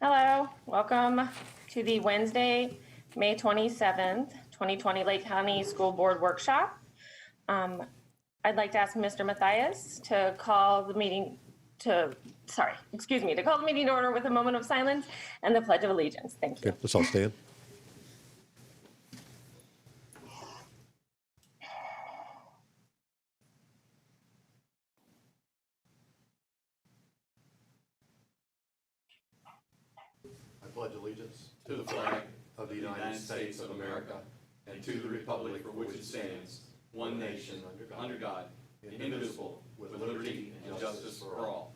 Hello, welcome to the Wednesday, May 27th, 2020 Lake County School Board Workshop. I'd like to ask Mr. Matthias to call the meeting to call the meeting to order with a moment of silence and the Pledge of Allegiance. Thank you. Okay, let's all stand. I pledge allegiance to the flag of the United States of America and to the republic for which it stands, one nation, under God, indivisible, with liberty and justice for all.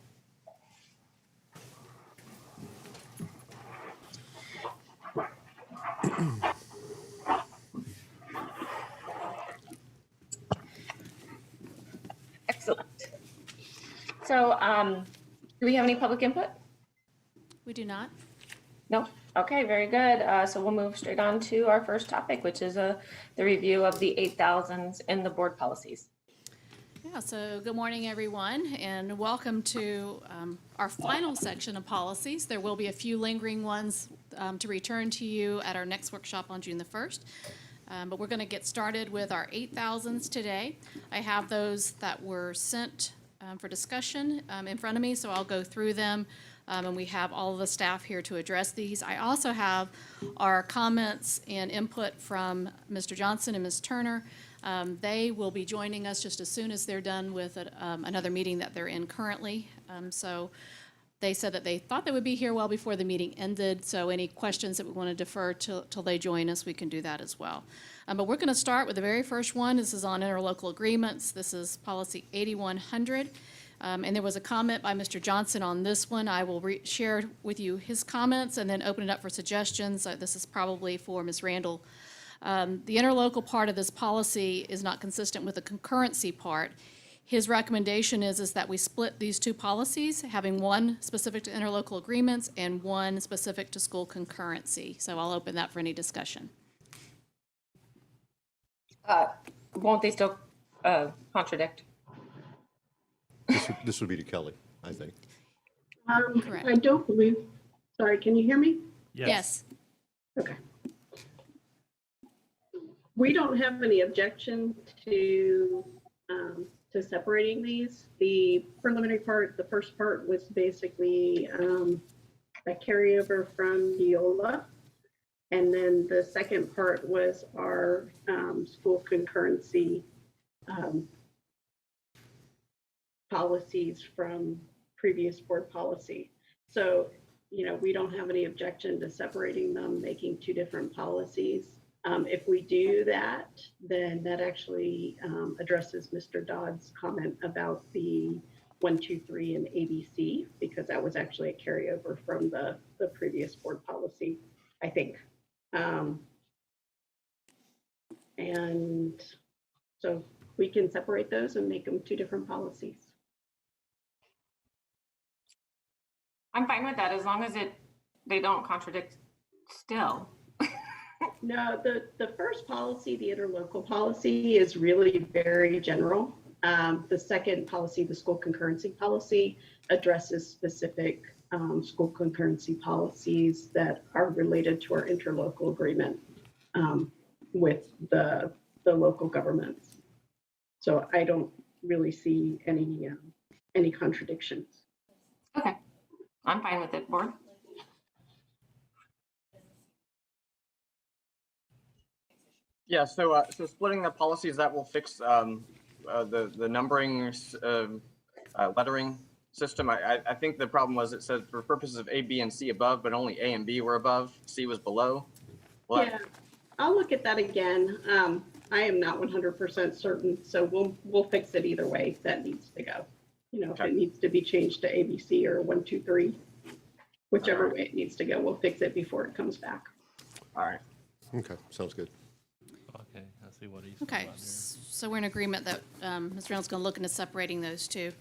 Excellent. So, do we have any public input? We do not. No? Okay, very good. So we'll move straight on to our first topic, which is the review of the 8,000s in the board policies. Yeah, so good morning, everyone, and welcome to our final section of policies. There will be a few lingering ones to return to you at our next workshop on June the 1st. But we're going to get started with our 8,000s today. I have those that were sent for discussion in front of me, so I'll go through them. And we have all of the staff here to address these. I also have our comments and input from Mr. Johnson and Ms. Turner. They will be joining us just as soon as they're done with another meeting that they're in currently. So they said that they thought they would be here well before the meeting ended. So any questions that we want to defer till they join us, we can do that as well. But we're going to start with the very first one. This is on interlocal agreements. This is policy 8100. And there was a comment by Mr. Johnson on this one. I will share with you his comments and then open it up for suggestions. This is probably for Ms. Randall. The interlocal part of this policy is not consistent with the concurrency part. His recommendation is that we split these two policies, having one specific to interlocal agreements and one specific to school concurrency. So I'll open that for any discussion. Won't they still contradict? This would be to Kelly, I think. Correct. I don't believe, sorry, can you hear me? Yes. Okay. We don't have any objection to separating these. The preliminary part, the first part was basically a carryover from Neola. And then the second part was our school concurrency policies from previous board policy. So, we don't have any objection to separating them, making two different policies. If we do that, then that actually addresses Mr. Dodd's comment about the 1, 2, 3 and ABC, because that was actually a carryover from the previous board policy, I think. And so we can separate those and make them two different policies. I'm fine with that as long as they don't contradict still. No, the first policy, the interlocal policy, is really very general. The second policy, the school concurrency policy, addresses specific school concurrency policies that are related to our interlocal agreement with the local governments. So I don't really see any contradictions. Okay, I'm fine with it, board. Yeah, so splitting the policies, that will fix the numbering lettering system. I think the problem was it said for purposes of A, B, and C above, but only A and B were above, C was below. Well, Yeah, I'll look at that again. I am not 100% certain, so we'll fix it either way that needs to go. If Okay. it needs to be changed to ABC or 1, 2, 3, whichever Alright. way it needs to go, we'll fix it before it comes back. All right. Okay, sounds good. Okay, I see what he's Okay, talking about here. so we're in agreement that Ms. Reynolds is going to look into separating those two.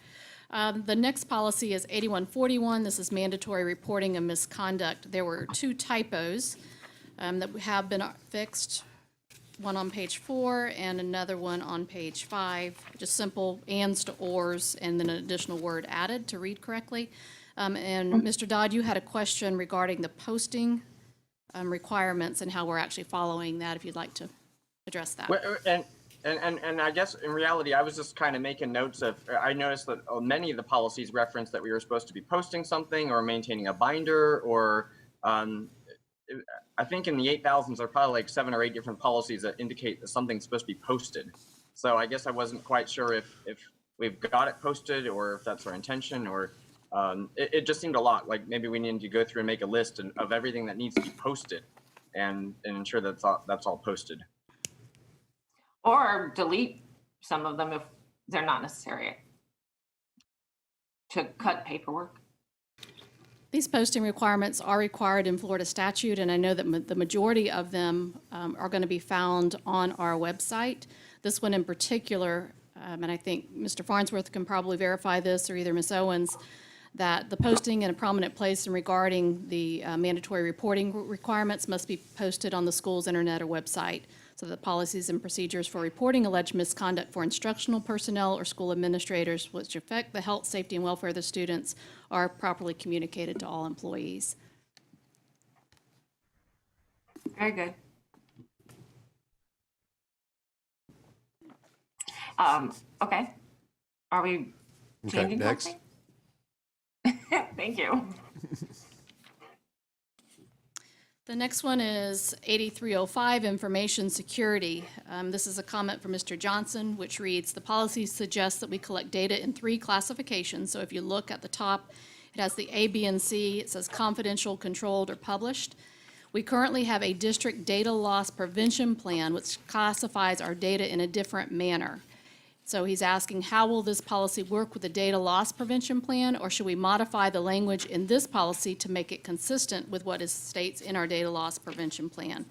The next policy is 8141. This is mandatory reporting of misconduct. There were two typos that have been fixed, one on page 4 and another one on page 5. Just simple ands to ors and then an additional word added to read correctly. And Mr. Dodd, you had a question regarding the posting requirements and how we're actually following that, if you'd like to address that. Well, and I guess in reality, I was just kind of making notes of, I noticed that many of the policies referenced that we were supposed to be posting something or maintaining a binder, or I think in the 8,000s there are probably like 7 or 8 different policies that indicate that something's supposed to be posted. So I guess I wasn't quite sure if we've got it posted or if that's our intention, or it just seemed a lot like maybe we need to go through and make a list of everything that needs to be posted and ensure that's all posted. Or delete some of them if they're not necessary to cut paperwork. These posting requirements are required in Florida statute, and I know that the majority of them are going to be found on our website. This one in particular, and I think Mr. Farnsworth can probably verify this, or either Ms. Owens, that the posting in a prominent place and regarding the mandatory reporting requirements must be posted on the school's internet or website, so that policies and procedures for reporting alleged misconduct for instructional personnel or school administrators which affect the health, safety, and welfare of the students are properly communicated to all employees. Very good. Okay. Are we Okay, changing next. something? Thank you. The next one is 8305, Information Security. This is a comment from Mr. Johnson, which reads, the policy suggests that we collect data in 3 classifications. So if you look at the top, it has the A, B, and C. It says confidential, controlled, or published. We currently have a district data loss prevention plan, which classifies our data in a different manner. So he's asking, how will this policy work with the data loss prevention plan, or should we modify the language in this policy to make it consistent with what states in our data loss prevention plan?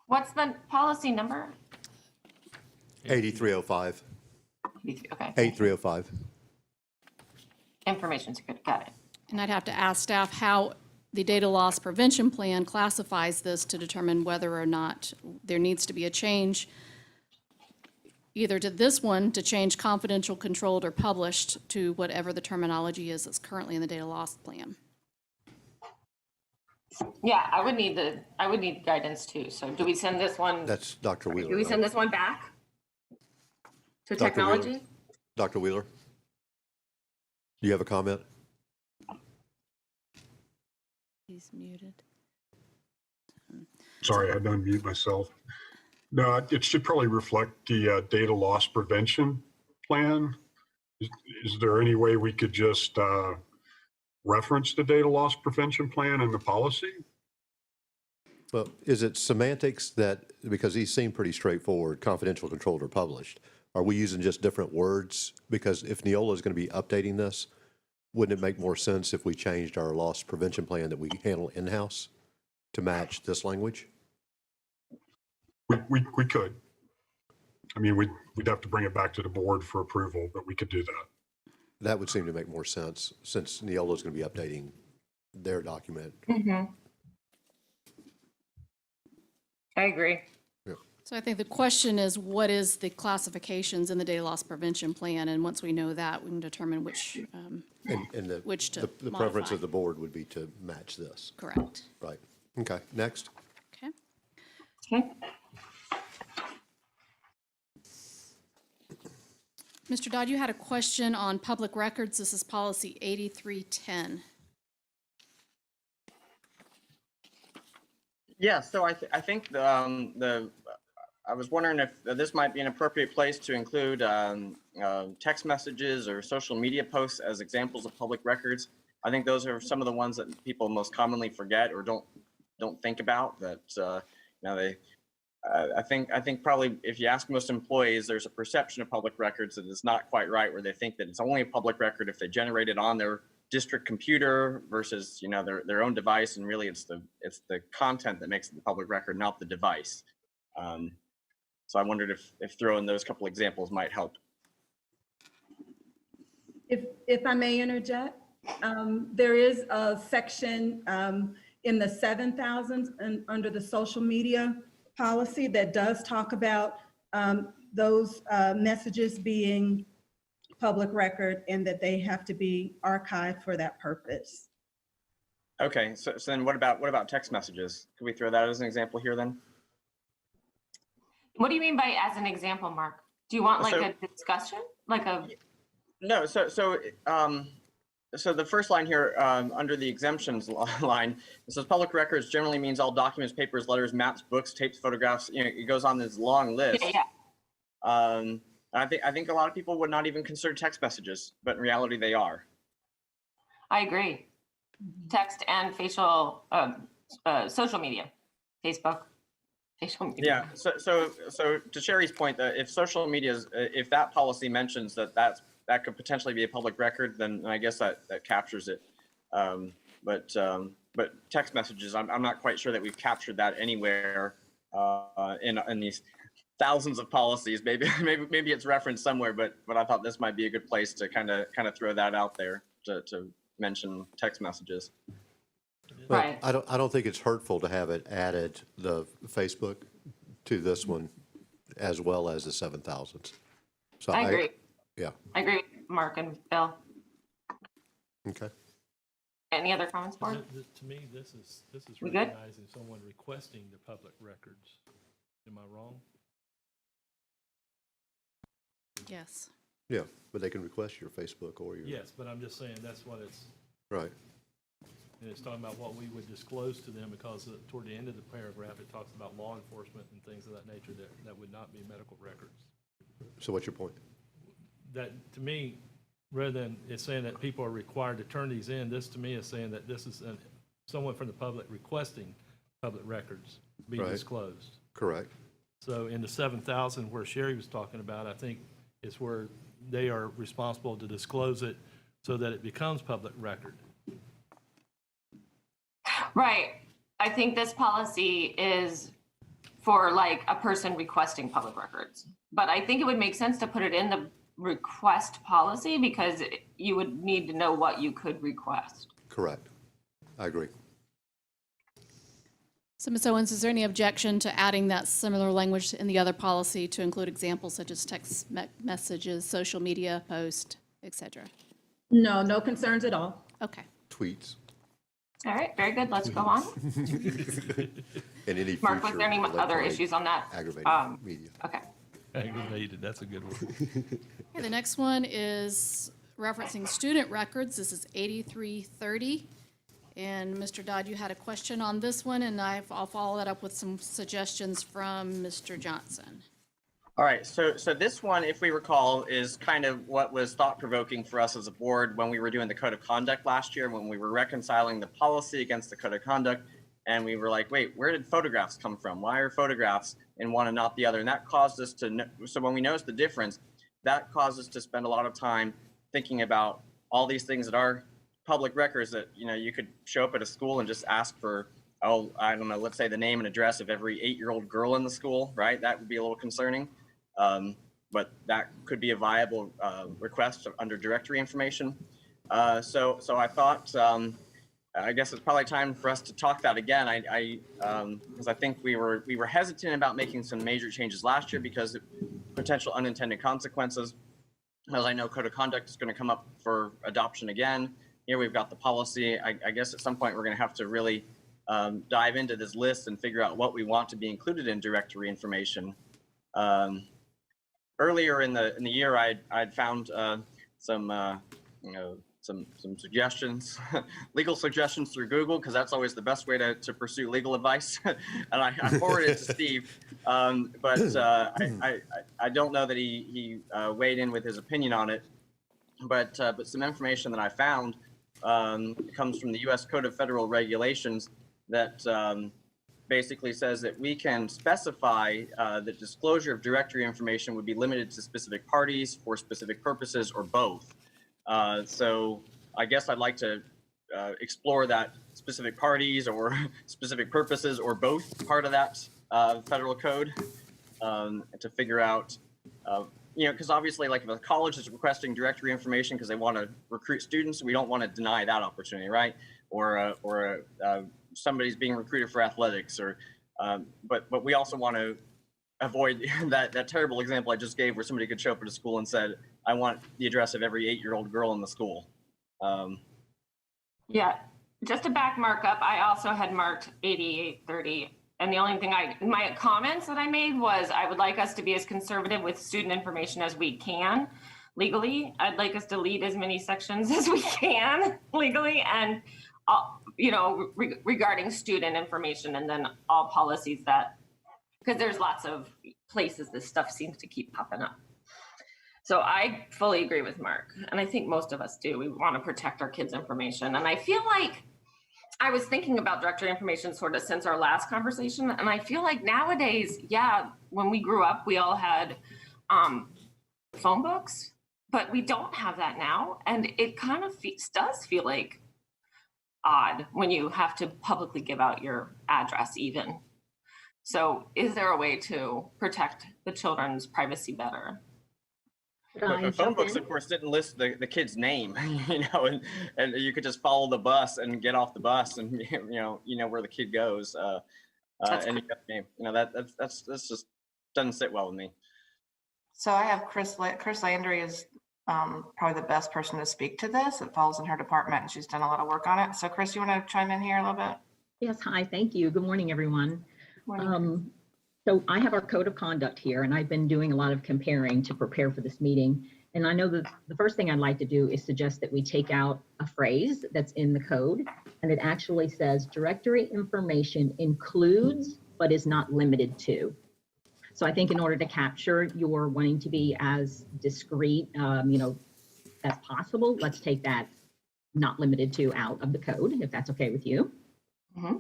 What's the policy number? 8305, Okay. 8305. Information security, got it. And I'd have to ask staff how the data loss prevention plan classifies this to determine whether or not there needs to be a change either to this one to change confidential, controlled, or published to whatever the terminology is that's currently in the data loss plan. Yeah, I would need guidance too. So do we send this one, That's Dr. Wheeler. do we send right? this one back to Dr. Wheeler? technology? Dr. Wheeler? Do you have a comment? He's muted. Sorry, I had to unmute myself. No, it should probably reflect the data loss prevention plan. Is there any way we could just reference the data loss prevention plan in the policy? Well, is it semantics that, because these seem pretty straightforward, confidential, controlled, or published, are we using just different words? Because if Neola is going to be updating this, wouldn't it make more sense if we changed our loss prevention plan that we handle in-house to match this language? We could. I mean, we'd have to bring it back to the board for approval, but we could do that. That would seem to make more sense since Neola is going to be updating their document. I agree. So I think the question is, what is the classifications in the data loss prevention plan? And once we know that, we can determine which, And which to the preference modify. of the board would be to match this. Correct. Right. Okay, next. Okay. Okay. Mr. Dodd, you had a question on public records. This is policy 8310. Yeah, so I think I was wondering if this might be an appropriate place to include text messages or social media posts as examples of public records. I think those are some of the ones that people most commonly forget or don't think about. That I think probably if you ask most employees, there's a perception of public records that is not quite right, where they think that it's only a public record if they generate it on their district computer versus their own device, and really it's the content that makes it the public record, not the device. So I wondered if throwing those couple examples might help. If I may interject, there is a section in the 7,000s and under the social media policy that does talk about those messages being public record and that they have to be archived for that purpose. Okay, so then what about text messages? Could we throw that as an example here then? What do you mean by as an example, Mark? Do you want like So- a discussion? Like a, No, so the first line here, under the exemptions line, it says public records generally means all documents, papers, letters, maps, books, tapes, photographs, you know, it goes on this long list. yeah, I think a lot of people would not even consider text messages, but in reality they are. I agree. Text and facial, social media, Facebook, facial media. Yeah, so to Sherry's point, if social media is, if that policy mentions that could potentially be a public record, then I guess that captures it. But text messages, I'm not quite sure that we've captured that anywhere in these thousands of policies. Maybe it's referenced somewhere, but I thought this might be a good place to kind of throw that out there to mention text messages. But Right. I don't think it's hurtful to have it added, the Facebook, to this one as well as the 7,000. So I agree. Yeah, I agree with Mark and Bill. okay. Any other comments, board? To me, this is We good? recognizing someone requesting the public records. Am I wrong? Yes. Yeah, but they can request your Facebook or your. Yes, but I'm just saying that's what it's, Right, and it's talking about what we would disclose to them, because toward the end of the paragraph, it talks about law enforcement and things of that nature that would not be medical records. so what's your point? That, to me, rather than it's saying that people are required to turn these in, this to me is saying that this is someone from the public requesting public records be Right. disclosed. Correct, So in the 7,000 where Sherry was talking about, I think it's where they are responsible to disclose it so that it becomes public record. Right. I think this policy is for like a person requesting public records. But I think it would make sense to put it in the request policy because you would need to know what you could request. correct. I agree. So Ms. Owens, is there any objection to adding that similar language in the other policy to include examples such as text messages, social media, post, et cetera? No, no concerns at all. Okay. Tweets All right, very good. Let's go on. and any future. Mark, was there any other electronic issues on that? Aggravating media. Okay. Aggravated, that's a good word. Okay, the next one is referencing student records. This is 8330. And Mr. Dodd, you had a question on this one, and I'll follow that up with some suggestions from Mr. Johnson. All right, so this one, if we recall, is kind of what was thought-provoking for us as a board when we were doing the code of conduct last year, when we were reconciling the policy against the code of conduct, and we were like, wait, where did photographs come from? Why are photographs in one and not the other? And that caused us to, so when we noticed the difference, that caused us to spend a lot of time thinking about all these things that are public records that, you know, you could show up at a school and just ask for, oh, I don't know, let's say the name and address of every 8-year-old girl in the school, right? That would be a little concerning. But that could be a viable request under directory information. So I thought, I guess it's probably time for us to talk that again. Because I think we were hesitant about making some major changes last year because of potential unintended consequences. As I know, code of conduct is going to come up for adoption again. Here we've got the policy. I guess at some point we're going to have to really dive into this list and figure out what we want to be included in directory information. Earlier in the year, I'd found some suggestions, legal suggestions through Google, because that's always the best way to pursue legal advice. And I forwarded it to Steve, but I don't know that he weighed in with his opinion on it. But some information that I found comes from the U.S. Code of Federal Regulations that basically says that we can specify that disclosure of directory information would be limited to specific parties for specific purposes or both. So I guess I'd like to explore that specific parties or specific purposes or both part of that federal code to figure out, you know, because obviously, like if a college is requesting directory information because they want to recruit students, we don't want to deny that opportunity, right? Or somebody's being recruited for athletics, or but we also want to avoid that terrible example I just gave where somebody could show up at a school and said, I want the address of every 8-year-old girl in the school. Yeah, just to back Mark up, I also had marked 8830. And the only thing my comments that I made was I would like us to be as conservative with student information as we can legally. I'd like us to delete as many sections as we can legally and, regarding student information, and then all policies that, because there's lots of places this stuff seems to keep popping up. So I fully agree with Mark, and I think most of us do. We want to protect our kids' information. And I feel like I was thinking about directory information sort of since our last conversation, and I feel like nowadays, yeah, when we grew up, we all had phone books, but we don't have that now. And it kind of does feel like odd when you have to publicly give out your address even. So is there a way to protect the children's privacy better? But phone books, of course, didn't list the kid's name, and you could just follow the bus and get off the bus, and you know where the kid goes, and you got the name. That's just doesn't sit well with me. So I have Chris Landry is probably the best person to speak to this. It falls in her department, and she's done a lot of work on it. So Chris, you want to chime in here a little bit? Yes, hi, thank you. Good morning, everyone. So I have our code of conduct here, and I've been doing a lot of comparing to prepare for this meeting. And I know that the first thing I'd like to do is suggest that we take out a phrase that's in the code, and it actually says directory information includes but is not limited to. So I think in order to capture your wanting to be as discreet, as possible, let's take that not limited to out of the code, if that's okay with you. Mm-hmm.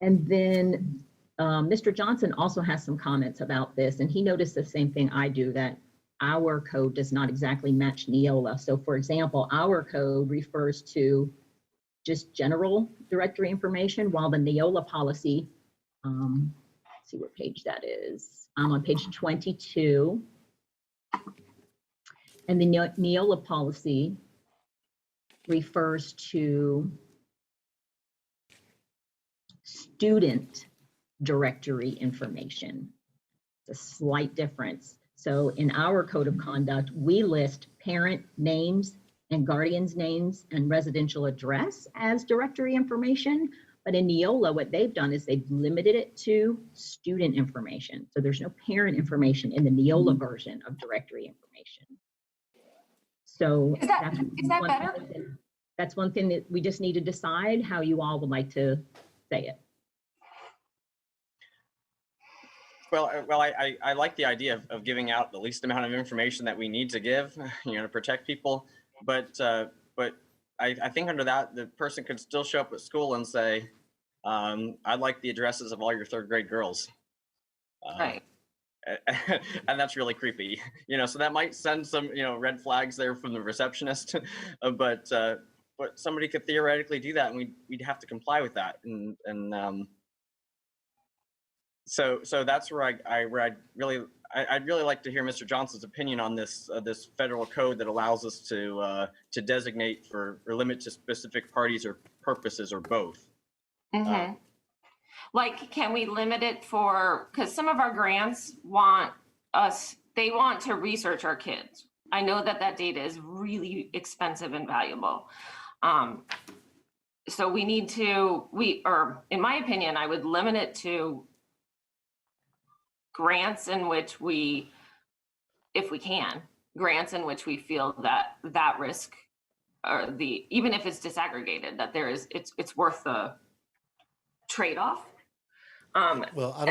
And then Mr. Johnson also has some comments about this, and he noticed the same thing I do, that our code does not exactly match Neola. So for example, our code refers to just general directory information, while the Neola policy, let's see what page that is. I'm on page 22. And the Neola policy refers to student directory information. It's a slight difference. So in our code of conduct, we list parent names and guardians' names and residential address as directory information. But in Neola, what they've done is they've limited it to student information. So there's no parent information in the Neola version of directory information. So Is that better? That's one thing that we just need to decide how you all would like to say it. Well, I like the idea of giving out the least amount of information that we need to give, to protect people. But I think under that, the person could still show up at school and say, I'd like the addresses of all your 3rd grade girls. Right. And that's really creepy, so that might send some, red flags there from the receptionist, but somebody could theoretically do that, and we'd have to comply with that. So that's where I'd really like to hear Mr. Johnson's opinion on this federal code that allows us to designate for or limit to specific parties or purposes or both. Mm-hmm. Like, can we limit it because some of our grants want to research our kids. I know that data is really expensive and valuable. So we need to, in my opinion, I would limit it to grants in which if we can, grants in which we feel that risk, or even if it's disaggregated, that it's worth the trade-off. Well, I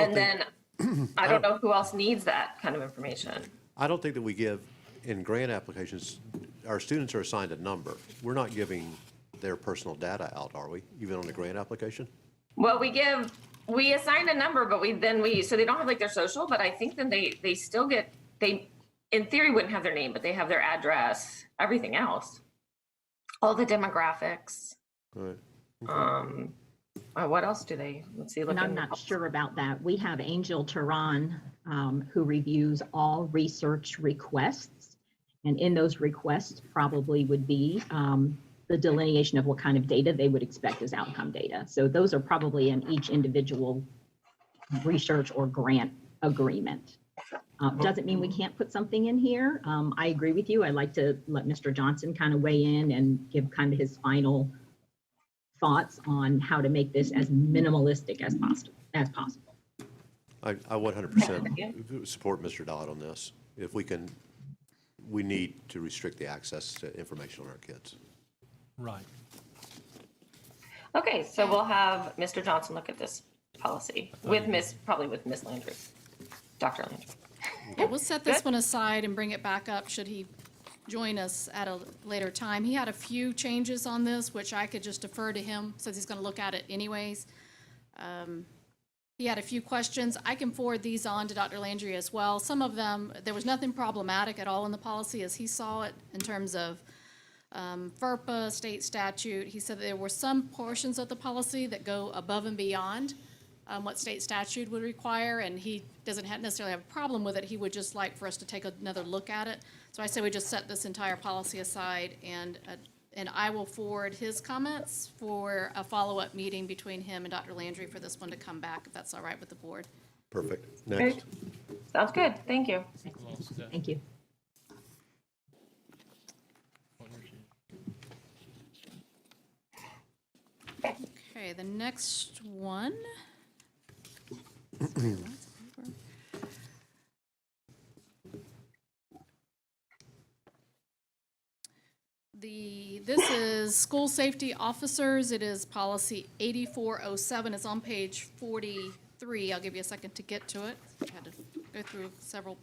don't know who else needs that kind of information. I don't think that we give, in grant applications, our students are assigned a number. We're not giving their personal data out, are we, even on the grant application? Well, we assign a number, but so they don't have like their social, but I think then they still get, in theory wouldn't have their name, but they have their address, everything else. All the demographics. Right. Okay. What else do they, let's see. And I'm not sure about that. We have Angel Tehran, who reviews all research requests. And in those requests probably would be the delineation of what kind of data they would expect as outcome data. So those are probably in each individual research or grant agreement. Doesn't mean we can't put something in here. I agree with you. I'd like to let Mr. Johnson kind of weigh in and give kind of his final thoughts on how to make this as minimalistic as possible. I 100% support Mr. Dodd on this. If we can, we need to restrict the access to information on our kids. Right. Okay, so we'll have Mr. Johnson look at this policy with probably with Miss Landry, Dr. Landry. Yeah, we'll set this one aside and bring it back up should he join us at a later time. He had a few changes on this, which I could just defer to him since he's going to look at it anyways. He had a few questions. I can forward these on to Dr. Landry as well. Some of them, there was nothing problematic at all in the policy as he saw it in terms of FERPA, state statute. He said there were some portions of the policy that go above and beyond what state statute would require, and he doesn't necessarily have a problem with it. He would just like for us to take another look at it. So I say we just set this entire policy aside, and I will forward his comments for a follow-up meeting between him and Dr. Landry for this one to come back, if that's all right with the board. Perfect. Next. Sounds good, thank you. Thank you. Okay, the next one. This is school safety officers. It is policy 8407. It's on page 43. I'll give you a second to get to it. I had to go through several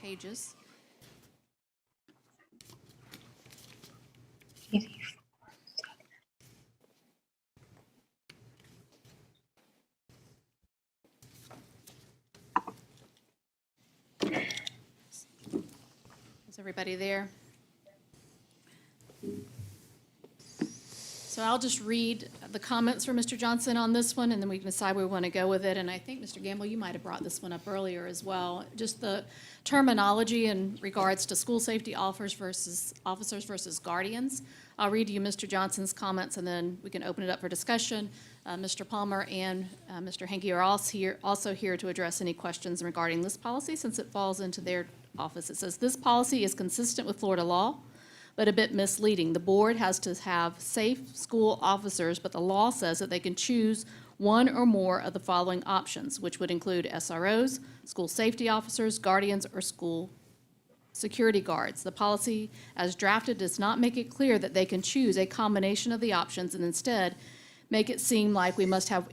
pages. Is everybody there? So I'll just read the comments from Mr. Johnson on this one, and then we can decide where we want to go with it. And I think, Mr. Gamble, you might have brought this one up earlier as well. Just the terminology in regards to school safety officers versus guardians. I'll read you Mr. Johnson's comments, and then we can open it up for discussion. Mr. Palmer and Mr. Henke are also here to address any questions regarding this policy, since it falls into their office. It says, this policy is consistent with Florida law, but a bit misleading. The board has to have safe school officers, but the law says that they can choose one or more of the following options, which would include SROs, school safety officers, guardians, or school security guards. The policy as drafted does not make it clear that they can choose a combination of the options, and instead make it seem like we must have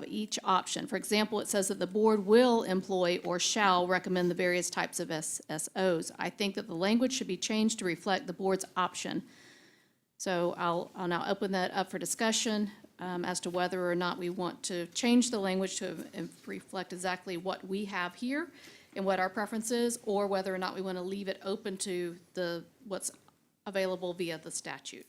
each option. For example, it says that the board will employ or shall recommend the various types of SSOs. I think that the language should be changed to reflect the board's option. So I'll now open that up for discussion as to whether or not we want to change the language to reflect exactly what we have here and what our preference is, or whether or not we want to leave it open to what's available via the statute.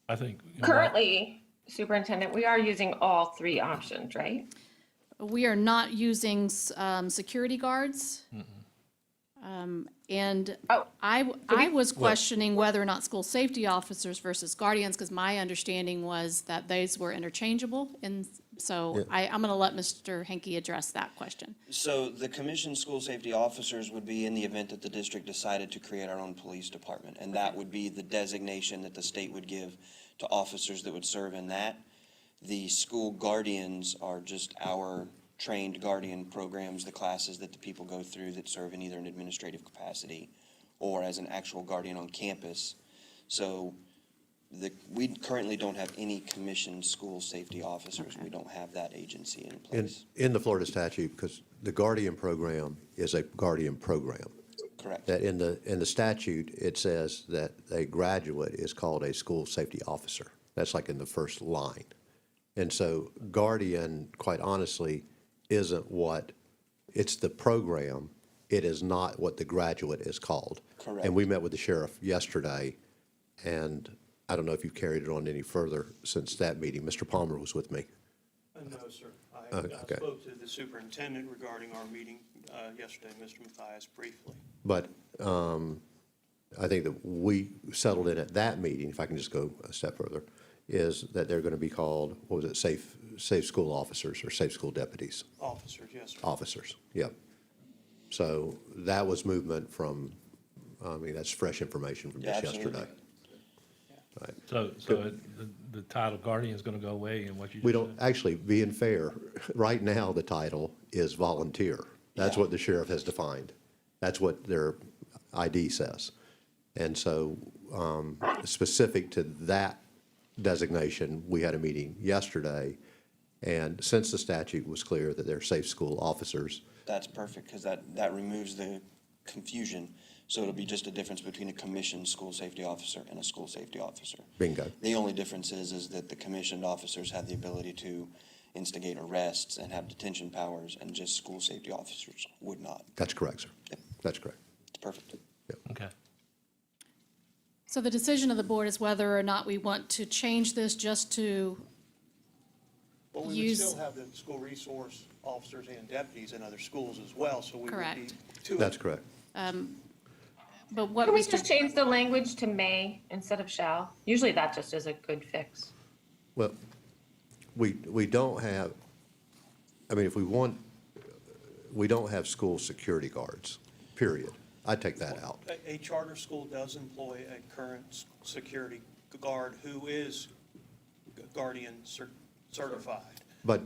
I think. Currently, Superintendent, we are using all three options, right? We are not using security guards. And Oh, I was questioning whether or not school safety officers versus guardians, because my understanding was that those were interchangeable. And so I'm going to let Mr. Henke address that question. So the commissioned school safety officers would be in the event that the district decided to create our own police department. And that would be the designation that the state would give to officers that would serve in that. The school guardians are just our trained guardian programs, the classes that the people go through that serve in either an administrative capacity or as an actual guardian on campus. So we currently don't have any commissioned school safety officers. We don't have that agency in place. In the Florida statute, because the Guardian program is a Guardian program. Correct. That in the statute, it says that a graduate is called a school safety officer. That's like in the first line. And so Guardian, quite honestly, isn't it's the program. It is not what the graduate is called. Correct. And we met with the sheriff yesterday, and I don't know if you've carried it on any further since that meeting. Mr. Palmer was with me. No, sir. I Okay. spoke to the superintendent regarding our meeting yesterday, Mr. Mathias, briefly. But I think that we settled in at that meeting, if I can just go a step further, is that they're going to be called, what was it, safe school officers or safe school deputies, Officers, yes, sir. officers, yep. So that was movement from, I mean, that's fresh information from Yeah, just absolutely. yesterday. Right. So the title guardian is going to go away and what you just We don't, said? actually, being fair, right now, the title is volunteer. That's Yeah. what the sheriff has defined. That's what their ID says. And so, specific to that designation, we had a meeting yesterday, and since the statute was clear that they're safe school officers, That's perfect, because that removes the confusion. So it'll be just a difference between a commissioned school safety officer and a school safety officer. bingo. The only difference is that the commissioned officers have the ability to instigate arrests and have detention powers, and just school safety officers would not. That's correct, sir. Yep. That's correct. It's perfect. Okay. So the decision of the board is whether or not we want to change this just to, Well, we would Use- still have the school resource officers and deputies in other schools as well, so we would be Correct. two. That's correct. but what Can we Mr. just change the language to may instead of shall? Usually that just is a good fix. Well, we don't have, I mean, if we want, we don't have school security guards, period. I'd take that out. A charter school does employ a current security guard who is guardian certified. But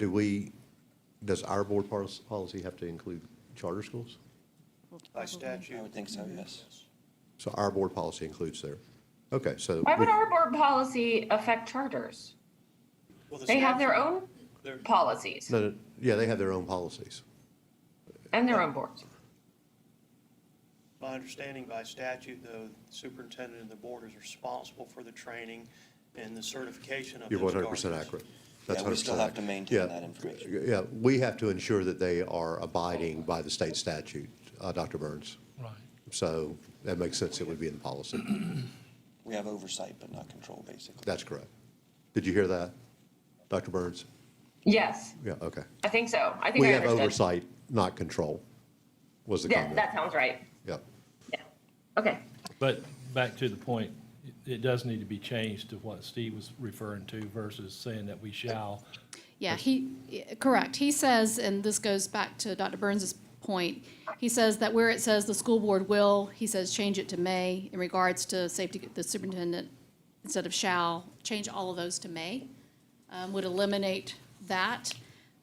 does our board policy have to include charter schools? By statute. I would think so, yes. So our board policy includes there. Okay, so. Why would our board policy affect charters? Well, the They have their statute- own their- policies No, yeah, they have their own policies. and their own boards. My understanding by statute, though, the superintendent and the board is responsible for the training and the certification of You're those 100% guardians. accurate. That's Yeah, we still 100% have to maintain Yeah. that information. Yeah, we have to ensure that they are abiding by the state statute, Dr. Burns. Right. So that makes sense, it would be in the policy. We have oversight, but not control, basically. That's correct. Did you hear that, Dr. Burns? Yes, Yeah, okay. I think so. I think We I have understood. oversight, not control, was the Yeah, comment. that sounds right. Yep. Yeah. Okay. But back to the point, it does need to be changed to what Steve was referring to versus saying that we shall. Yeah, correct. He says, and this goes back to Dr. Burns's point, he says that where it says the school board will, he says change it to may in regards to safety, the superintendent, instead of shall, change all of those to may, would eliminate that.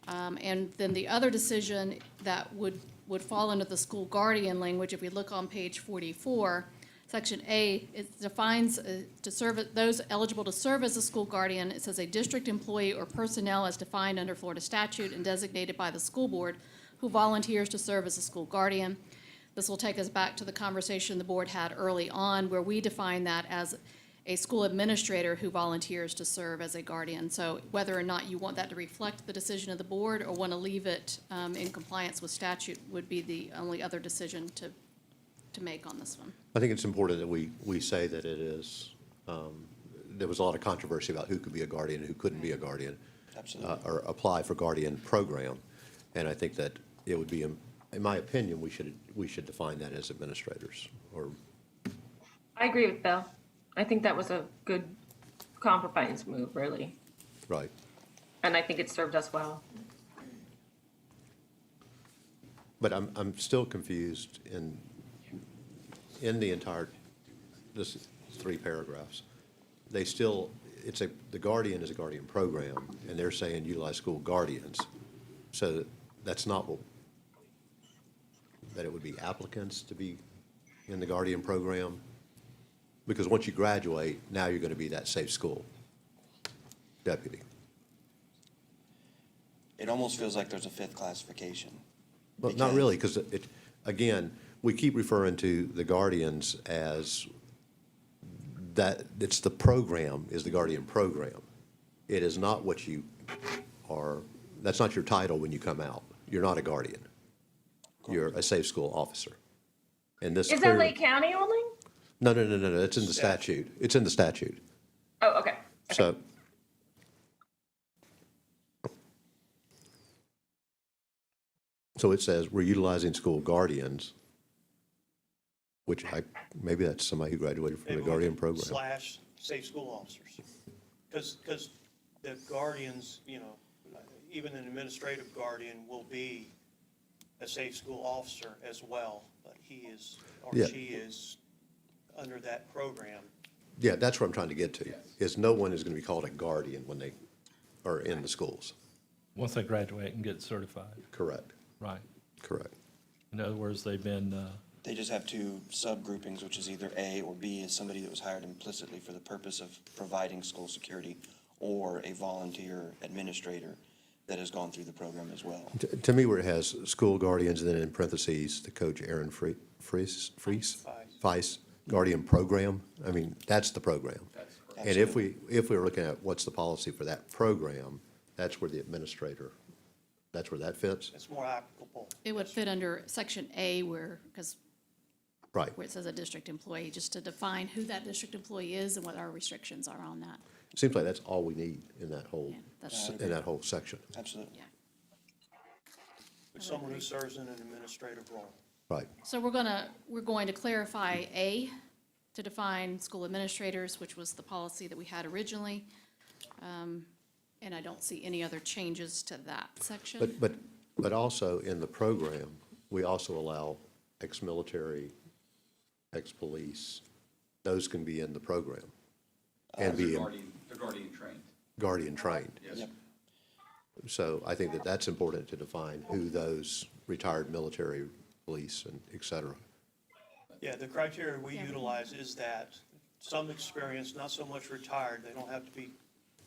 And then the other decision that would fall under the school guardian language, if we look on page 44, Section A, it defines to serve, those eligible to serve as a school guardian, it says a district employee or personnel as defined under Florida statute and designated by the school board who volunteers to serve as a school guardian. This will take us back to the conversation the board had early on where we define that as a school administrator who volunteers to serve as a guardian. So whether or not you want that to reflect the decision of the board or want to leave it in compliance with statute would be the only other decision to make on this one. I think it's important that we say that it is, there was a lot of controversy about who could be a guardian and who couldn't be a guardian. Absolutely. Or apply for guardian program. And I think that it would be, in my opinion, we should define that as administrators or, I agree with Bill. I think that was a good compromise move, really. right. And I think it served us well. But I'm still confused in the entire, this 3 paragraphs. They still, the guardian is a guardian program, and they're saying utilize school guardians. So that's not what, that it would be applicants to be in the guardian program? Because once you graduate, now you're going to be that safe school deputy. It almost feels like there's a 5th classification. Well, not because- really, because again, we keep referring to the guardians as that, it's the program, is the guardian program. It is not what you are, that's not your title when you come out. You're not a guardian. You're a safe school officer. And this Is that clearly. Lake County only? No, it's in the statute. It's in the statute. Oh, okay. So. So it says we're utilizing school guardians, which maybe that's somebody who graduated from the Maybe guardian program. / safe school officers. Because the guardians, even an administrative guardian will be a safe school officer as well, but he is, or Yeah. she is under that program. Yeah, that's what I'm trying to get to, is no one is going to be called a guardian when they are in the schools. Once they graduate and get certified, Correct, right? correct. In other words, they've been, They just have two subgroupings, which is either A or B is somebody that was hired implicitly for the purpose of providing school security, or a volunteer administrator that has gone through the program as well. To me, where it has school guardians, and then in parentheses, the coach Aaron Feist, guardian program, I mean, that's the program. And if we were looking at what's the policy for that program, that's where the administrator, that's where that fits? It's more applicable. It would fit under section A where, because Right. where it says a district employee, just to define who that district employee is and what our restrictions are on that. Seems like that's all we need in that whole, Yeah, that's- in that whole section. Absolutely. Yeah. It's someone who serves in an administrative role. Right. So we're going to clarify A to define school administrators, which was the policy that we had originally. And I don't see any other changes to that section. But also in the program, we also allow ex-military, ex-police, those can be in the program. And be They're guardian trained. guardian trained. Yep. So I think that that's important to define who those retired military, police, and et cetera. Yeah, the criteria we utilize is that some experience, not so much retired, they don't have to be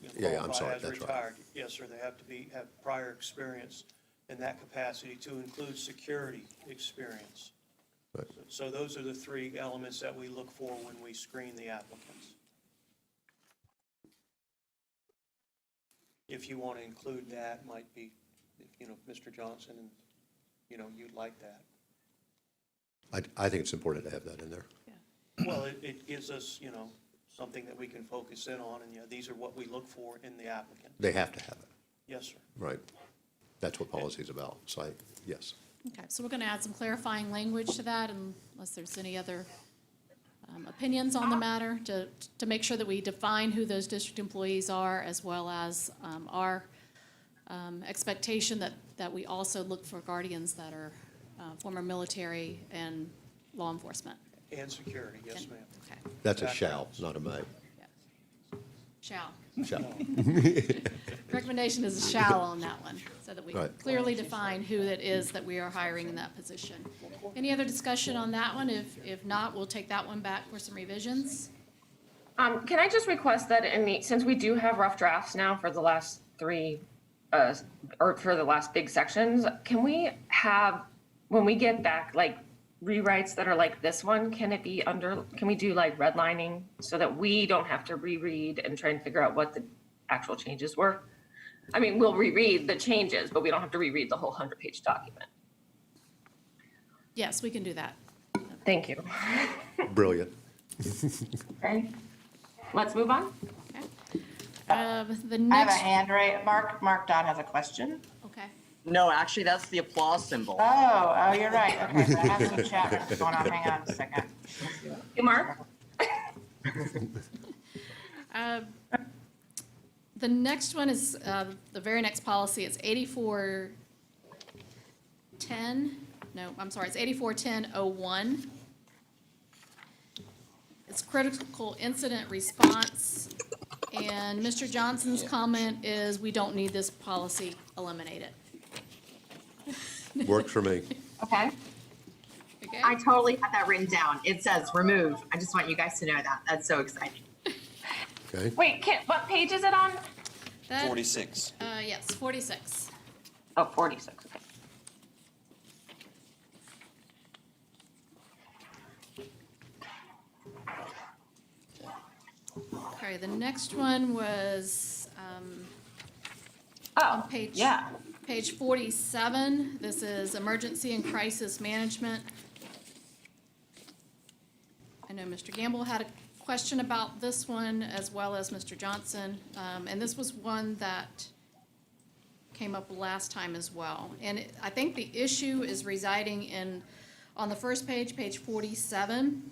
Yeah, I'm sorry, qualified as that's right. retired. Yes, sir, they have to have prior experience in that capacity to include security experience. Right. So those are the three elements that we look for when we screen the applicants. If you want to include that, might be, Mr. Johnson, and, you'd like that. I think it's important to have that in there. Well, it gives us, something that we can focus in on, and, these are what we look for in the applicant. They have to have it, Yes, sir. right? That's what policy is about, so yes. Okay, so we're going to add some clarifying language to that unless there's any other opinions on the matter to make sure that we define who those district employees are, as well as our expectation that we also look for guardians that are former military and law enforcement. And security, yes, ma'am. Okay, That's a shall, not a may. shall. Shall. Recommendation is a shall on that one, so that we Right. clearly define who it is that we are hiring in that position. Any other discussion on that one? If not, we'll take that one back for some revisions. Can I just request that since we do have rough drafts now for the last three, or for the last big sections, can we have, when we get back, like rewrites that are like this one, can we do like redlining so that we don't have to reread and try and figure out what the actual changes were? I mean, we'll reread the changes, but we don't have to reread the whole 100-page document. Yes, we can do that. Thank you. Brilliant. Okay, let's move on. Okay. The I have a next, hand raised. Mark Dodd has a question. okay. No, actually, that's the applause symbol. Oh, you're right. Okay, so I have some chat going on. Hang on a second. Hey, Mark? The next one is, the very next policy, it's 8410, no, I'm sorry, it's 8410-01. It's critical incident response, and Mr. Johnson's comment is we don't need this policy, eliminate it. Works for me. Okay, Okay? I totally had that written down. It says remove. I just want you guys to know that. That's so exciting. Okay. Wait, what page is it on? That- 46. Yes, 46. Oh, 46, okay. Okay, the next one was, Oh, on page. yeah. Page 47, this is emergency and crisis management. I know Mr. Gamble had a question about this one, as well as Mr. Johnson. And this was one that came up last time as well. And I think the issue is residing on the first page, page 47,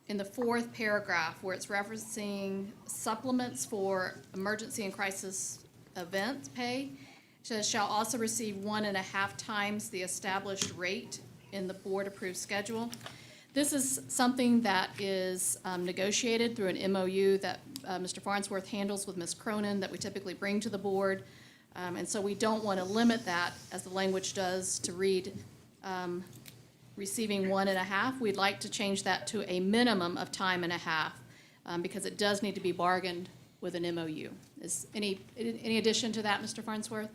in the fourth paragraph, where it's referencing supplements for emergency and crisis events pay. says shall also receive 1.5 times the established rate in the board-approved schedule. This is something that is negotiated through an MOU that Mr. Farnsworth handles with Ms. Cronin that we typically bring to the board. And so we don't want to limit that, as the language does, to read receiving 1.5. We'd like to change that to a minimum of time and a half, because it does need to be bargained with an MOU. Is any addition to that, Mr. Farnsworth?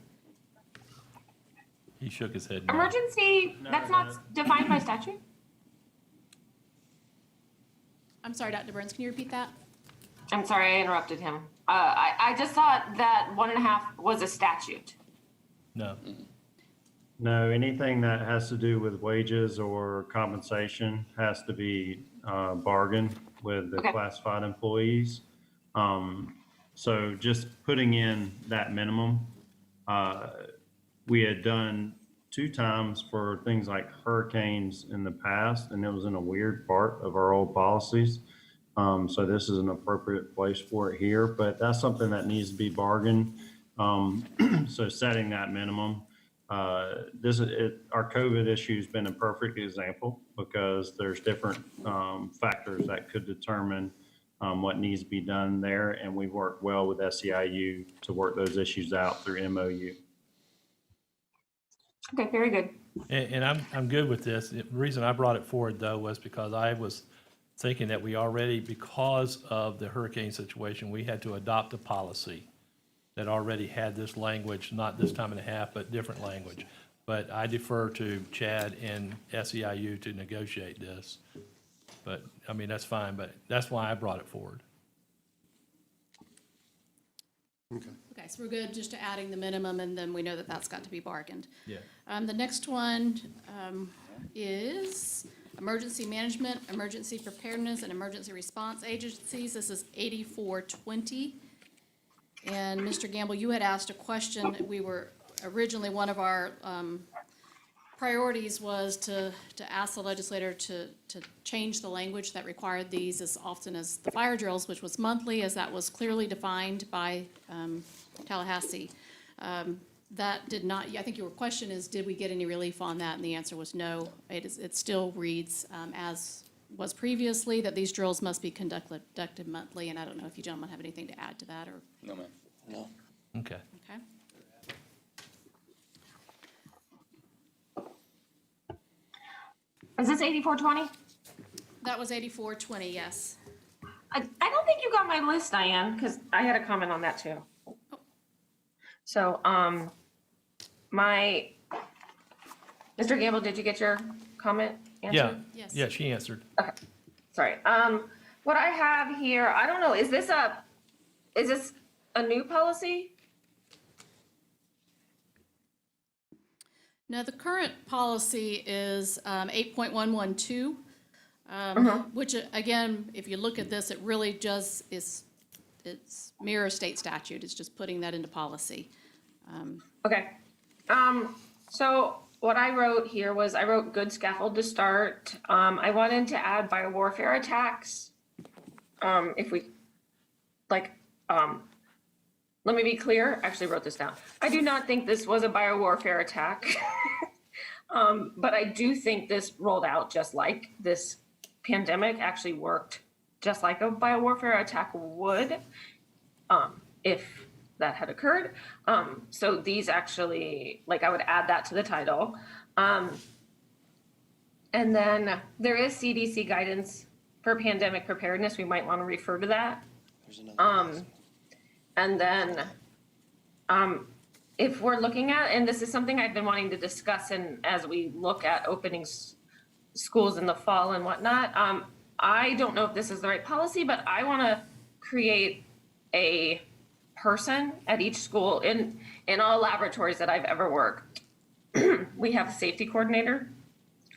He shook his head. no. Emergency, that's not defined by statute? I'm sorry, Dr. Burns, can you repeat that? I'm sorry, I interrupted him. I just thought that 1.5 was a statute. No. No, anything that has to do with wages or compensation has to be bargained with the Okay. classified employees. So just putting in that minimum, we had done 2 times for things like hurricanes in the past, and it was in a weird part of our old policies. So this is an appropriate place for it here, but that's something that needs to be bargained. So setting that minimum, our COVID issue has been a perfect example because there's different factors that could determine what needs to be done there, and we've worked well with SEIU to work those issues out through MOU. Okay, very good. And I'm good with this. The reason I brought it forward, though, was because I was thinking that we already, because of the hurricane situation, we had to adopt a policy that already had this language, not this time and a half, but different language. But I defer to Chad and SEIU to negotiate this. But, I mean, that's fine, but that's why I brought it forward. Okay, so we're good just to adding the minimum, and then we know that that's got to be bargained. Yeah. The next one is emergency management, emergency preparedness, and emergency response agencies. This is 8420. And Mr. Gamble, you had asked a question. We were originally, one of our priorities was to ask the legislator to change the language that required these as often as the fire drills, which was monthly, as that was clearly defined by Tallahassee. That did not, I think your question is, did we get any relief on that? And the answer was no. It still reads as was previously, that these drills must be conducted monthly, and I don't know if you gentlemen have anything to add to that, or, No, ma'am. No. Okay. okay? Is this 8420? That was 8420, yes. I don't think you got my list, Diane, because I had a comment on that too. So, Mr. Gamble, did you get your comment answered? Yeah, Yes. yeah, she answered. Okay, sorry. What I have here, I don't know, is this a new policy? Now, the current policy is 8.112, which again, if you look at this, it really just it's mirror state statute. It's just putting that into policy. Okay. So what I wrote here was I wrote good scaffold to start. I wanted to add biowarfare attacks. If we, like, let me be clear, I actually wrote this down. I do not think this was a biowarfare attack. But I do think this rolled out just like this pandemic actually worked just like a biowarfare attack would, if that had occurred. So these actually, like, I would add that to the title. And then there is CDC guidance for pandemic preparedness. We might want to refer to that. There's another. And then, if we're looking at, and this is something I've been wanting to discuss, and as we look at opening schools in the fall and whatnot, I don't know if this is the right policy, but I want to create a person at each school. In all laboratories that I've ever worked, we have a safety coordinator,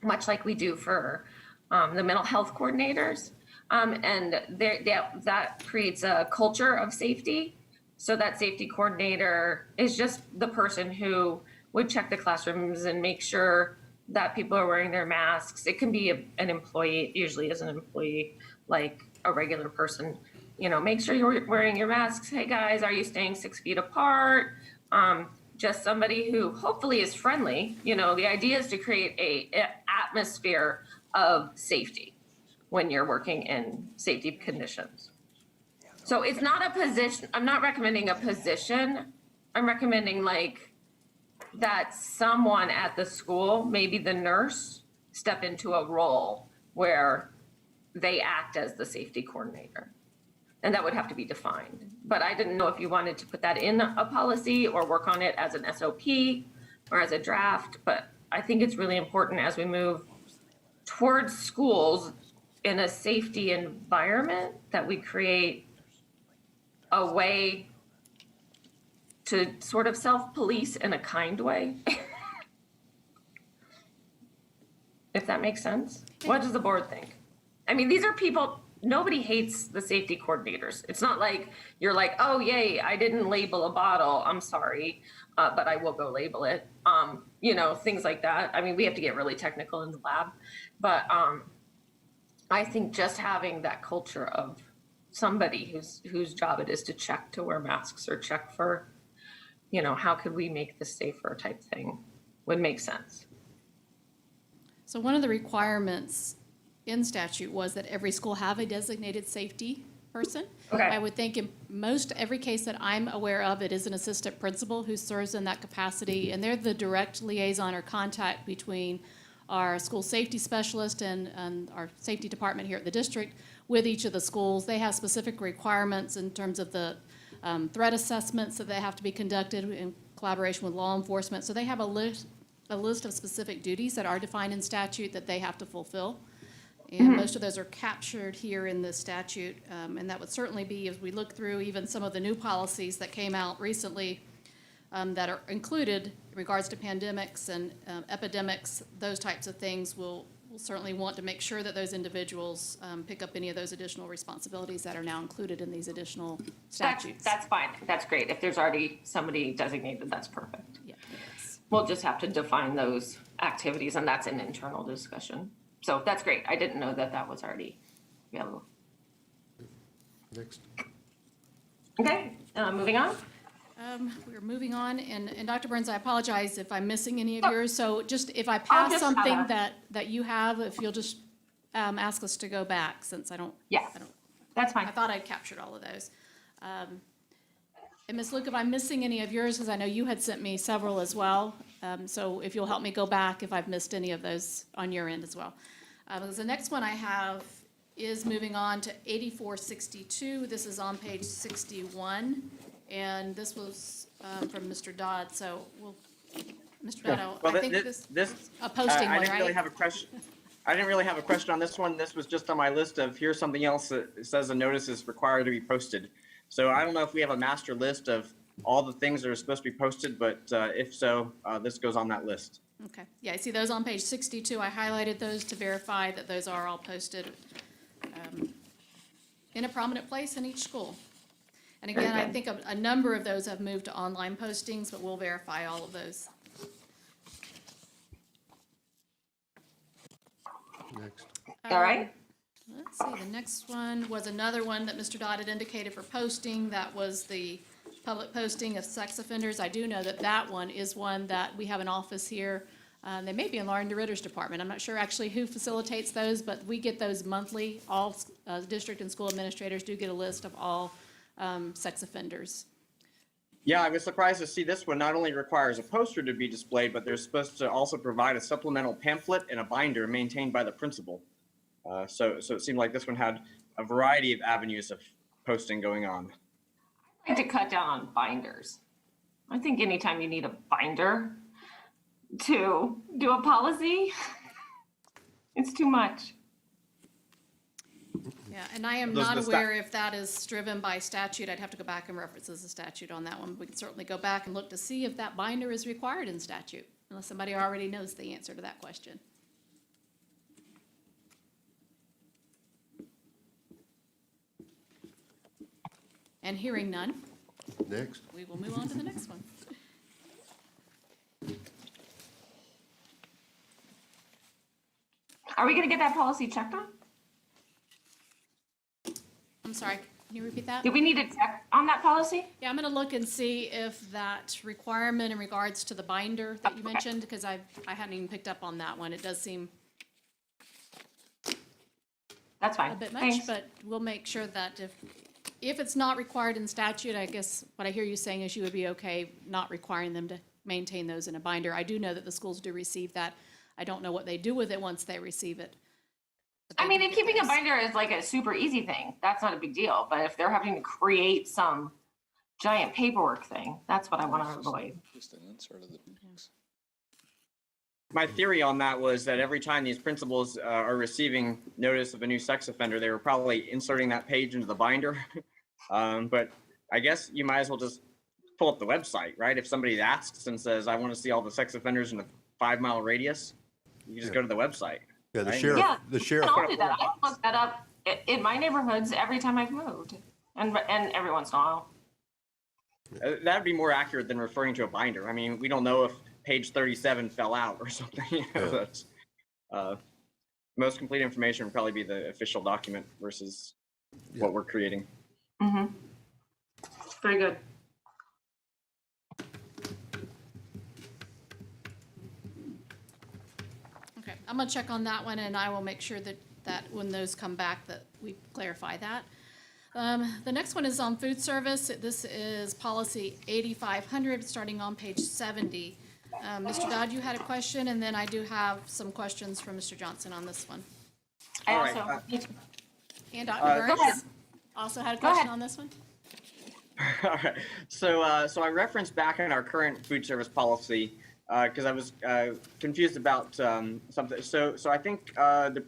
much like we do for the mental health coordinators. And that creates a culture of safety. So that safety coordinator is just the person who would check the classrooms and make sure that people are wearing their masks. It can be an employee, it usually is an employee, like a regular person. You know, make sure you're wearing your masks. Hey guys, are you staying 6 feet apart? just somebody who hopefully is friendly. You know, the idea is to create a atmosphere of safety when you're working in safety conditions. So it's not a position, I'm not recommending a position. I'm recommending like that someone at the school, maybe the nurse, step into a role where they act as the safety coordinator. And that would have to be defined. But I didn't know if you wanted to put that in a policy or work on it as an SOP or as a draft. But I think it's really important as we move towards schools in a safety environment that we create a way to sort of self-police in a kind way. If that makes sense. What does the board think? I mean, these are people, nobody hates the safety coordinators. It's not like you're like, oh, yay, I didn't label a bottle. I'm sorry, but I will go label it. You know, things like that. I mean, we have to get really technical in the lab, but I think just having that culture of somebody whose job it is to check to wear masks or check for, you know, how could we make this safer type thing would make sense. So one of the requirements in statute was that every school have a designated safety person. Okay. I would think in most, every case that I'm aware of, it is an assistant principal who serves in that capacity, and they're the direct liaison or contact between our school safety specialist and our safety department here at the district with each of the schools. They have specific requirements in terms of the threat assessments that they have to be conducted in collaboration with law enforcement. So they have a list of specific duties that are defined in statute that they have to fulfill. And most of those are captured here in the statute. And that would certainly be, as we look through even some of the new policies that came out recently that are included in regards to pandemics and epidemics, those types of things, we'll certainly want to make sure that those individuals pick up any of those additional responsibilities that are now included in these additional statutes. That's fine. That's great. If there's already somebody designated, that's perfect. Yeah, yes. We'll just have to define those activities, and that's an internal discussion. So that's great. I didn't know that that was already available. Next. Okay, moving on. We're moving on, and Dr. Burns, I apologize if I'm missing any of yours. So just if I pass just, something that you have, if you'll just ask us to go back, since I don't. Yes, I don't. that's fine. I thought I'd captured all of those. And Ms. Luke, if I'm missing any of yours, because I know you had sent me several as well. So if you'll help me go back if I've missed any of those on your end as well. The next one I have is moving on to 8462. This is on page 61. And this was from Mr. Dodd. So Mr. Dodd, Well, I think this a posting I one, didn't really right? have a question. I didn't really have a question on this one. This was just on my list of here's something else that says a notice is required to be posted. So I don't know if we have a master list of all the things that are supposed to be posted, but if so, this goes on that list. Okay, yeah, I see those on page 62. I highlighted those to verify that those are all posted in a prominent place in each school. And again, I think a number of those have moved to online postings, but we'll verify all of those. Next. All right. Let's see, the next one was another one that Mr. Dodd had indicated for posting. That was the public posting of sex offenders. I do know that that one is one that we have an office here. They may be in Lauren DeRitter's department. I'm not sure actually who facilitates those, but we get those monthly. All district and school administrators do get a list of all sex offenders. Yeah, I was surprised to see this one not only requires a poster to be displayed, but they're supposed to also provide a supplemental pamphlet and a binder maintained by the principal. So it seemed like this one had a variety of avenues of posting going on. I'd like to cut down on binders. I think anytime you need a binder to do a policy, it's too much. Yeah, and I am not aware if that is driven by statute. I'd have to go back and reference the statute on that one. We can certainly go back and look to see if that binder is required in statute, unless somebody already knows the answer to that question. And hearing none, Next. we will move on to the next one. Are we gonna get that policy checked on? I'm sorry, Can you repeat that? Do we need to check on that policy? Yeah, I'm gonna look and see if that requirement in regards to the binder that you mentioned, because I hadn't even picked up on that one. It does seem That's fine. a bit much, Thanks. but we'll make sure that if it's not required in statute, I guess what I hear you saying is you would be okay not requiring them to maintain those in a binder. I do know that the schools do receive that. I don't know what they do with it once they receive it. But they I mean, do if get keeping a those. binder is like a super easy thing, that's not a big deal. But if they're having to create some giant paperwork thing, that's what I want to avoid. Just an insert of the books. My theory on that was that every time these principals are receiving notice of a new sex offender, they were probably inserting that page into the binder. But I guess you might as well just pull up the website, right? If somebody asks and says, I want to see all the sex offenders in a 5-mile radius, you just go to the website. Yeah, the right? sheriff, Yeah, the sheriff, I'll do that. I look that up in my neighborhoods every time I've moved, and every once in a while. That'd be more accurate than referring to a binder. I mean, we don't know if page 37 fell out or something. You know, Yeah. that's, most complete information would probably be the official document versus what we're creating. Mm-hmm. Very good. Okay, I'm gonna check on that one, and I will make sure that when those come back, that we clarify that. The next one is on food service. This is policy 8500, starting on page 70. Mr. Dodd, you had a question, and then I do have some questions from Mr. Johnson on this one. I All right, also, And Dr. Go ahead. Burns also had a Go question ahead. on this one. All right. So I referenced back in our current food service policy because I was confused about something. So I think the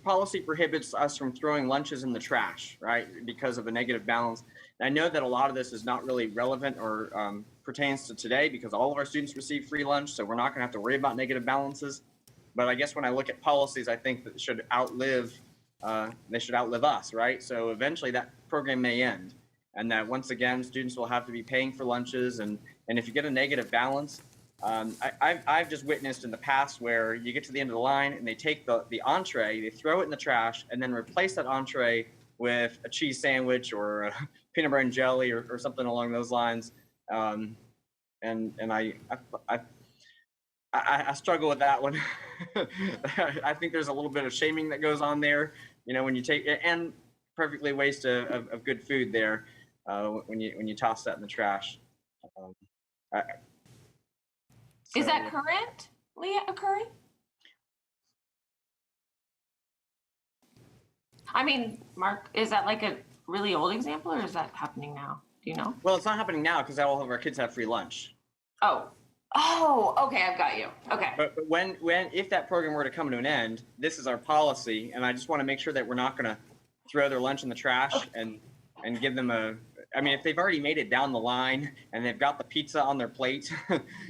policy prohibits us from throwing lunches in the trash, right? Because of a negative balance. And I know that a lot of this is not really relevant or pertains to today because all of our students receive free lunch, so we're not going to have to worry about negative balances. But I guess when I look at policies, I think that they should outlive us, right? So eventually that program may end. And that once again, students will have to be paying for lunches. And if you get a negative balance, I've just witnessed in the past where you get to the end of the line and they take the entree, they throw it in the trash, and then replace that entree with a cheese sandwich or a peanut butter and jelly or something along those lines. And I struggle with that one. I think there's a little bit of shaming that goes on there, you know, when you take and perfectly waste of good food there when you toss that in the trash. is that currently occurring? I mean, Mark, is that like a really old example, or is that happening now? Do you know? Well, it's not happening now because all of our kids have free lunch. Oh, okay, I've got you. Okay. But if that program were to come to an end, this is our policy, and I just want to make sure that we're not going to throw their lunch in the trash and give them I mean, if they've already made it down the line and they've got the pizza on their plate,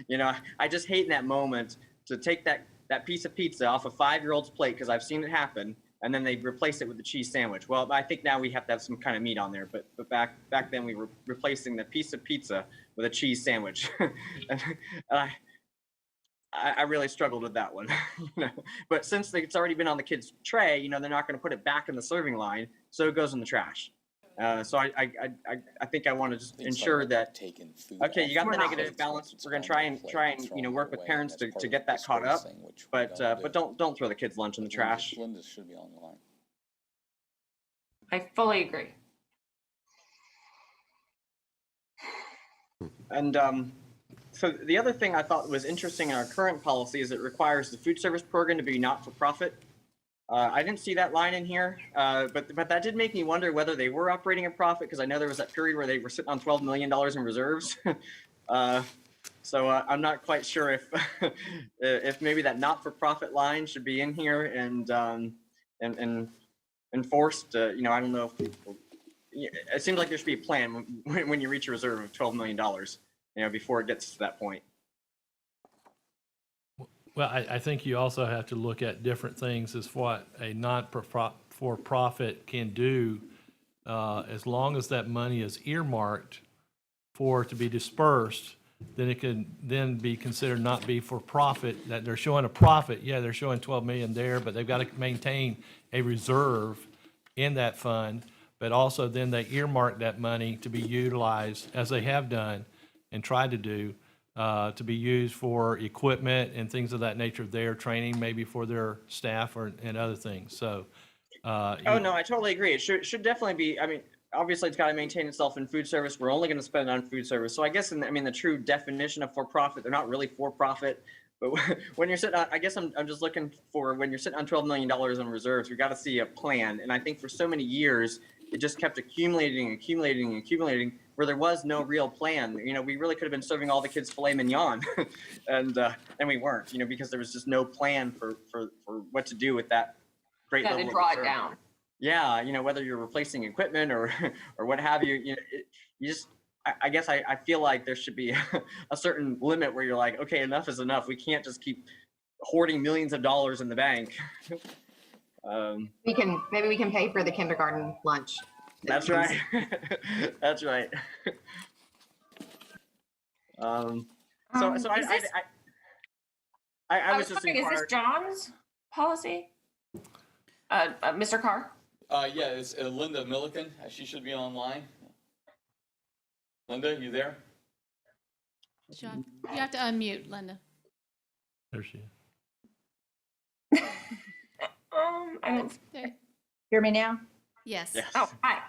you know, I just hate in that moment to take that piece of pizza off a 5-year-old's plate because I've seen it happen, and then they replace it with a cheese sandwich. Well, I think now we have to have some kind of meat on there, but back then we were replacing the piece of pizza with a cheese sandwich. and I really struggled with that one. You know? But since it's already been on the kid's tray, you know, they're not going to put it back in the serving line, so it goes in the trash. So I think I want to just ensure that, okay, you got the negative balance. We're going to try and you know, work with parents to get that caught up, but don't throw the kids' lunch in the trash. Linda should be on the line. I fully agree. And so the other thing I thought was interesting in our current policy is it requires the food service program to be not-for-profit. I didn't see that line in here, but that did make me wonder whether they were operating a profit, because I know there was that period where they were sitting on $12 million in reserves. So I'm not quite sure if if maybe that not-for-profit line should be in here and enforced. You know, I don't know if it seems like there should be a plan when you reach a reserve of $12 million, you know, before it gets to that point. Well, I think you also have to look at different things as what a not-for-profit can do, as long as that money is earmarked to be dispersed, then it can then be considered not be for profit, that they're showing a profit. Yeah, they're showing 12 million there, but they've got to maintain a reserve in that fund. but also then they earmark that money to be utilized, as they have done and tried to do, to be used for equipment and things of that nature, their training, maybe for their staff and other things. So, Oh, no, I totally agree. It should definitely be, I mean, obviously it's got to maintain itself in food service. We're only going to spend on food service. So I guess, the true definition of for-profit, they're not really for-profit. But when you're sitting, I guess I'm just looking for, when you're sitting on $12 million in reserves, we got to see a plan. And I think for so many years, it just kept accumulating, where there was no real plan. We really could have been serving all the kids filet mignon, and we weren't. Because there was just no plan for what to do with that great level of reserve. Down. Yeah, whether you're replacing equipment or what have you, I guess I feel like there should be a certain limit where you're like, okay, enough is enough. We can't just keep hoarding millions of dollars in the bank. Maybe we can pay for the kindergarten lunch. That's right. That's right. I was just wondering, is this John's policy? Mr. Carr? Yeah, it's Linda Milliken. She should be online. Linda, you there? John, you have to unmute, Linda. there she is. I don't. There. Hear me now? Yes. Yes. Oh, hi.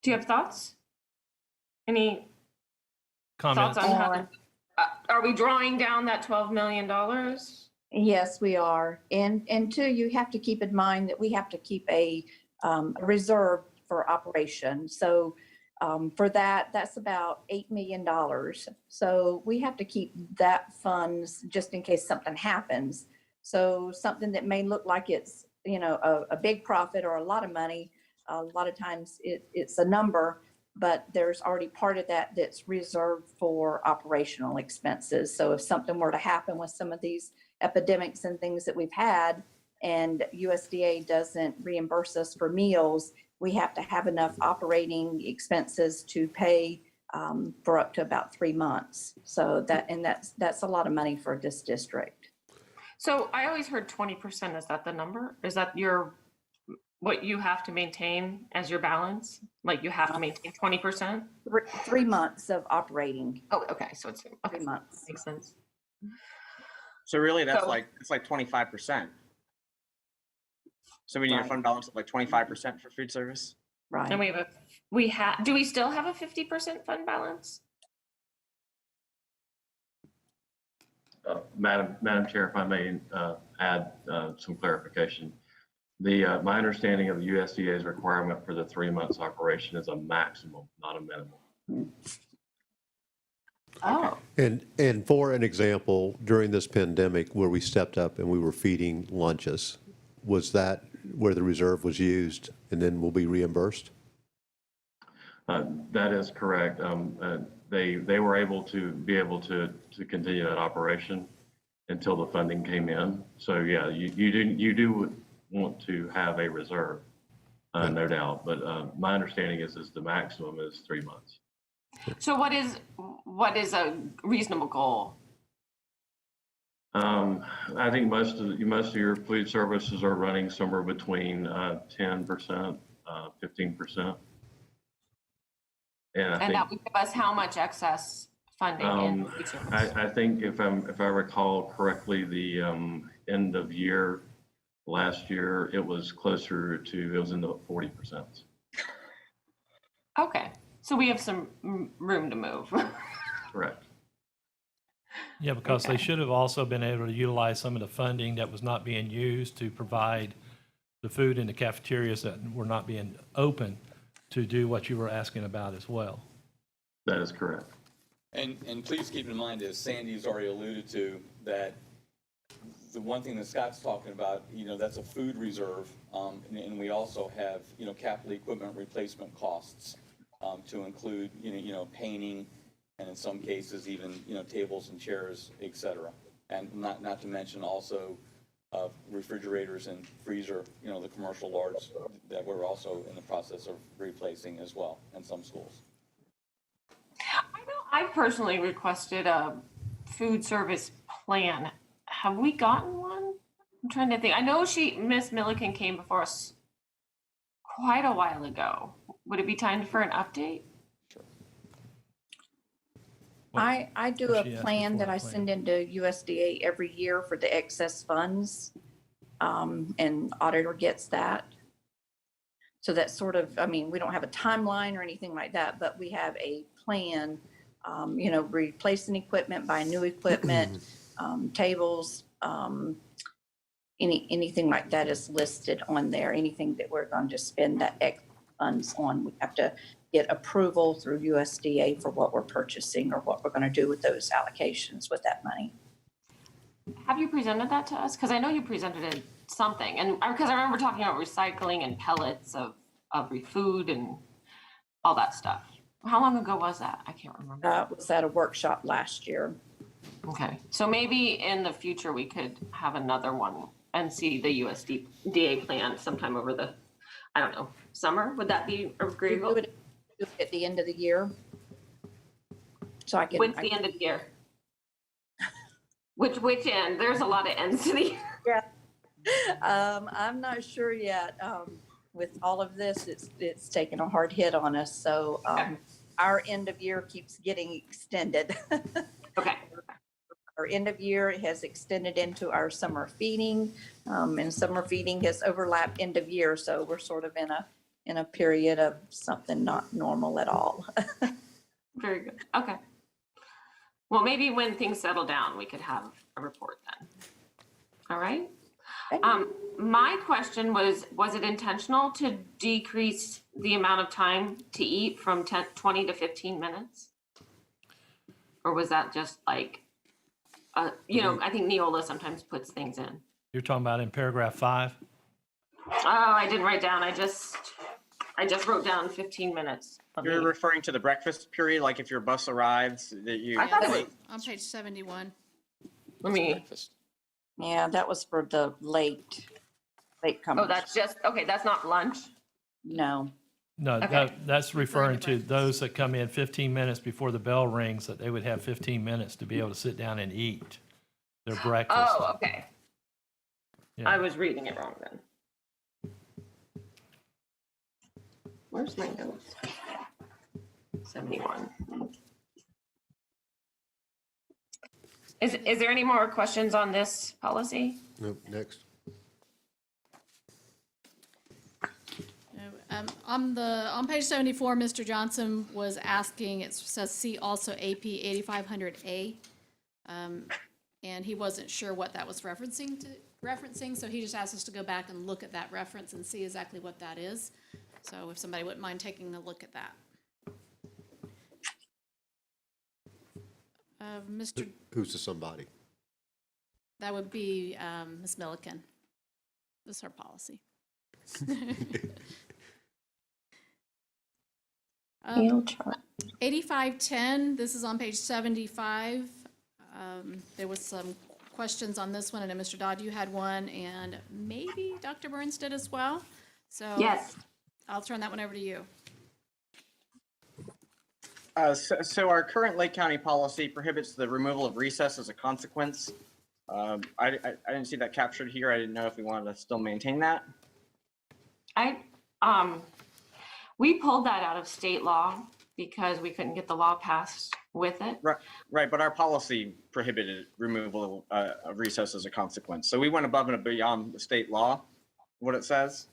Do you have thoughts? Any Comments? thoughts on how? Are we drawing down that $12 million? Yes, we are. And two, you have to keep in mind that we have to keep a reserve for operation. So for that, that's about $8 million. So we have to keep that funds just in case something happens. So something that may look like it's, a big profit or a lot of money, a lot of times it's a number, but there's already part of that that's reserved for operational expenses. So if something were to happen with some of these epidemics and things that we've had, and USDA doesn't reimburse us for meals, we have to have enough operating expenses to pay for up to about 3 months. So that's a lot of money for this district. So I always heard 20%. Is that the number? Is that what you have to maintain as your balance? Like you have to maintain 20%? 3 months of operating. Oh, okay. So it's 3 months. Makes sense. So really, it's like 25%. So we need a fund balance of like 25% for food service. Right. And do we still have a 50% fund balance? Madam Chair, if I may add some clarification. My understanding of the USDA's requirement for the 3 months operation is a maximum, not a minimum. Oh. And for an example, during this pandemic where we stepped up and we were feeding lunches, was that where the reserve was used and then will be reimbursed? That is correct. They were able to continue that operation until the funding came in. So yeah, you do want to have a reserve, no doubt. But my understanding is the maximum is 3 months. So what is a reasonable goal? I think most of your food services are running somewhere between 10%, 15%. And That would give us how much excess funding in food service? I think if I recall correctly, the end of year last year, it was in the 40%. Okay, so we have some room to move. Correct. Yeah, because they should have also been able to utilize some of the funding that was not being used to provide the food in the cafeterias that were not being open to do what you were asking about as well. That is correct. And please keep in mind, as Sandy's already alluded to, that the one thing that Scott's talking about, that's a food reserve. And we also have, capital equipment replacement costs to include, painting, and in some cases even, tables and chairs, et cetera. And not to mention also refrigerators and freezer, the commercial large that we're also in the process of replacing as well in some schools. I know I personally requested a food service plan. Have we gotten one? I'm trying to think. I know Miss Milliken came before us quite a while ago. Would it be time for an update? I do Well, a she asked plan before that I the plan. send into USDA every year for the excess funds. And auditor gets that. So that's sort of, I mean, we don't have a timeline or anything like that, but we have a plan, replacing equipment, buying new equipment, tables, anything like that is listed on there. Anything that we're going to spend that X funds on, we have to get approval through USDA for what we're purchasing or what we're going to do with those allocations with that money. Have you presented that to us? Because I know you presented it something, and because I remember talking about recycling and pellets of food and all that stuff. How long ago was that? I can't remember. That was at a workshop last year. Okay, so maybe in the future we could have another one and see the USDA plan sometime over the, I don't know, summer. Would that be agreeable? Do it at the end of the year. So I can. When's the end of the year? Which end? There's a lot of ends to the year. Yeah. I'm not sure yet. With all of this, it's taken a hard hit on us. So our end of year keeps getting extended. Okay. Our end of year has extended into our summer feeding, and summer feeding has overlapped end of year. So we're sort of in a period of something not normal at all. Very good. Okay. Well, maybe when things settle down, we could have a report then. All right. My question was it intentional to decrease the amount of time to eat from 20 to 15 minutes? Or was that just like, I think Neola sometimes puts things in. You're talking about in paragraph 5? Oh, I didn't write down. I just wrote down 15 minutes. You're referring to the breakfast period, like if your bus arrives, that you. I thought it was, On page 71. let me, Yeah, that was for the late comers. oh, that's not lunch. No. No, Okay. that's referring to those that come in 15 minutes before the bell rings, that they would have 15 minutes to be able to sit down and eat their breakfast. Oh, okay. Yeah. I was reading it wrong then. Where's my notes? 71. Is there any more questions on this policy? Nope, next. On page 74, Mr. Johnson was asking, it says see also AP 8500A. And he wasn't sure what that was referencing, so he just asked us to go back and look at that reference and see exactly what that is. So if somebody wouldn't mind taking a look at that. Who's the somebody? That would be Ms. Milliken. This is her policy. Meal chart. 8510, this is on page 75. There was some questions on this one, and Mr. Dodd, you had one, and maybe Dr. Burns did as well. So Yes. I'll turn that one over to you. So our current Lake County policy prohibits the removal of recess as a consequence. I didn't see that captured here. I didn't know if we wanted to still maintain that. We pulled that out of state law because we couldn't get the law passed with it. Right, but our policy prohibited removal of recess as a consequence. So we went above and beyond the state law, what it says.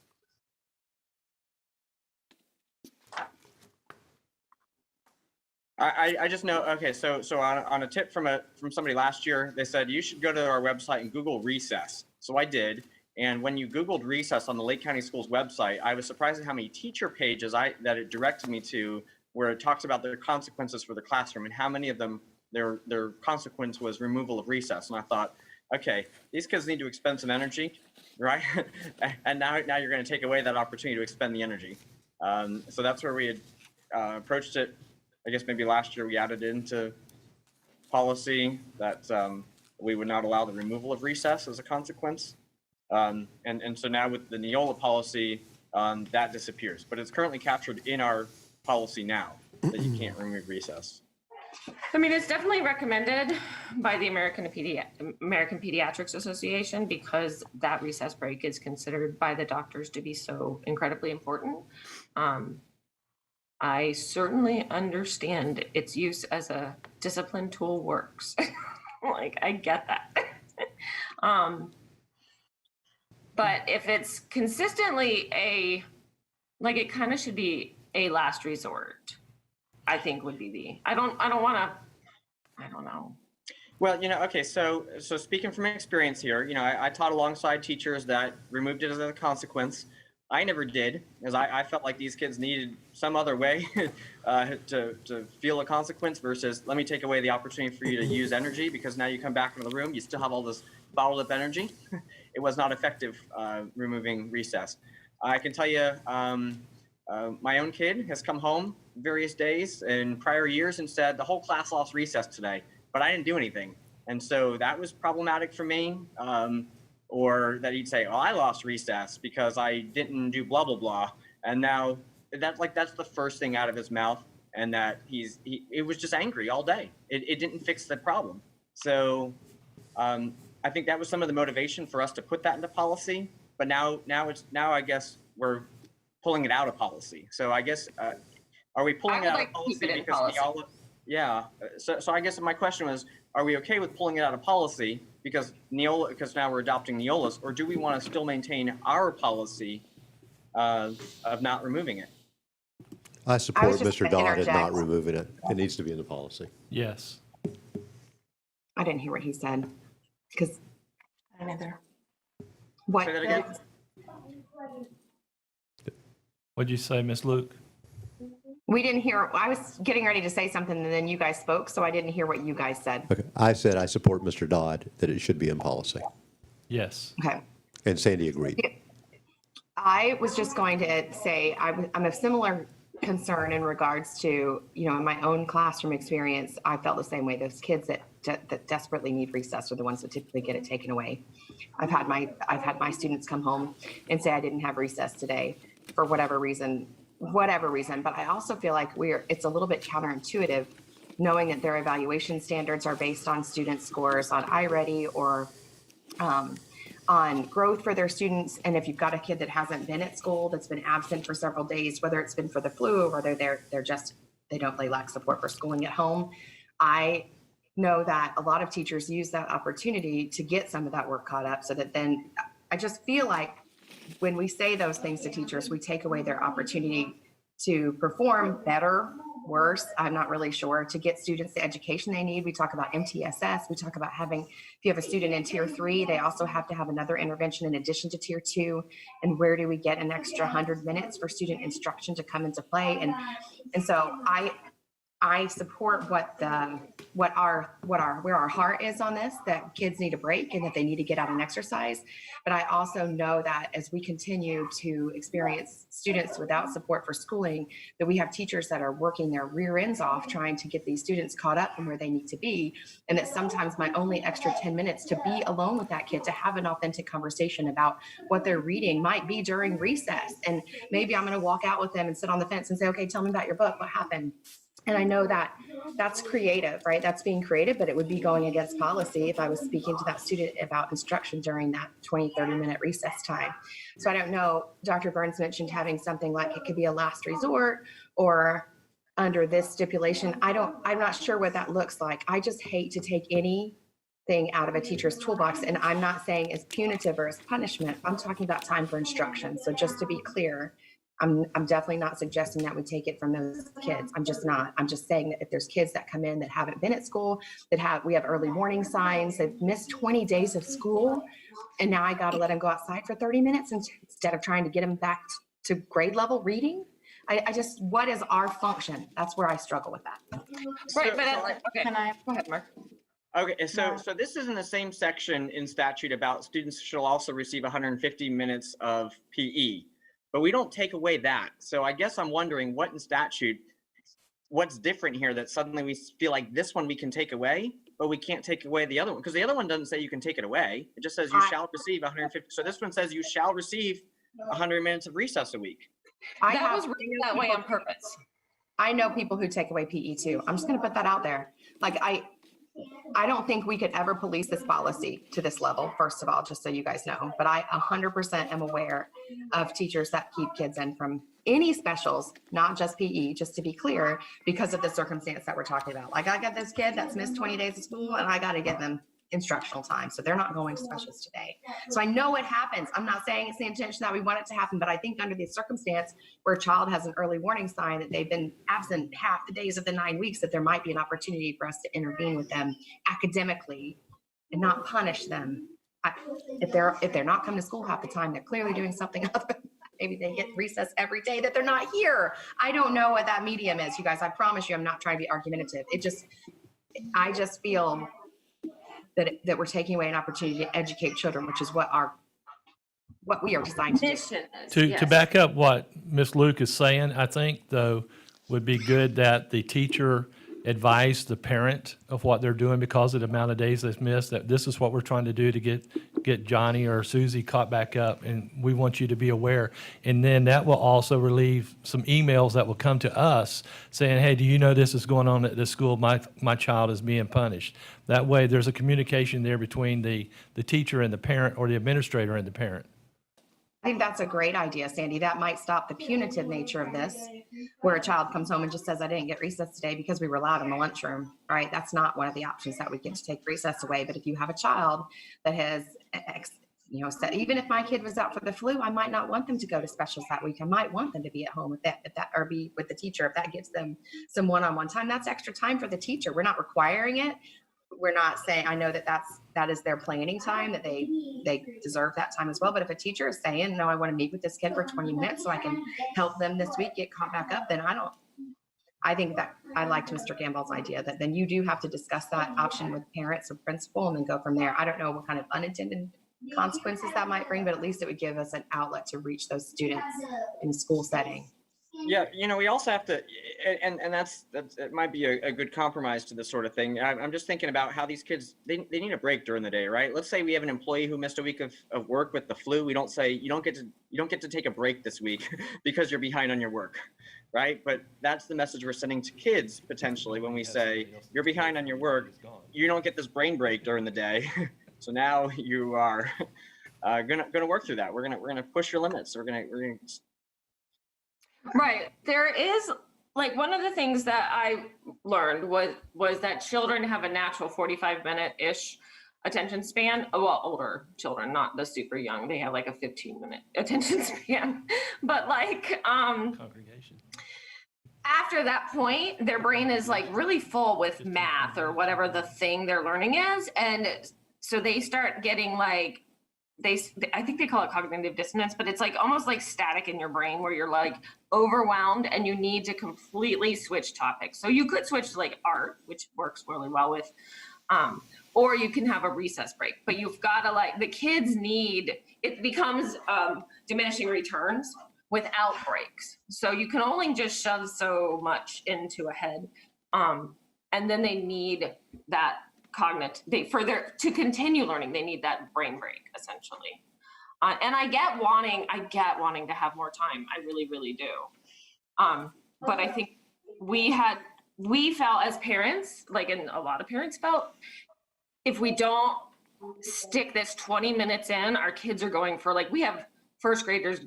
I just know, okay, so on a tip from somebody last year, they said you should go to our website and Google recess. So I did, and when you Googled recess on the Lake County Schools website, I was surprised at how many teacher pages that it directed me to, where it talks about their consequences for the classroom and how many of them their consequence was removal of recess. And I thought, okay, these kids need to expend some energy, right? And now you're going to take away that opportunity to expend the energy. So that's where we had approached it. I guess maybe last year we added into policy that we would not allow the removal of recess as a consequence. And so now with the Neola policy, that disappears. But it's currently captured in our policy now that you can't remove recess. I mean, it's definitely recommended by the American Pediatrics Association because that recess break is considered by the doctors to be so incredibly important. I certainly understand its use as a discipline tool works. Like, I get that. But if it's consistently it kind of should be a last resort, I think would be I don't know. Well, okay, so speaking from experience here, I taught alongside teachers that removed it as a consequence. I never did, because I felt like these kids needed some other way to feel a consequence versus let me take away the opportunity for you to use energy because now you come back into the room, you still have all this bottled up energy. It was not effective removing recess. I can tell you, my own kid has come home various days in prior years and said the whole class lost recess today, but I didn't do anything. And so that was problematic for me. Or that he'd say, oh, I lost recess because I didn't do blah, blah, blah. And now that's the first thing out of his mouth. And that it was just angry all day. It didn't fix the problem. So I think that was some of the motivation for us to put that into policy. But now I guess we're pulling it out of policy. So I guess, are we pulling it out of policy because yeah. So I guess my question was, are we okay with pulling it out of policy because now we're adopting Neola's, or do we want to still maintain our policy of not removing it? I support Mr. Dodd in not removing it. It needs to be in the policy. Yes. I didn't hear what he said because I don't either. what? Say that again? What'd you say, Ms. Luke? We didn't hear. I was getting ready to say something and then you guys spoke, so I didn't hear what you guys said. Okay. I said I support Mr. Dodd that it should be in policy. Yes. Okay. And Sandy agreed. I was just going to say I'm a similar concern in regards to, in my own classroom experience, I felt the same way. Those kids that desperately need recess are the ones that typically get it taken away. I've had my students come home and say I didn't have recess today for whatever reason. But I also feel like it's a little bit counterintuitive knowing that their evaluation standards are based on student scores on iReady or on growth for their students. And if you've got a kid that hasn't been at school, that's been absent for several days, whether it's been for the flu or whether they lack support for schooling at home, I know that a lot of teachers use that opportunity to get some of that work caught up so that then I just feel like when we say those things to teachers, we take away their opportunity to perform better, worse, I'm not really sure, to get students the education they need. We talk about MTSS. We talk about if you have a student in tier 3, they also have to have another intervention in addition to tier 2. And where do we get an extra 100 minutes for student instruction to come into play? And so I support where our heart is on this, that kids need a break and that they need to get out and exercise. But I also know that as we continue to experience students without support for schooling, that we have teachers that are working their rear ends off trying to get these students caught up from where they need to be. And that sometimes my only extra 10 minutes to be alone with that kid, to have an authentic conversation about what they're reading might be during recess. And maybe I'm going to walk out with them and sit on the fence and say, okay, tell me about your book. What happened? And I know that that's creative, right? That's being creative, but it would be going against policy if I was speaking to that student about instruction during that 20, 30-minute recess time. So I don't know, Dr. Burns mentioned having something like it could be a last resort or under this stipulation. I'm not sure what that looks like. I just hate to take anything out of a teacher's toolbox. And I'm not saying it's punitive or as punishment. I'm talking about time for instruction. So just to be clear, I'm definitely not suggesting that we take it from those kids. I'm just not. I'm just saying that if there's kids that come in that haven't been at school, we have early warning signs, they've missed 20 days of school, and now I got to let them go outside for 30 minutes instead of trying to get them back to grade level reading. What is our function? That's where I struggle with that. Right, but okay. Go ahead, Mark. Okay, so this is in the same section in statute about students shall also receive 150 minutes of PE. But we don't take away that. So I guess I'm wondering what in statute, what's different here that suddenly we feel like this one we can take away, but we can't take away the other one? Because the other one doesn't say you can take it away. It just says you shall receive 150. So this one says you shall receive 100 minutes of recess a week. That was written that way on purpose. I know people who take away PE too. I'm just gonna put that out there. Like, I don't think we could ever police this policy to this level, first of all, just so you guys know. But I 100% am aware of teachers that keep kids in from any specials, not just PE, just to be clear, because of the circumstance that we're talking about. Like, I got this kid that's missed 20 days of school and I got to give them instructional time. So they're not going to specials today. So I know it happens. I'm not saying it's the intention that we want it to happen, but I think under the circumstance where a child has an early warning sign that they've been absent half the days of the 9 weeks, that there might be an opportunity for us to intervene with them academically and not punish them. If they're not coming to school half the time, they're clearly doing something other. Maybe they get recess every day that they're not here. I don't know what that medium is, you guys. I promise you, I'm not trying to be argumentative. I just feel that we're taking away an opportunity to educate children, which is what we are designed to do. To back up what Ms. Luke is saying, I think, though, would be good that the teacher advise the parent of what they're doing because of the amount of days they've missed, that this is what we're trying to do to get Johnny or Susie caught back up, and we want you to be aware. And then that will also relieve some emails that will come to us saying, hey, do you know this is going on at this school? My child is being punished. That way, there's a communication there between the teacher and the parent, or the administrator and the parent. I think that's a great idea, Sandy. That might stop the punitive nature of this, where a child comes home and just says, I didn't get recess today because we were loud in the lunchroom, right? That's not one of the options that we get to take recess away. But if you have a child that has, said, even if my kid was out for the flu, I might not want them to go to specials that week. I might want them to be at home with that, or be with the teacher if that gives them some one-on-one time. That's extra time for the teacher. We're not requiring it. We're not saying, I know that is their planning time, that they deserve that time as well. But if a teacher is saying, no, I want to meet with this kid for 20 minutes so I can help them this week get caught back up, then I think that I liked Mr. Gamble's idea that then you do have to discuss that option with parents or principal and then go from there. I don't know what kind of unintended consequences that might bring, but at least it would give us an outlet to reach those students in a school setting. Yeah, we also have to, and that's it might be a good compromise to this sort of thing. I'm just thinking about how these kids, they need a break during the day, right? Let's say we have an employee who missed a week of work with the flu. We don't say, you don't get to take a break this week because you're behind on your work, right? But that's the message we're sending to kids potentially when we say, you're behind on your work, you don't get this brain break during the day. So now you are gonna work through that. We're gonna push your limits. We're gonna Right. There is, like, one of the things that I learned was that children have a natural 45-minute-ish attention span. Well, older children, not the super young. They have like a 15-minute attention span. But like, Congregation. after that point, their brain is like really full with math or whatever the thing they're learning is. And so they start getting like, I think they call it cognitive dissonance, but it's like almost like static in your brain where you're like overwhelmed and you need to completely switch topics. So you could switch to like art, which works really well with, or you can have a recess break, but you've got to like, the kids need, it becomes diminishing returns without breaks. So you can only just shove so much into a head. And then they need that to continue learning, they need that brain break essentially. And I get wanting to have more time. I really, really do. But I think we felt as parents, like, and a lot of parents felt, if we don't stick this 20 minutes in, our kids are going for, like, we have first graders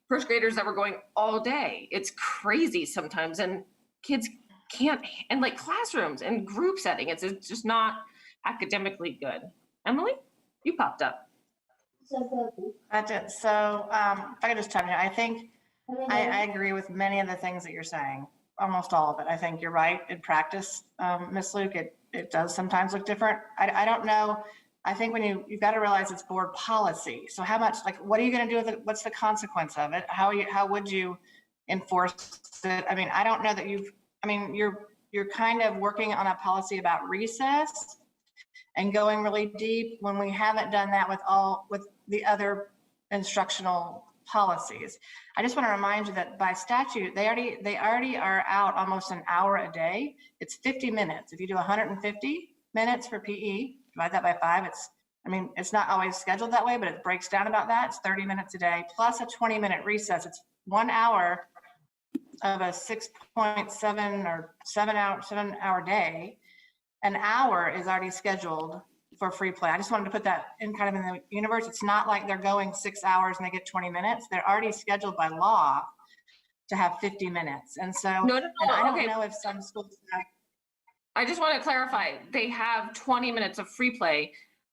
first graders that were going all day. It's crazy sometimes. And kids can't, and like classrooms and group setting, it's just not academically good. Emily, you popped up. I did. So if I could just chime in, I think I agree with many of the things that you're saying, almost all of it. I think you're right. In practice, Ms. Luke, it does sometimes look different. I don't know. I think when you've got to realize it's board policy. So how much, like, what are you going to do with it? What's the consequence of it? How would you enforce it? I mean, I don't know that you're kind of working on a policy about recess and going really deep when we haven't done that with the other instructional policies. I just want to remind you that by statute, they already are out almost an hour a day. It's 50 minutes. If you do 150 minutes for PE, divide that by 5, it's not always scheduled that way, but it breaks down about that. It's 30 minutes a day plus a 20-minute recess. It's 1 hour of a 6.7 or 7 hour day, an hour is already scheduled for free play. I just wanted to put that in kind of in the universe. It's not like they're going 6 hours and they get 20 minutes. They're already scheduled by law to have 50 minutes. And so, No, and I don't okay. know if some schools have. I just want to clarify, they have 20 minutes of free play.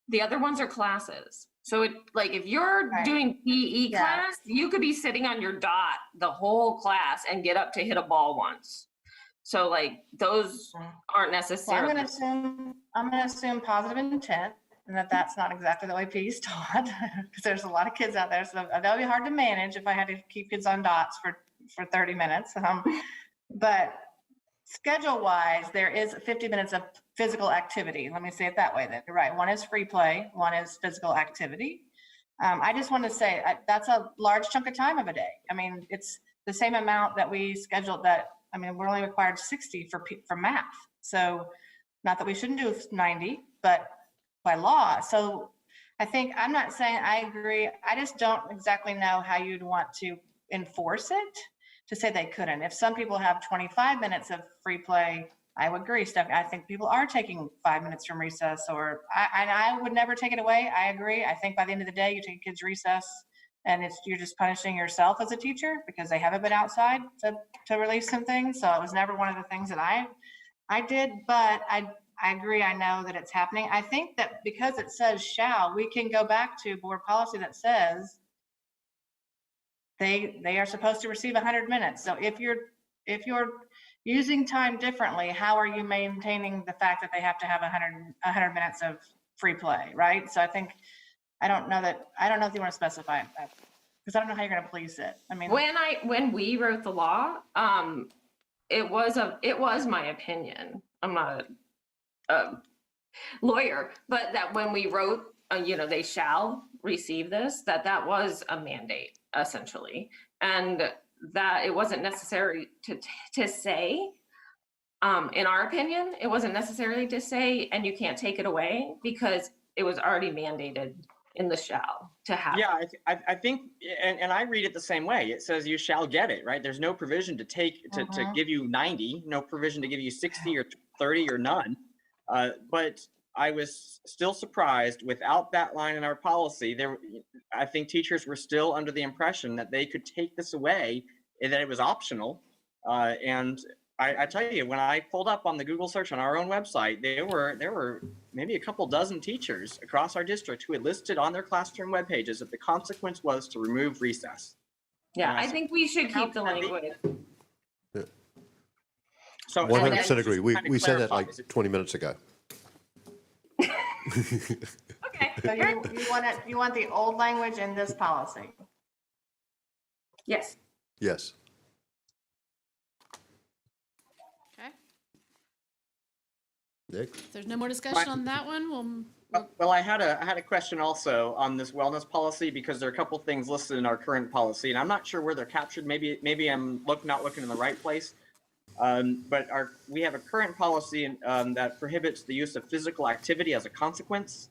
The other ones are classes. So it, like, if you're Right. doing PE Yeah. class, you could be sitting on your dot the whole class and get up to hit a ball once. So like, those aren't Well, necessarily. I'm gonna assume positive intent, and that's not exactly the way PE is taught, because there's a lot of kids out there, so that would be hard to manage if I had to keep kids on dots for 30 minutes. But schedule-wise, there is 50 minutes of physical activity. Let me say it that way then. You're right. One is free play, one is physical activity. I just want to say that's a large chunk of time of a day. I mean, it's the same amount that we scheduled that, I mean, we're only required 60 for math. So not that we shouldn't do 90, but by law. So I think, I'm not saying I agree. I just don't exactly know how you'd want to enforce it to say they couldn't. If some people have 25 minutes of free play, I would agree, Stephanie. I think people are taking 5 minutes from recess, or I would never take it away. I agree. I think by the end of the day, you take kids recess and you're just punishing yourself as a teacher because they haven't been outside to release some things. So it was never one of the things that I did, but I agree. I know that it's happening. I think that because it says shall, we can go back to board policy that says they are supposed to receive 100 minutes. So if you're using time differently, how are you maintaining the fact that they have to have 100 minutes of free play, right? So I don't know if you want to specify that, because I don't know how you're going to police it. I mean, When we wrote the law, it was my opinion. I'm not a lawyer, but that when we wrote, they shall receive this, that was a mandate essentially. And that it wasn't necessary to say, in our opinion, it wasn't necessarily to say, and you can't take it away, because it was already mandated in the shall to have. Yeah, I think, and I read it the same way. It says you shall get it, right? There's no provision to give you 90, no provision to give you 60 or 30 or none. But I was still surprised without that line in our policy. I think teachers were still under the impression that they could take this away and that it was optional. And I tell you, when I pulled up on the Google search on our own website, there were maybe a couple dozen teachers across our district who had listed on their classroom web pages that the consequence was to remove recess. Yeah, I think we should keep the language. So 100% agree. We said that clarify, like 20 minutes ago. Okay. so you want the old language in this policy? Yes. Yes. Okay. Nick? If there's no more discussion on that one, Well, I had a question also on this wellness policy, because there are a couple things listed in our current policy, and I'm not sure where they're captured. Maybe I'm not looking in the right place. But we have a current policy that prohibits the use of physical activity as a consequence.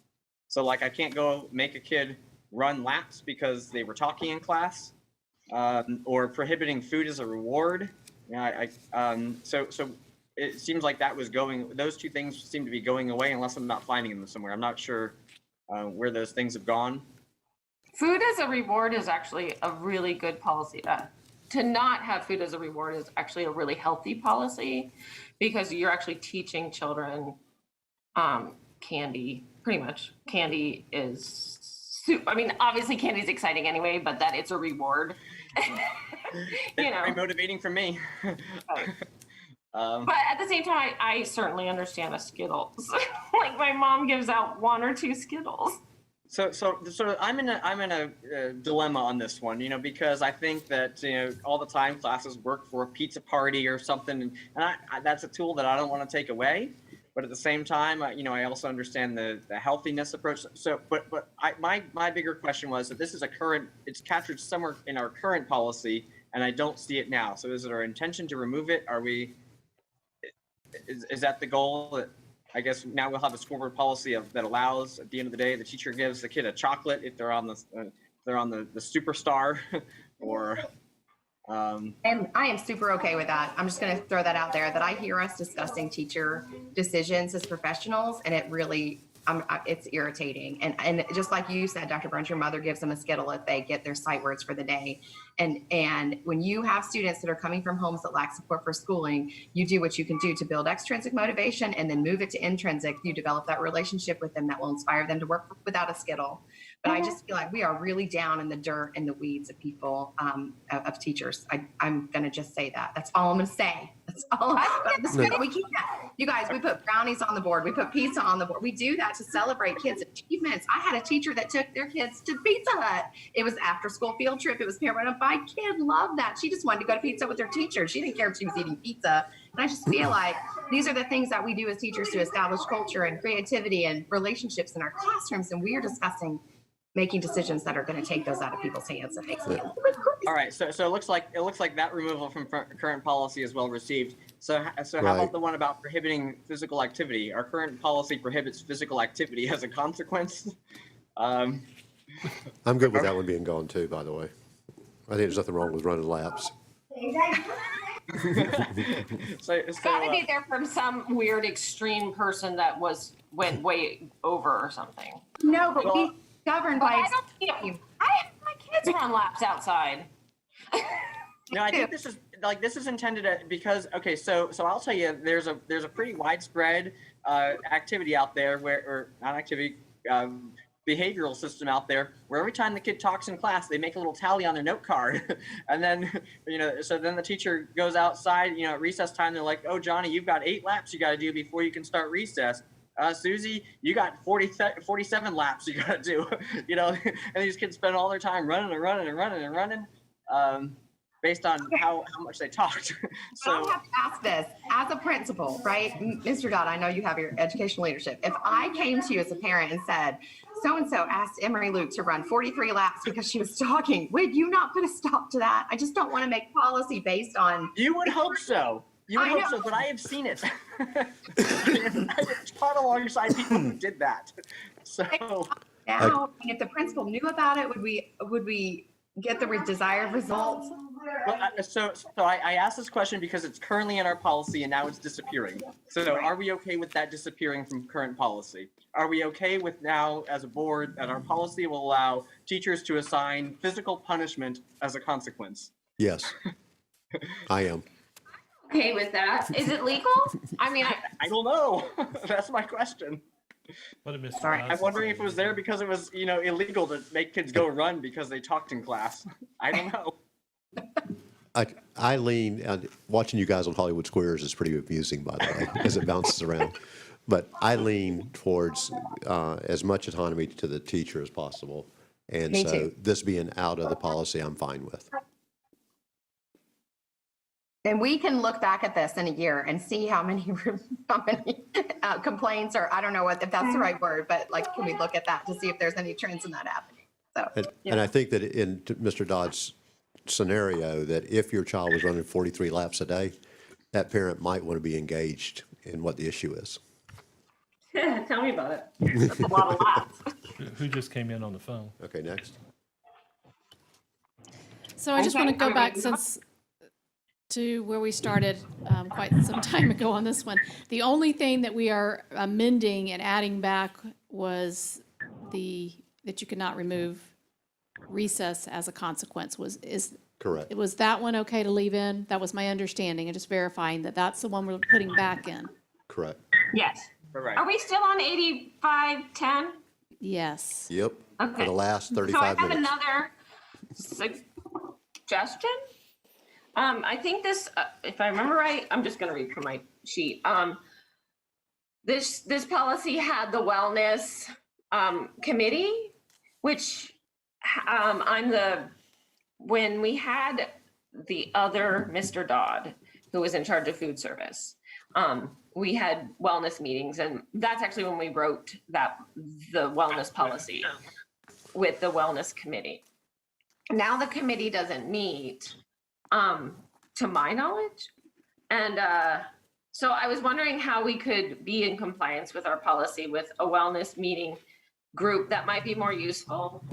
So like I can't go make a kid run laps because they were talking in class, or prohibiting food as a reward. So it seems like those two things seem to be going away unless I'm not finding them somewhere. I'm not sure where those things have gone. Food as a reward is actually a really good policy. To not have food as a reward is actually a really healthy policy, because you're actually teaching children candy, pretty much. Candy is, I mean, obviously candy is exciting anyway, but that it's a reward. It's very motivating for me. But at the same time, I certainly understand a Skittles. Like my mom gives out 1 or 2 Skittles. So I'm in a dilemma on this one, because I think that all the time classes work for a pizza party or something, and that's a tool that I don't want to take away. But at the same time, I also understand the healthiness approach. So, but my bigger question was that this is it's captured somewhere in our current policy, and I don't see it now. So is it our intention to remove it? Is that the goal? That I guess now we'll have a school board policy that allows, at the end of the day, the teacher gives the kid a chocolate if they're on the superstar, or. And I am super okay with that. I'm just going to throw that out there, that I hear us discussing teacher decisions as professionals, and it really, it's irritating. And just like you said, Dr. Burns, your mother gives them a Skittle if they get their sight words for the day. And when you have students that are coming from homes that lack support for schooling, you do what you can do to build extrinsic motivation and then move it to intrinsic. You develop that relationship with them that will inspire them to work without a Skittle. But I just feel like we are really down in the dirt and the weeds of people, of teachers. I'm going to just say that. That's all I'm going to say. That's all we keep that. You guys, we put brownies on the board. We put pizza on the board. We do that to celebrate kids' achievements. I had a teacher that took their kids to Pizza Hut. It was after school field trip. It was parent. My kid loved that. She just wanted to go to pizza with her teacher. She didn't care if she was eating pizza. And I just feel like these are the things that we do as teachers to establish culture and creativity and relationships in our classrooms. And we are discussing making decisions that are going to take those out of people's hands and make them. All right, so it looks like that removal from current policy is well received. So how Right. about the one about prohibiting physical activity? Our current policy prohibits physical activity as a consequence. I'm good with that one being gone too, by the way. I think there's nothing wrong with running laps. It's gotta be there from some weird extreme person that went way over or something. No, but we governed by. I have my kids run laps outside. No, I think this is intended to, because, okay, so I'll tell you, there's a pretty widespread activity out there or not activity, behavioral system out there where every time the kid talks in class, they make a little tally on their note card. And then, so then the teacher goes outside, at recess time, they're like, oh, Johnny, you've got 8 laps you got to do before you can start recess. Susie, you got 47 laps you got to do, and these kids spend all their time running, based on how much they talked. So I have to ask this as a principal, right? Mr. Dodd, I know you have your educational leadership. If I came to you as a parent and said, so-and-so asked Emery Luke to run 43 laps because she was talking, would you not put a stop to that? I just don't want to make policy based on. You would hope so. You would hope so, but I have seen it. I have taught alongside people who did that. So now, if the principal knew about it, would we get the desired results? Well, so I asked this question because it's currently in our policy and now it's disappearing. So are we okay with that disappearing from current policy? Are we okay with now, as a board, that our policy will allow teachers to assign physical punishment as a consequence? Yes, I am. Okay with that. Is it legal? I mean, I don't know. That's my question. What a Mr. Sorry, Oz. I'm wondering if it was there because it was, illegal to make kids go run because they talked in class. I don't know. I lean, watching you guys on Hollywood Squares is pretty amusing, by the way, as it bounces around. But I lean towards as much autonomy to the teacher as possible. And Me so too. this being out of the policy, I'm fine with. And we can look back at this in a year and see how many complaints, or I don't know if that's the right word, but can we look at that to see if there's any trends in that happening? So, And I think that in Mr. Dodd's scenario, that if your child was running 43 laps a day, that parent might want to be engaged in what the issue is. tell me about it. That's a lot of laps. Who just came in on the phone? Okay, next. So I just want to go back to where we started quite some time ago on this one. The only thing that we are amending and adding back was that you cannot remove recess as a consequence. Correct. Was that one okay to leave in? That was my understanding, and just verifying that that's the one we're putting back in. Correct. Yes. Right. Are we still on 8510? Yes. Yep. Okay. For the last So 35 I have minutes. another suggestion. I think this, if I remember right, I'm just going to read from my sheet. This policy had the wellness committee, which when we had the other Mr. Dodd, who was in charge of food service, we had wellness meetings, and that's actually when we wrote the wellness policy with the wellness committee. Now the committee doesn't meet, to my knowledge. And so I was wondering how we could be in compliance with our policy with a wellness meeting group that might be more useful.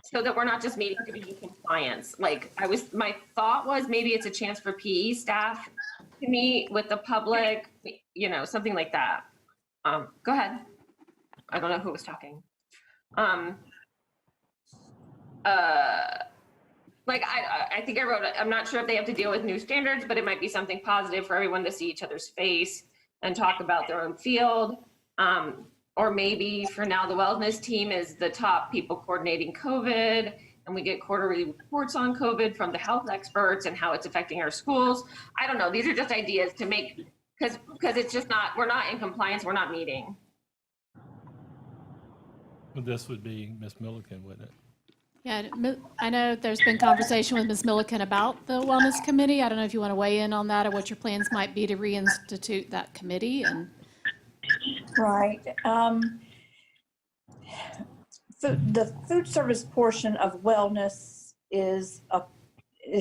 so that we're not just meeting to be in compliance. Like my thought was maybe it's a chance for PE staff to meet with the public, you know, something like that. Go ahead. I don't know who was talking. Like I think I wrote it. I'm not sure if they have to deal with new standards, but it might be something positive for everyone to see each other's face and talk about their own field. Or maybe for now, the wellness team is the top people coordinating COVID, and we get quarterly reports on COVID from the health experts and how it's affecting our schools. I don't know. These are just ideas to make, because it's just not, we're not in compliance, we're not meeting. Well, this would be Ms. Milliken, wouldn't it? Yeah, I know there's been conversation with Ms. Milliken about the Wellness Committee. I don't know if you want to weigh in on that or what your plans might be to reinstitute that committee and. Right. The food service portion of wellness is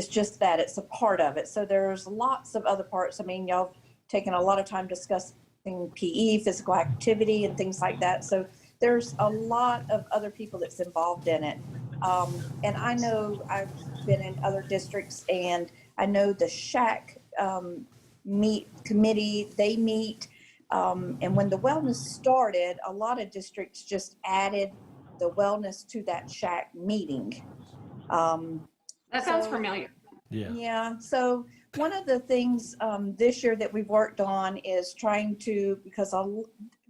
just that, it's a part of it. So there's lots of other parts. I mean, y'all taken a lot of time discussing PE, physical activity and things like that. So there's a lot of other people that's involved in it. And I know I've been in other districts, and I know the SHAC committee, they meet. And when the wellness started, a lot of districts just added the wellness to that SHAC meeting. That sounds familiar. Yeah. Yeah. So one of the things this year that we've worked on is trying to, because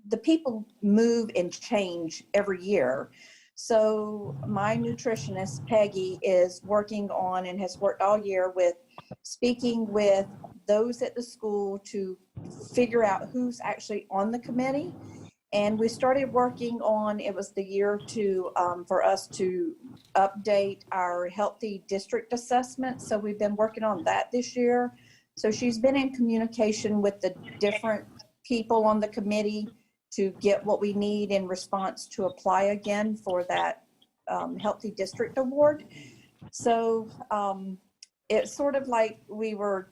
the people move and change every year. So my nutritionist, Peggy, is working on and has worked all year with speaking with those at the school to figure out who's actually on the committee. And we started working on, it was the year for us to update our healthy district assessment. So we've been working on that this year. So she's been in communication with the different people on the committee to get what we need in response to apply again for that Healthy District Award. So it's sort of like we were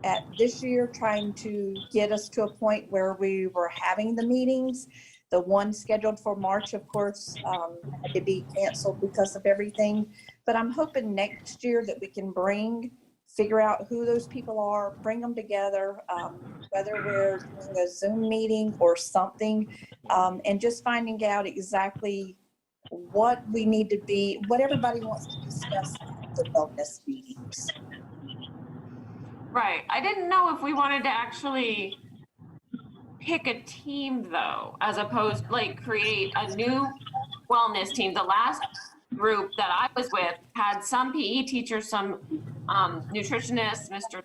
at this year trying to get us to a point where we were having the meetings. The one scheduled for March, of course, had to be canceled because of everything. But I'm hoping next year that we can figure out who those people are, bring them together, whether we're doing a Zoom meeting or something, and just finding out exactly what we need to be, what everybody wants to discuss at the wellness meetings. Right. I didn't know if we wanted to actually pick a team though, as opposed like create a new wellness team. The last group that I was with had some PE teachers, some nutritionists, Mr.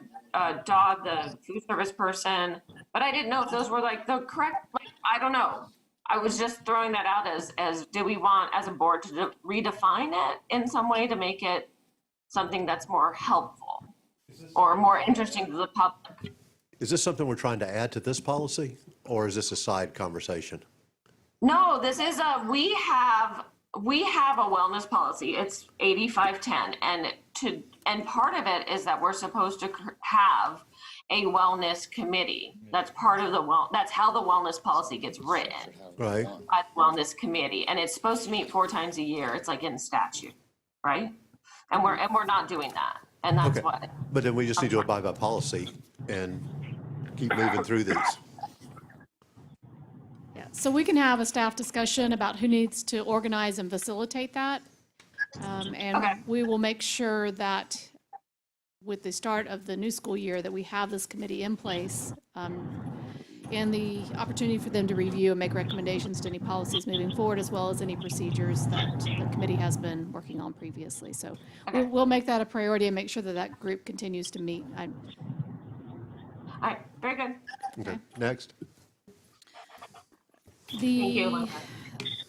Dodd, the food service person, but I didn't know if those were like the correct, like, I don't know. I was just throwing that out as do we want as a board to redefine it in some way to make it something that's more helpful or more interesting to the public? Is this something we're trying to add to this policy, or is this a side conversation? No, this is we have a wellness policy. It's 8510, and part of it is that we're supposed to have a wellness committee. That's part of that's how the wellness policy gets written. Right. By the wellness committee, and it's supposed to meet 4 times a year. It's like in statute, right? And we're not doing that, and that's Okay. what. But then we just need to abide by policy and keep moving through these. Yeah, so we can have a staff discussion about who needs to organize and facilitate that. And we will make sure that with the start of the new school year that we have this committee in place and the opportunity for them to review and make recommendations to any policies moving forward, as well as any procedures that the committee has been working on previously. So we'll make that a priority and make sure that that group continues to meet. All right, very good. Okay, next. Thank you.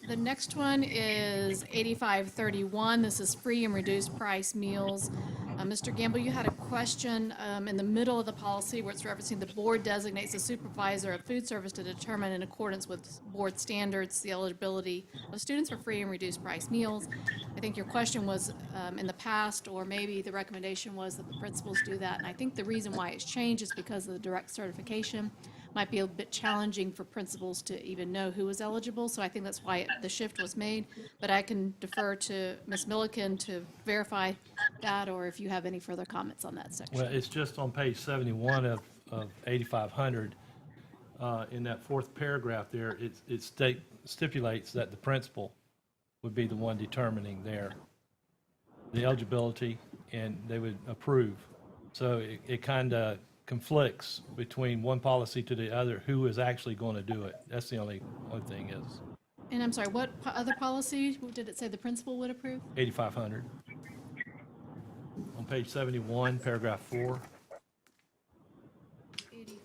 The next one is 8531. This is free and reduced price meals. Mr. Gamble, you had a question in the middle of the policy where it's referencing the board designates the supervisor of food service to determine in accordance with board standards the eligibility of students for free and reduced price meals. I think your question was in the past, or maybe the recommendation was that the principals do that. And I think the reason why it's changed is because of the direct certification. might be a bit challenging for principals to even know who is eligible. So I think that's why the shift was made. But I can defer to Ms. Milliken to verify that, or if you have any further comments on that section. Well, it's just on page 71 of 8500. In that fourth paragraph there, it stipulates that the principal would be the one determining the eligibility, and they would approve. So it kind of conflicts between one policy to the other, who is actually going to do it. That's the only thing is And I'm sorry, what other policy did it say the principal would approve? 8500. On page 71, paragraph 4. 8500.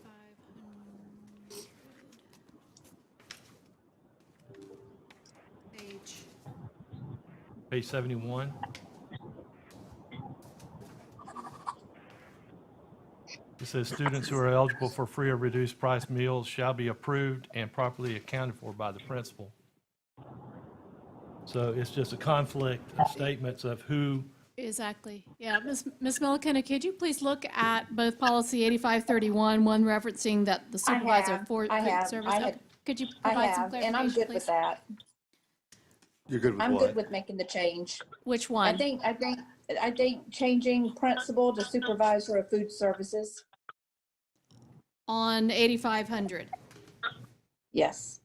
Page 71. It says students who are eligible for free or reduced price meals shall be approved and properly accounted for by the principal. So it's just a conflict of statements of who. Exactly. Yeah, Ms. Milliken, could you please look at both policy 8531, one referencing that the supervisor for food service? Could you provide some clarification, and I'm good please? with that. You're good with I'm what? good with making the change. Which one? I think changing principal to supervisor of food services. On 8500. Yes.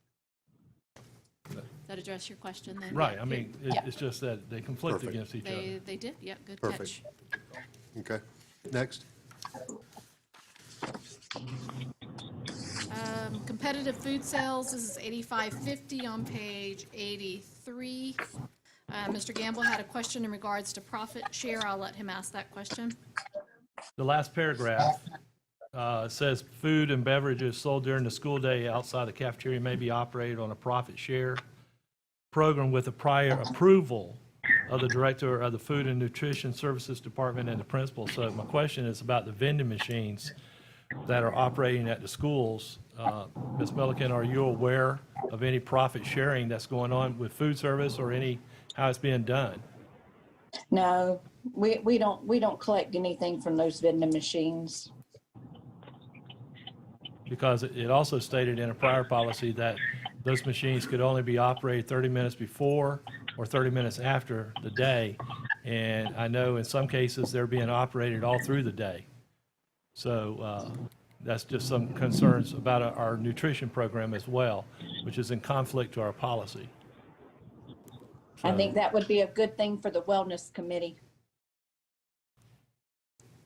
Does that address your question then? Right, Yeah, I mean, yeah. it's just that they conflict Perfect. against each other. They did, yeah, good Perfect. catch. Okay, next. Competitive food sales, this is 8550 on page 83. Mr. Gamble had a question in regards to profit share. I'll let him ask that question. The last paragraph says food and beverages sold during the school day outside the cafeteria may be operated on a profit share program with the prior approval of the director of the Food and Nutrition Services Department and the principal. So my question is about the vending machines that are operating at the schools. Ms. Milliken, are you aware of any profit sharing that's going on with food service or how it's being done? No, we don't collect anything from those vending machines. Because it also stated in a prior policy that those machines could only be operated 30 minutes before or 30 minutes after the day. And I know in some cases they're being operated all through the day. So that's just some concerns about our nutrition program as well, which is in conflict to our policy. I think that would be a good thing for the wellness committee.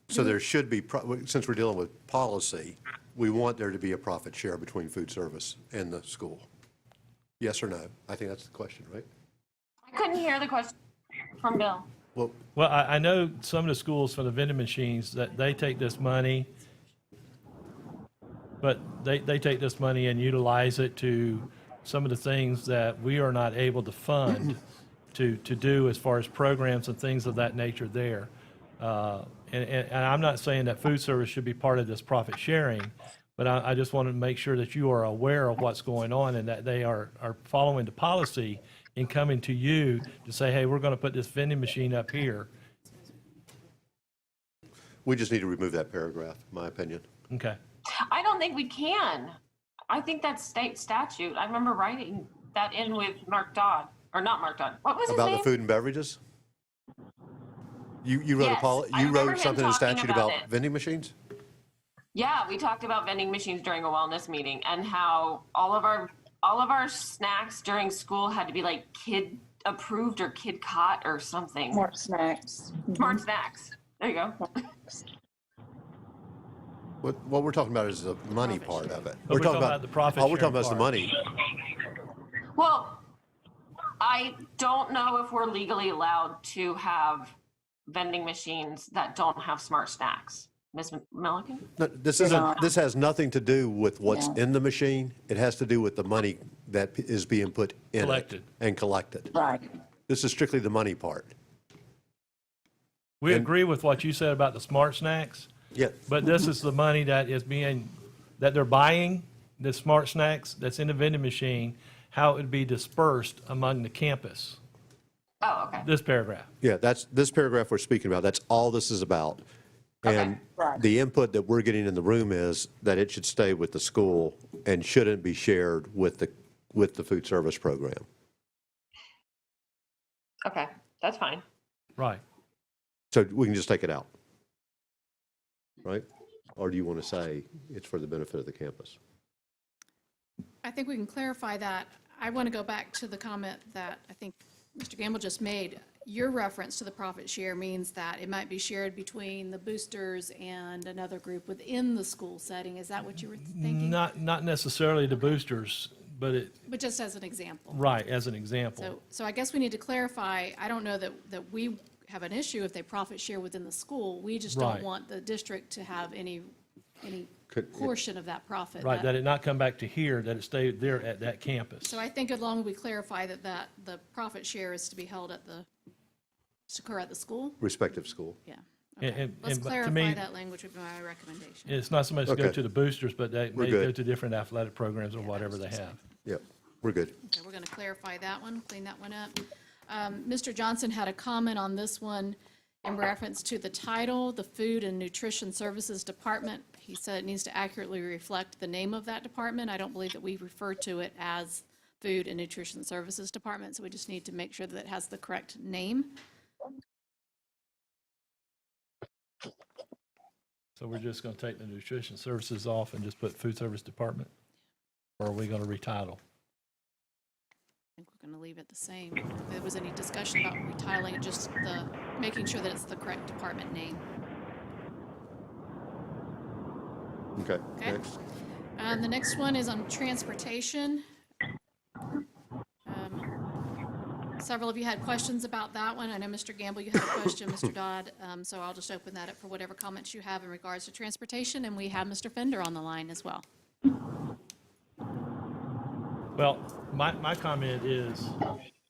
So there should be, since we're dealing with policy, we want there to be a profit share between food service and the school. Yes or no? I think that's the question, right? I couldn't hear the question from Bill. Well, I know some of the schools for the vending machines that they take this money, but they take this money and utilize it to some of the things that we are not able to fund to do as far as programs and things of that nature there. And I'm not saying that food service should be part of this profit sharing, but I just want to make sure that you are aware of what's going on and that they are following the policy in coming to you to say, hey, we're going to put this vending machine up here. we just need to remove that paragraph, in my opinion. Okay. I don't think we can. I think that's state statute. I remember writing that in with Mark Dodd, or not Mark Dodd. What was his About name? the food and beverages? You wrote Yes, I you remember wrote him something in talking statute about about it. vending machines? Yeah, we talked about vending machines during a wellness meeting and how all of our snacks during school had to be like kid approved or kid caught or something. Smart snacks. Smart snacks. There you go. What we're talking about is the money part of it. But we're talking about the profit All we're talking sharing about is the part. money. Well, I don't know if we're legally allowed to have vending machines that don't have smart snacks. Ms. Milliken? No, this They're isn't, not. this has nothing to do with what's Yeah. in the machine. It has to do with the money that is being put in it Collected. and collected. Right. This is strictly the money part. We And- agree with what you said about the smart snacks, Yeah, but this is the money that they're buying, the smart snacks that's in the vending machine, how it would be dispersed among the campus, Oh, okay. this paragraph. yeah, that's, this paragraph we're speaking about, that's all this is about, And right. the input that we're getting in the room is that it should stay with the school and shouldn't be shared with the food service program. Okay, that's fine. Right. So we can just take it out, right? Or do you want to say it's for the benefit of the campus? I think we can clarify that. I want to go back to the comment that I think Mr. Gamble just made. Your reference to the profit share means that it might be shared between the boosters and another group within the school setting. Is that what you were thinking? Not necessarily the boosters, but But just as an example. right, as an example. So I guess we need to clarify, I don't know that we have an issue if they profit share within the school. We just don't Right. want the district to have any Could- portion of that profit. Right, that it not come back to here, that it stay there at that campus. So I think as long as we clarify that the profit share is to be held to occur at the school, Respective school. yeah. And- Okay. and- Let's but to clarify me- that language would be my recommendation. It's not so much to go Okay. to the boosters, but they We're may go good. to different athletic programs or whatever they have. Yep, we're good. Okay, we're going to clarify that one, clean that one up. Mr. Johnson had a comment on this one in reference to the title, the Food and Nutrition Services Department. He said it needs to accurately reflect the name of that department. I don't believe that we refer to it as Food and Nutrition Services Department, so we just need to make sure that it has the correct name. So we're just going to take the nutrition services off and just put food service department? Or are we going to retitle? I think we're going to leave it the same. If there was any discussion about retitling it, just making sure that it's the correct department name. Okay, Okay. next. The next one is on transportation. Several of you had questions about that one. I know, Mr. Gamble, you had a question, Mr. Dodd, so I'll just open that up for whatever comments you have in regards to transportation, and we have Mr. Fender on the line as well. Well, my comment is,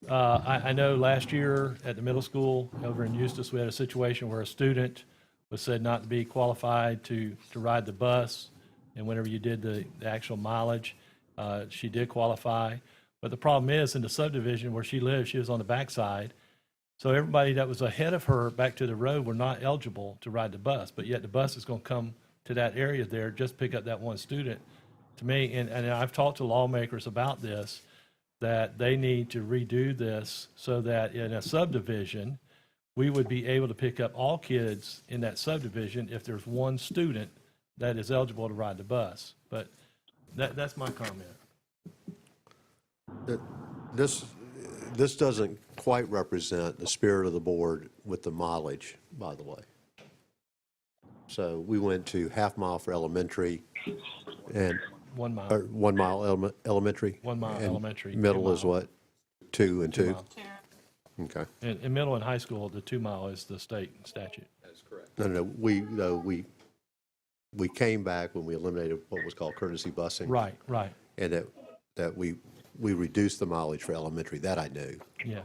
I know last year at the middle school over in Eustis, we had a situation where a student was said not to be qualified to ride the bus. And whenever you did the actual mileage, she did qualify. But the problem is in the subdivision where she lives, she was on the backside. So everybody that was ahead of her back to the road were not eligible to ride the bus. But yet the bus is going to come to that area there, just pick up that one student. To me, and I've talked to lawmakers about this, that they need to redo this so that in a subdivision, we would be able to pick up all kids in that subdivision if there's one student that is eligible to ride the bus. But that's my comment. This doesn't quite represent the spirit of the board with the mileage, by the way. So we went to half mile for elementary and 1 mile. 1 mile elementary. 1 mile and elementary, 2 Middle is mile. what? 2 and 2? mile. Okay. In middle and high school, the 2 mile is the state statute. That's correct. No, we came back when we eliminated what was called courtesy busing. Right. And that we reduced the mileage for elementary. That I knew. Yeah.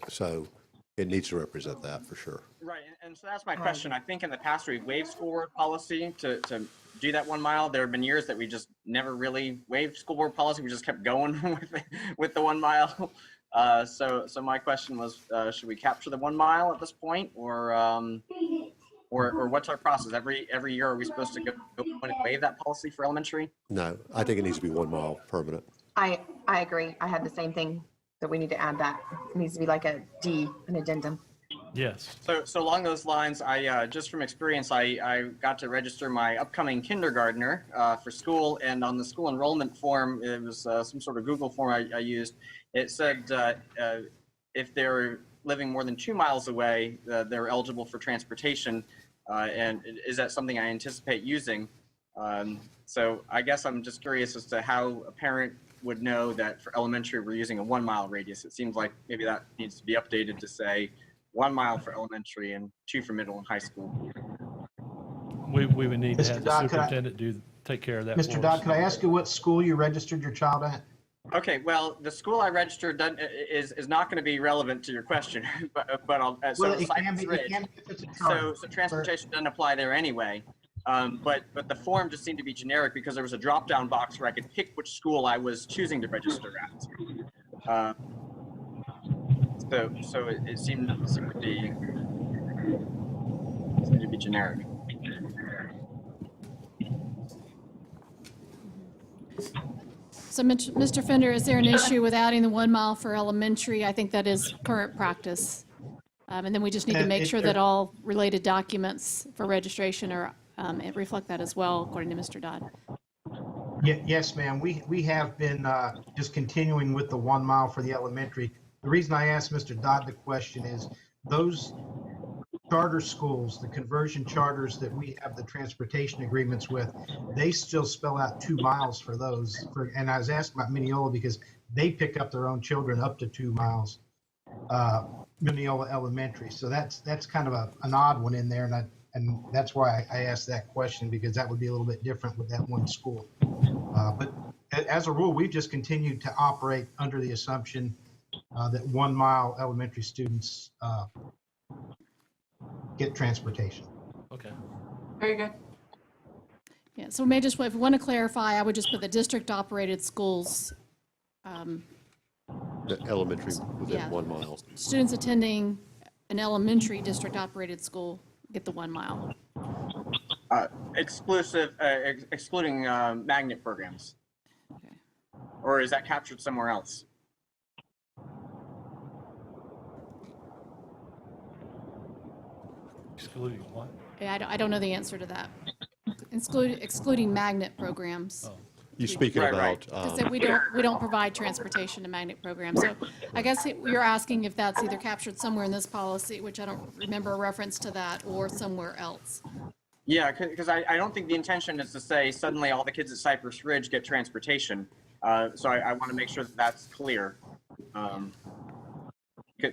So it needs to represent that for sure. Right, and so that's my question. I think in the past, we've waived school board policy to do that 1 mile. There have been years that we just never really waived school board policy. We just kept going with the 1 mile. So my question was, should we capture the 1 mile at this point, or what's our process? Every year, are we supposed to go and waive that policy for elementary? No, I think it needs to be 1 mile permanent. I agree. I had the same thing, that we need to add that. It needs to be like an addendum. Yes. So along those lines, I just from experience, I got to register my upcoming kindergartner for school, and on the school enrollment form, it was some sort of Google form I used. It said if they're living more than 2 miles away, they're eligible for transportation. And is that something I anticipate using? So I guess I'm just curious as to how a parent would know that for elementary we're using a 1 mile radius. It seems like maybe that needs to be updated to say 1 mile for elementary and 2 for middle and high school. We would need to Mr. have the Dodd, could I- superintendent take care of that. Mr. for Dodd, us. could I ask you what school you registered your child at? Okay, well, the school I registered is not going to be relevant to your question, but I'll so Well, it can Cypress be, Ridge. it can be if it's a So charter. transportation doesn't apply there anyway. But the form just seemed to be generic because there was a drop-down box where I could pick which school I was choosing to register at. So it seemed to be generic. So Mr. Fender, is there an issue with adding the 1 mile for elementary? I think that is current practice. And then we just need to make sure that all related documents for registration are, reflect that as well, according to Mr. Dodd. Yes, ma'am. We have been just continuing with the 1 mile for the elementary. The reason I asked Mr. Dodd the question is those charter schools, the conversion charters that we have the transportation agreements with, they still spell out 2 miles for those. And I was asking about Mineola because they pick up their own children up to 2 miles, Mineola Elementary. So that's kind of an odd one in there. And that's why I asked that question, because that would be a little bit different with that one school. But as a rule, we've just continued to operate under the assumption that 1 mile elementary students get transportation. Okay. Very good. Yeah, so if you want to clarify, I would just put the district-operated schools, The elementary within Yeah. 1 mile. students attending an elementary district-operated school get the 1 mile. Excluding magnet programs. Okay. Or is that captured somewhere else? Excluding what? Yeah, I don't know the answer to that. Excluding magnet programs. Oh. You speaking Right, about, right. Because we don't provide transportation to magnet programs. So I guess you're asking if that's either captured somewhere in this policy, which I don't remember a reference to that, or somewhere else. Yeah, because I don't think the intention is to say suddenly all the kids at Cypress Ridge get transportation. So I want to make sure that that's clear.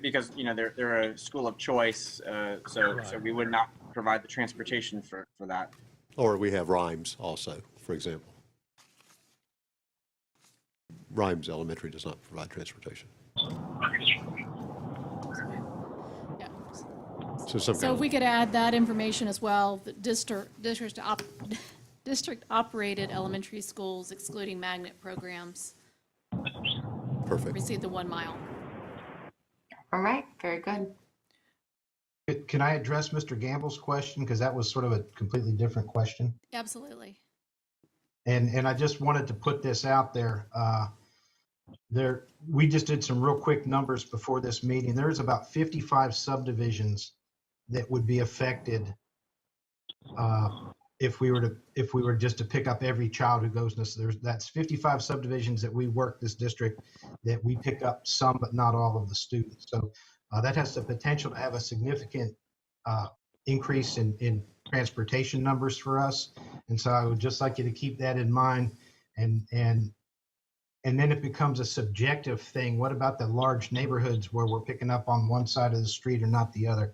Because, you know, they're a school of choice, so we would not provide the transportation for that. or we have Rhymes also, for example. Rhymes Elementary does not provide transportation. Yeah. So if we could add that information as well, the district-operated elementary schools excluding magnet programs Perfect. receive the 1 mile. All right, very good. Can I address Mr. Gamble's question? Because that was sort of a completely different question. Absolutely. And I just wanted to put this out there. We just did some real quick numbers before this meeting. There's about 55 subdivisions that would be affected if we were just to pick up every child who goes in this. That's 55 subdivisions that we work this district that we pick up some but not all of the students. So that has the potential to have a significant increase in transportation numbers for us. And so I would just like you to keep that in mind. And then it becomes a subjective thing. What about the large neighborhoods where we're picking up on one side of the street or not the other?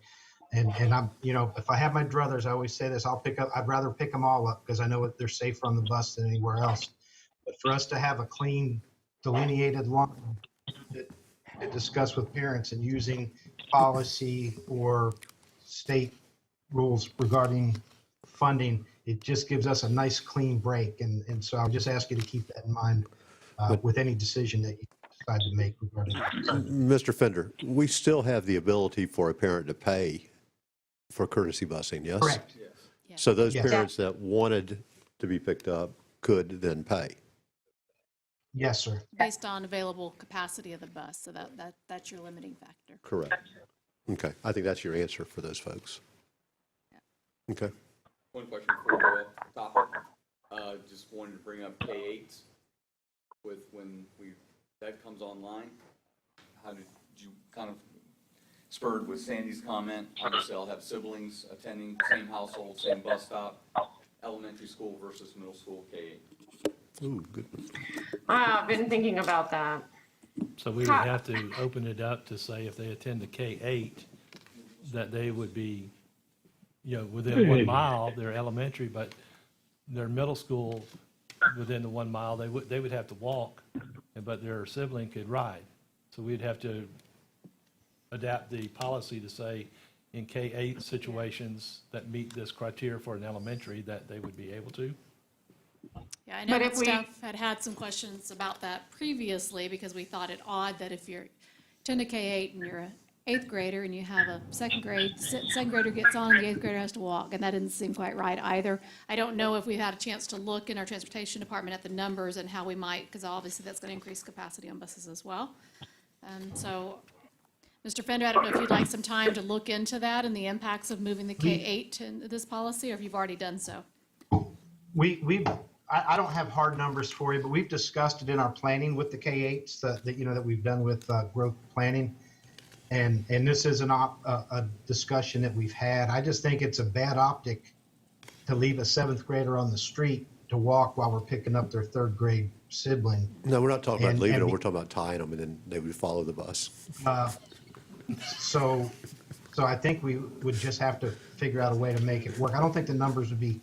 And I'm, if I have my druthers, I always say this, I'd rather pick them all up because I know they're safer on the bus than anywhere else. But for us to have a clean, delineated line to discuss with parents and using policy or state rules regarding funding, it just gives us a nice clean break. And so I'll just ask you to keep that in mind with any decision that you decide to make regarding that. Mr. Fender, we still have the ability for a parent to pay for courtesy busing, yes? Correct. So those Yes. parents that wanted to be picked up could then pay? Yes, sir. Based on available capacity of the bus, so that's your limiting factor. Correct. Okay, I think that's your answer for those folks. Okay. One question before we go off topic. Just wanted to bring up K-8 with when that comes online. How did you kind of spurred with Sandy's comment, obviously I'll have siblings attending same household, same bus stop, elementary school versus middle school K-8. Ooh, good one. I've been thinking about that. So we would have to open it up to say if they attend the K-8, that they would be, within 1 mile, they're elementary, but their middle school, within the 1 mile, they would have to walk, but their sibling could ride. So we'd have to adapt the policy to say in K-8 situations that meet this criteria for an elementary, that they would be able to. Yeah, I know that staff had some questions about that previously because we thought it odd that if you're attend a K-8 and you're eighth grader and you have a second grader gets on and the eighth grader has to walk, and that didn't seem quite right either. I don't know if we've had a chance to look in our transportation department at the numbers and how we might, because obviously that's going to increase capacity on buses as well. And so, Mr. Fender, I don't know if you'd like some time to look into that and the impacts of moving the K-8 to this policy, or if you've already done so. I don't have hard numbers for you, but we've discussed it in our planning with the K-8s that we've done with growth planning. And this is a discussion that we've had. I just think it's a bad optic to leave a seventh grader on the street to walk while we're picking up their third grade sibling. No, we're not talking about leaving and them. We're talking about tying them, and then they would follow the bus. So I think we would just have to figure out a way to make it work. I don't think the numbers would be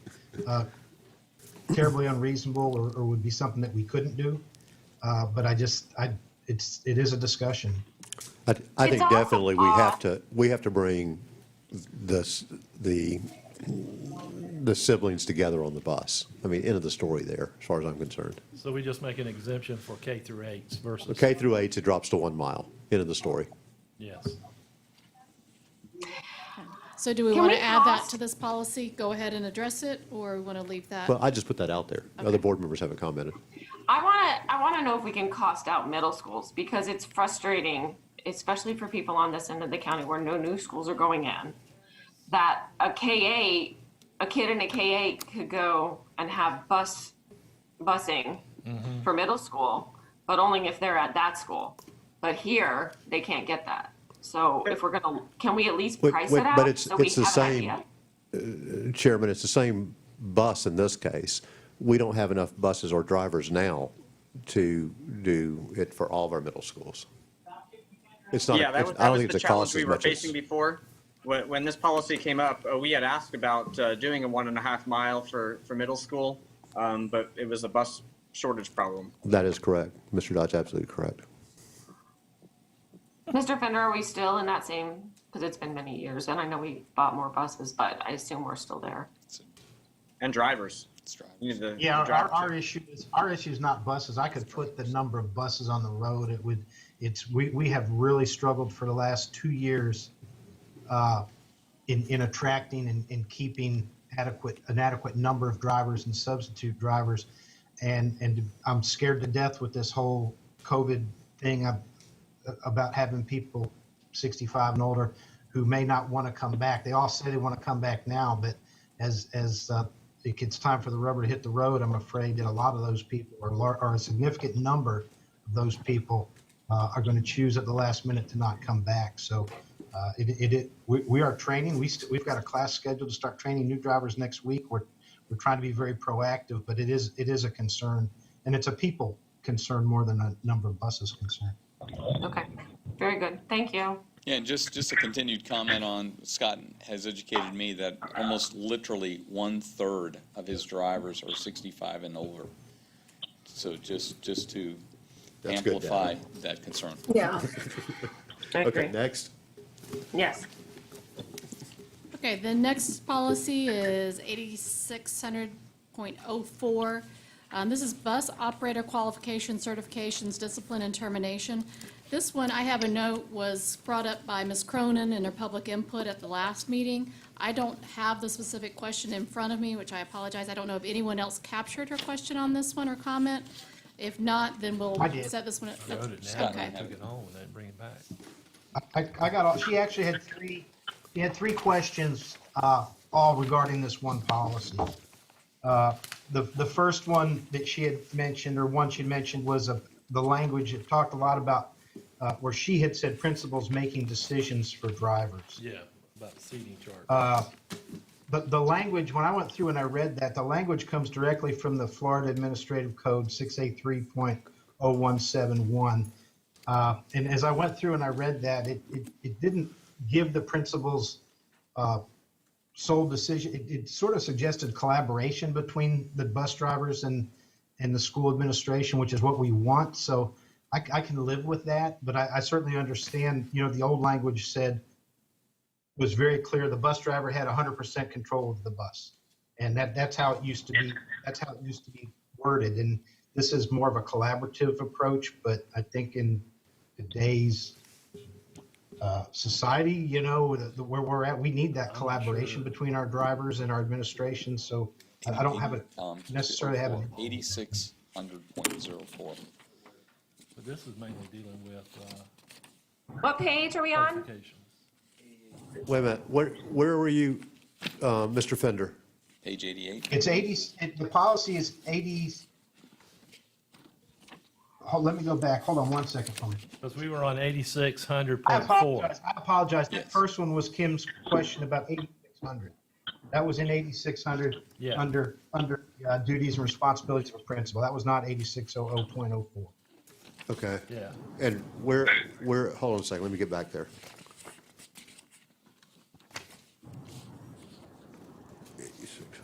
terribly unreasonable or would be something that we couldn't do. But it is a discussion. I think definitely we have to bring the siblings together on the bus. I mean, end of the story there, as far as I'm concerned. So we just make an exemption for K through 8s versus. K through 8s, it drops to 1 mile. End of the story. Yes. So do we Can want we to add that pause? to this policy, go ahead and address it, or we want to leave that? Well, I just put that out there. Other board members haven't commented. I want to know if we can cost out middle schools, because it's frustrating, especially for people on this end of the county where no new schools are going in, that a kid in a K-8 could go and have busing for middle school, but only if they're at that school. But here, they can't get that. So if we're gonna, can we at least price it out? But it's so we the have an same, idea? Chairman, it's the same bus in this case. We don't have enough buses or drivers now to do it for all of our middle schools. It's not, Yeah, I that don't was think the it's a cost challenge we as were much as. facing before. When this policy came up, we had asked about doing a 1.5 mile for middle school, but it was a bus shortage problem. That is correct. Mr. Dodge, absolutely correct. Mr. Fender, are we still in that same, because it's been many years, and I know we bought more buses, but I assume we're still there. And drivers. You need the Yeah, driver our issue is not buses. I could put the number of buses on the road. We have really struggled for the last 2 years in attracting and keeping an adequate number of drivers and substitute drivers. And I'm scared to death with this whole COVID thing about having people 65 and older who may not want to come back. They all say they want to come back now, but as it gets time for the rubber to hit the road, I'm afraid that a lot of those people, or a significant number of those people, are going to choose at the last minute to not come back. So we are training. We've got a class scheduled to start training new drivers next week. We're trying to be very proactive, but it is a concern, and it's a people concern more than a number of buses concern. Okay, very good. Thank you. Yeah, and just a continued comment on, Scott has educated me that almost literally 1/3 of his drivers are 65 and older. So just to That's good, amplify that concern. Yeah. Okay, next. Yes. Okay, the next policy is 8600.04. This is bus operator qualification, certifications, discipline, and termination. This one, I have a note, was brought up by Ms. Cronin in her public input at the last meeting. I don't have the specific question in front of me, which I apologize. I don't know if anyone else captured her question on this one or comment. If not, then we'll I did. set this one. Wrote it Okay. down, and took it home, and then bring it back. I got all, she actually had three questions, all regarding this one policy. The first one that she had mentioned, or one she'd mentioned, was the language. It talked a lot about where she had said principals making decisions for drivers. Yeah, about the seating chart. The language, when I went through and I read that, the language comes directly from the Florida Administrative Code 683.0171. And as I went through and I read that, it didn't give the principals sole decision. It sort of suggested collaboration between the bus drivers and the school administration, which is what we want. So I can live with that, but I certainly understand, the old language was very clear. The bus driver had 100% control of the bus. And that's how it used to be. That's how it used to be worded. And this is more of a collaborative approach, but I think in today's society, where we're at. We need that collaboration between our drivers and our administration. So I don't have it necessarily have it. 8600.04. But this is mainly dealing with What page are we on? certifications. Wait a minute, where were you, Mr. Fender? Page 88. It's 80, the policy is 80. Let me go back. Hold on one second for me. Because we were on 8600.4. I apologize. That first one was Kim's question about 8600. That was in 8600 Yeah. under duties and responsibilities of a principal. That was not 8600.04. Okay. Yeah. And where, hold on a second, let me get back there. 8600.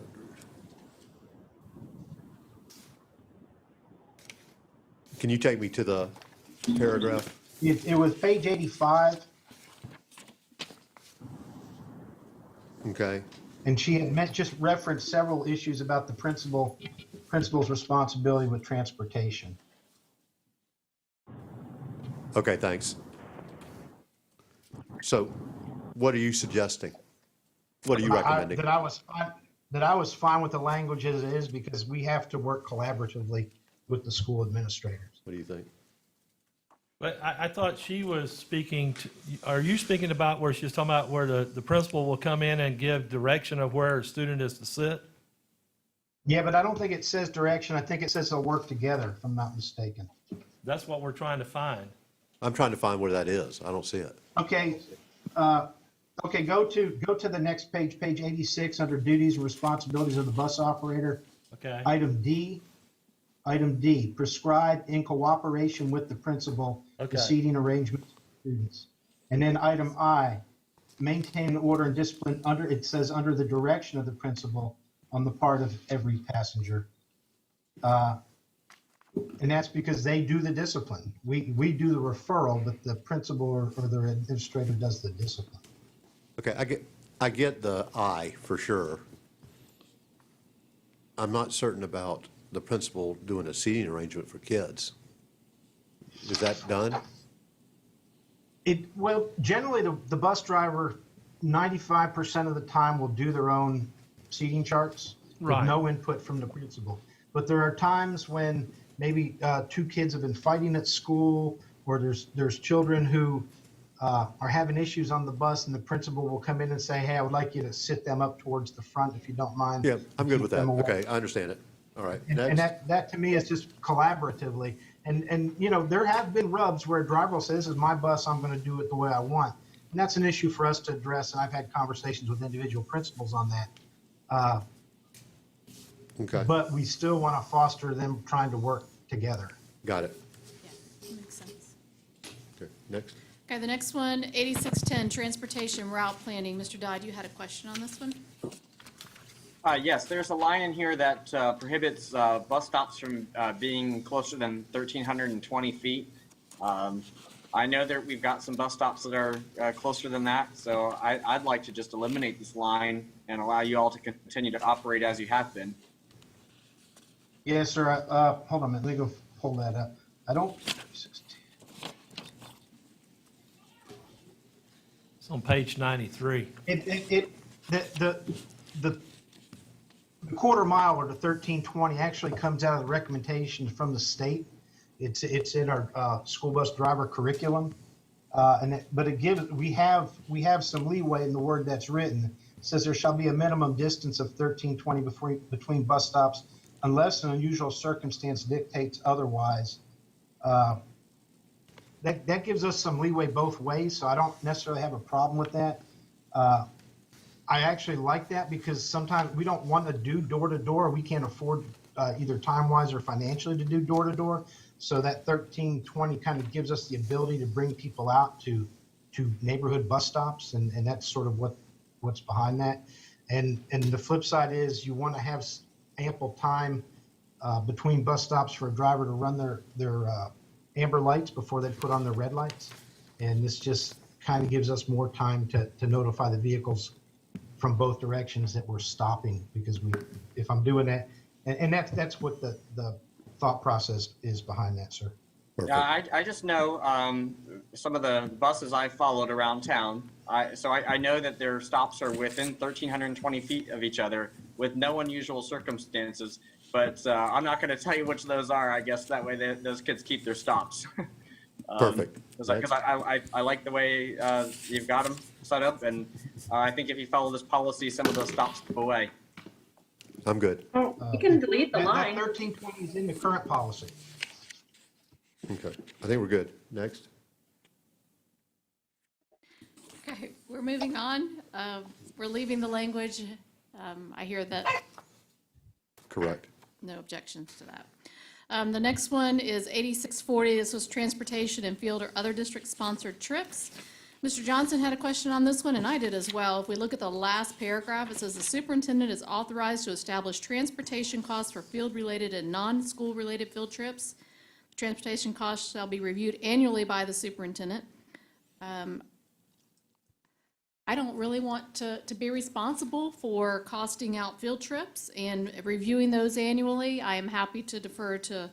Can you take me to the paragraph? It was page 85, Okay. and she had just referenced several issues about the principal's responsibility with transportation. Okay, thanks. So what are you suggesting? What are you recommending? That I was fine with the language as it is because we have to work collaboratively with the school administrators. What do you think? But I thought she was speaking to, are you speaking about where she's talking about where the principal will come in and give direction of where a student is to sit? Yeah, but I don't think it says direction. I think it says they'll work together, if I'm not mistaken. That's what we're trying to find. I'm trying to find where that is. I don't see it. Okay, okay, go to the next page, page 86, under duties and responsibilities of the bus operator. Okay. Item D, prescribe in cooperation with the principal Okay. the seating arrangements for students. And then item I, maintain order and discipline it says under the direction of the principal on the part of every passenger. And that's because they do the discipline. We do the referral, but the principal or the administrator does the discipline. Okay, I get the I for sure. I'm not certain about the principal doing a seating arrangement for kids. Is that done? Well, generally the bus driver, 95% of the time will do their own seating charts with Right. no input from the principal. But there are times when maybe two kids have been fighting at school, or there's children who are having issues on the bus, and the principal will come in and say, hey, I would like you to sit them up towards the front if you don't mind. Yeah, I'm good with Keep that. them away. Okay, I understand it. All right. And Next. that to me is just collaboratively. And there have been rubs where a driver will say, this is my bus, I'm going to do it the way I want. And that's an issue for us to address, and I've had conversations with individual principals on that. Okay, But we still want to foster them trying to work together. got it. Yeah, makes sense. Okay, next. Okay, the next one, 8610, transportation route planning. Mr. Dodd, you had a question on this one? Yes, there's a line in here that prohibits bus stops from being closer than 1,320 feet. I know that we've got some bus stops that are closer than that, so I'd like to just eliminate this line and allow you all to continue to operate as you have been. Yes, sir. Hold on a minute. Let me go pull that up. I don't. It's on page 93. The quarter mile or the 1320 actually comes out of the recommendations from the state. It's in our school bus driver curriculum, but it gives we have some leeway in the word that's written. It says there shall be a minimum distance of 1320 between bus stops unless an unusual circumstance dictates otherwise. That gives us some leeway both ways, so I don't necessarily have a problem with that. I actually like that because sometimes we don't want to do door-to-door. We can't afford either time-wise or financially to do door-to-door. So that 1320 kind of gives us the ability to bring people out to neighborhood bus stops, and that's sort of what's behind that. And the flip side is you want to have ample time between bus stops for a driver to run their amber lights before they put on their red lights. And this just kind of gives us more time to notify the vehicles from both directions that we're stopping, because if I'm doing that, and that's what the thought process is behind that, sir. Yeah, I just know some of the buses I followed around town. So I know that their stops are within 1,320 feet of each other with no unusual circumstances. But I'm not going to tell you which of those are. I guess that way those kids keep their stops. Perfect. Because I like the way you've got them set up, and I think if you follow this policy, some of those stops go away. I'm good. You can delete the That line. 1320 is in the current policy. Okay, I think we're good. Next. Okay, we're moving on. We're leaving the language. I hear that. Correct. No objections to that. The next one is 8640. This was transportation and field or other district-sponsored trips. Mr. Johnson had a question on this one, and I did as well. If we look at the last paragraph, it says the superintendent is authorized to establish transportation costs for field-related and non-school-related field trips. Transportation costs shall be reviewed annually by the superintendent. I don't really want to be responsible for costing out field trips and reviewing those annually. I am happy to defer to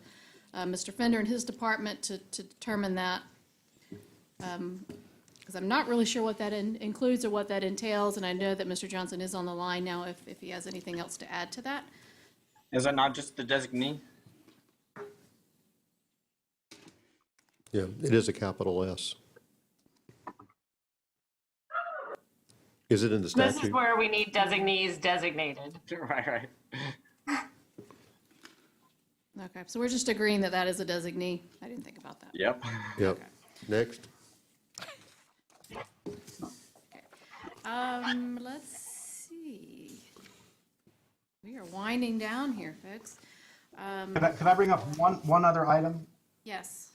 Mr. Fender and his department to determine that. Because I'm not really sure what that includes or what that entails, and I know that Mr. Johnson is on the line now if he has anything else to add to that. Is that not just the designee? Yeah, it is a capital S. Is it in the statute? This is where we need designees designated. Right. Okay, so we're just agreeing that that is a designee. I didn't think about that. Yep. Yep. Next. Let's see. We are winding down here, folks. Could I bring up one other item? Yes.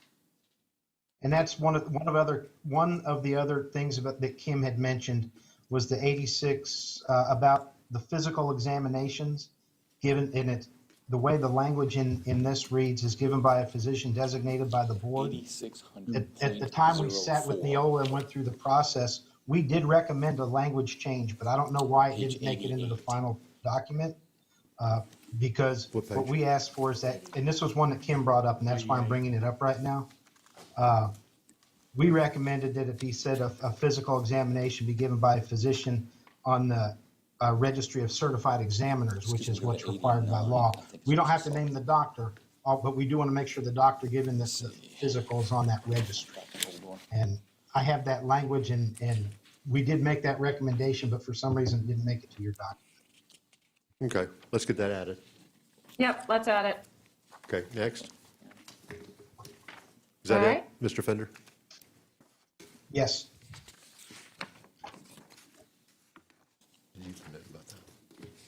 And that's one of the other things that Kim had mentioned was the 86 about the physical examinations given in it. The way the language in this reads is given by a physician designated by the board. At the time we sat with Neola and went through the process, we did recommend a language change, but I don't know why it didn't make it into the final document. Because what we asked for is that, and this was one that Kim brought up, and that's why I'm bringing it up right now. We recommended that it be said a physical examination be given by a physician on the registry of certified examiners, which is what's required by law. We don't have to name the doctor, but we do want to make sure the doctor given the physical is on that registry. And I have that language, and we did make that recommendation, but for some reason it didn't make it to your document. Okay, let's get that added. Yep, let's add it. Okay, next. Is that All it, right. Mr. Fender? Yes.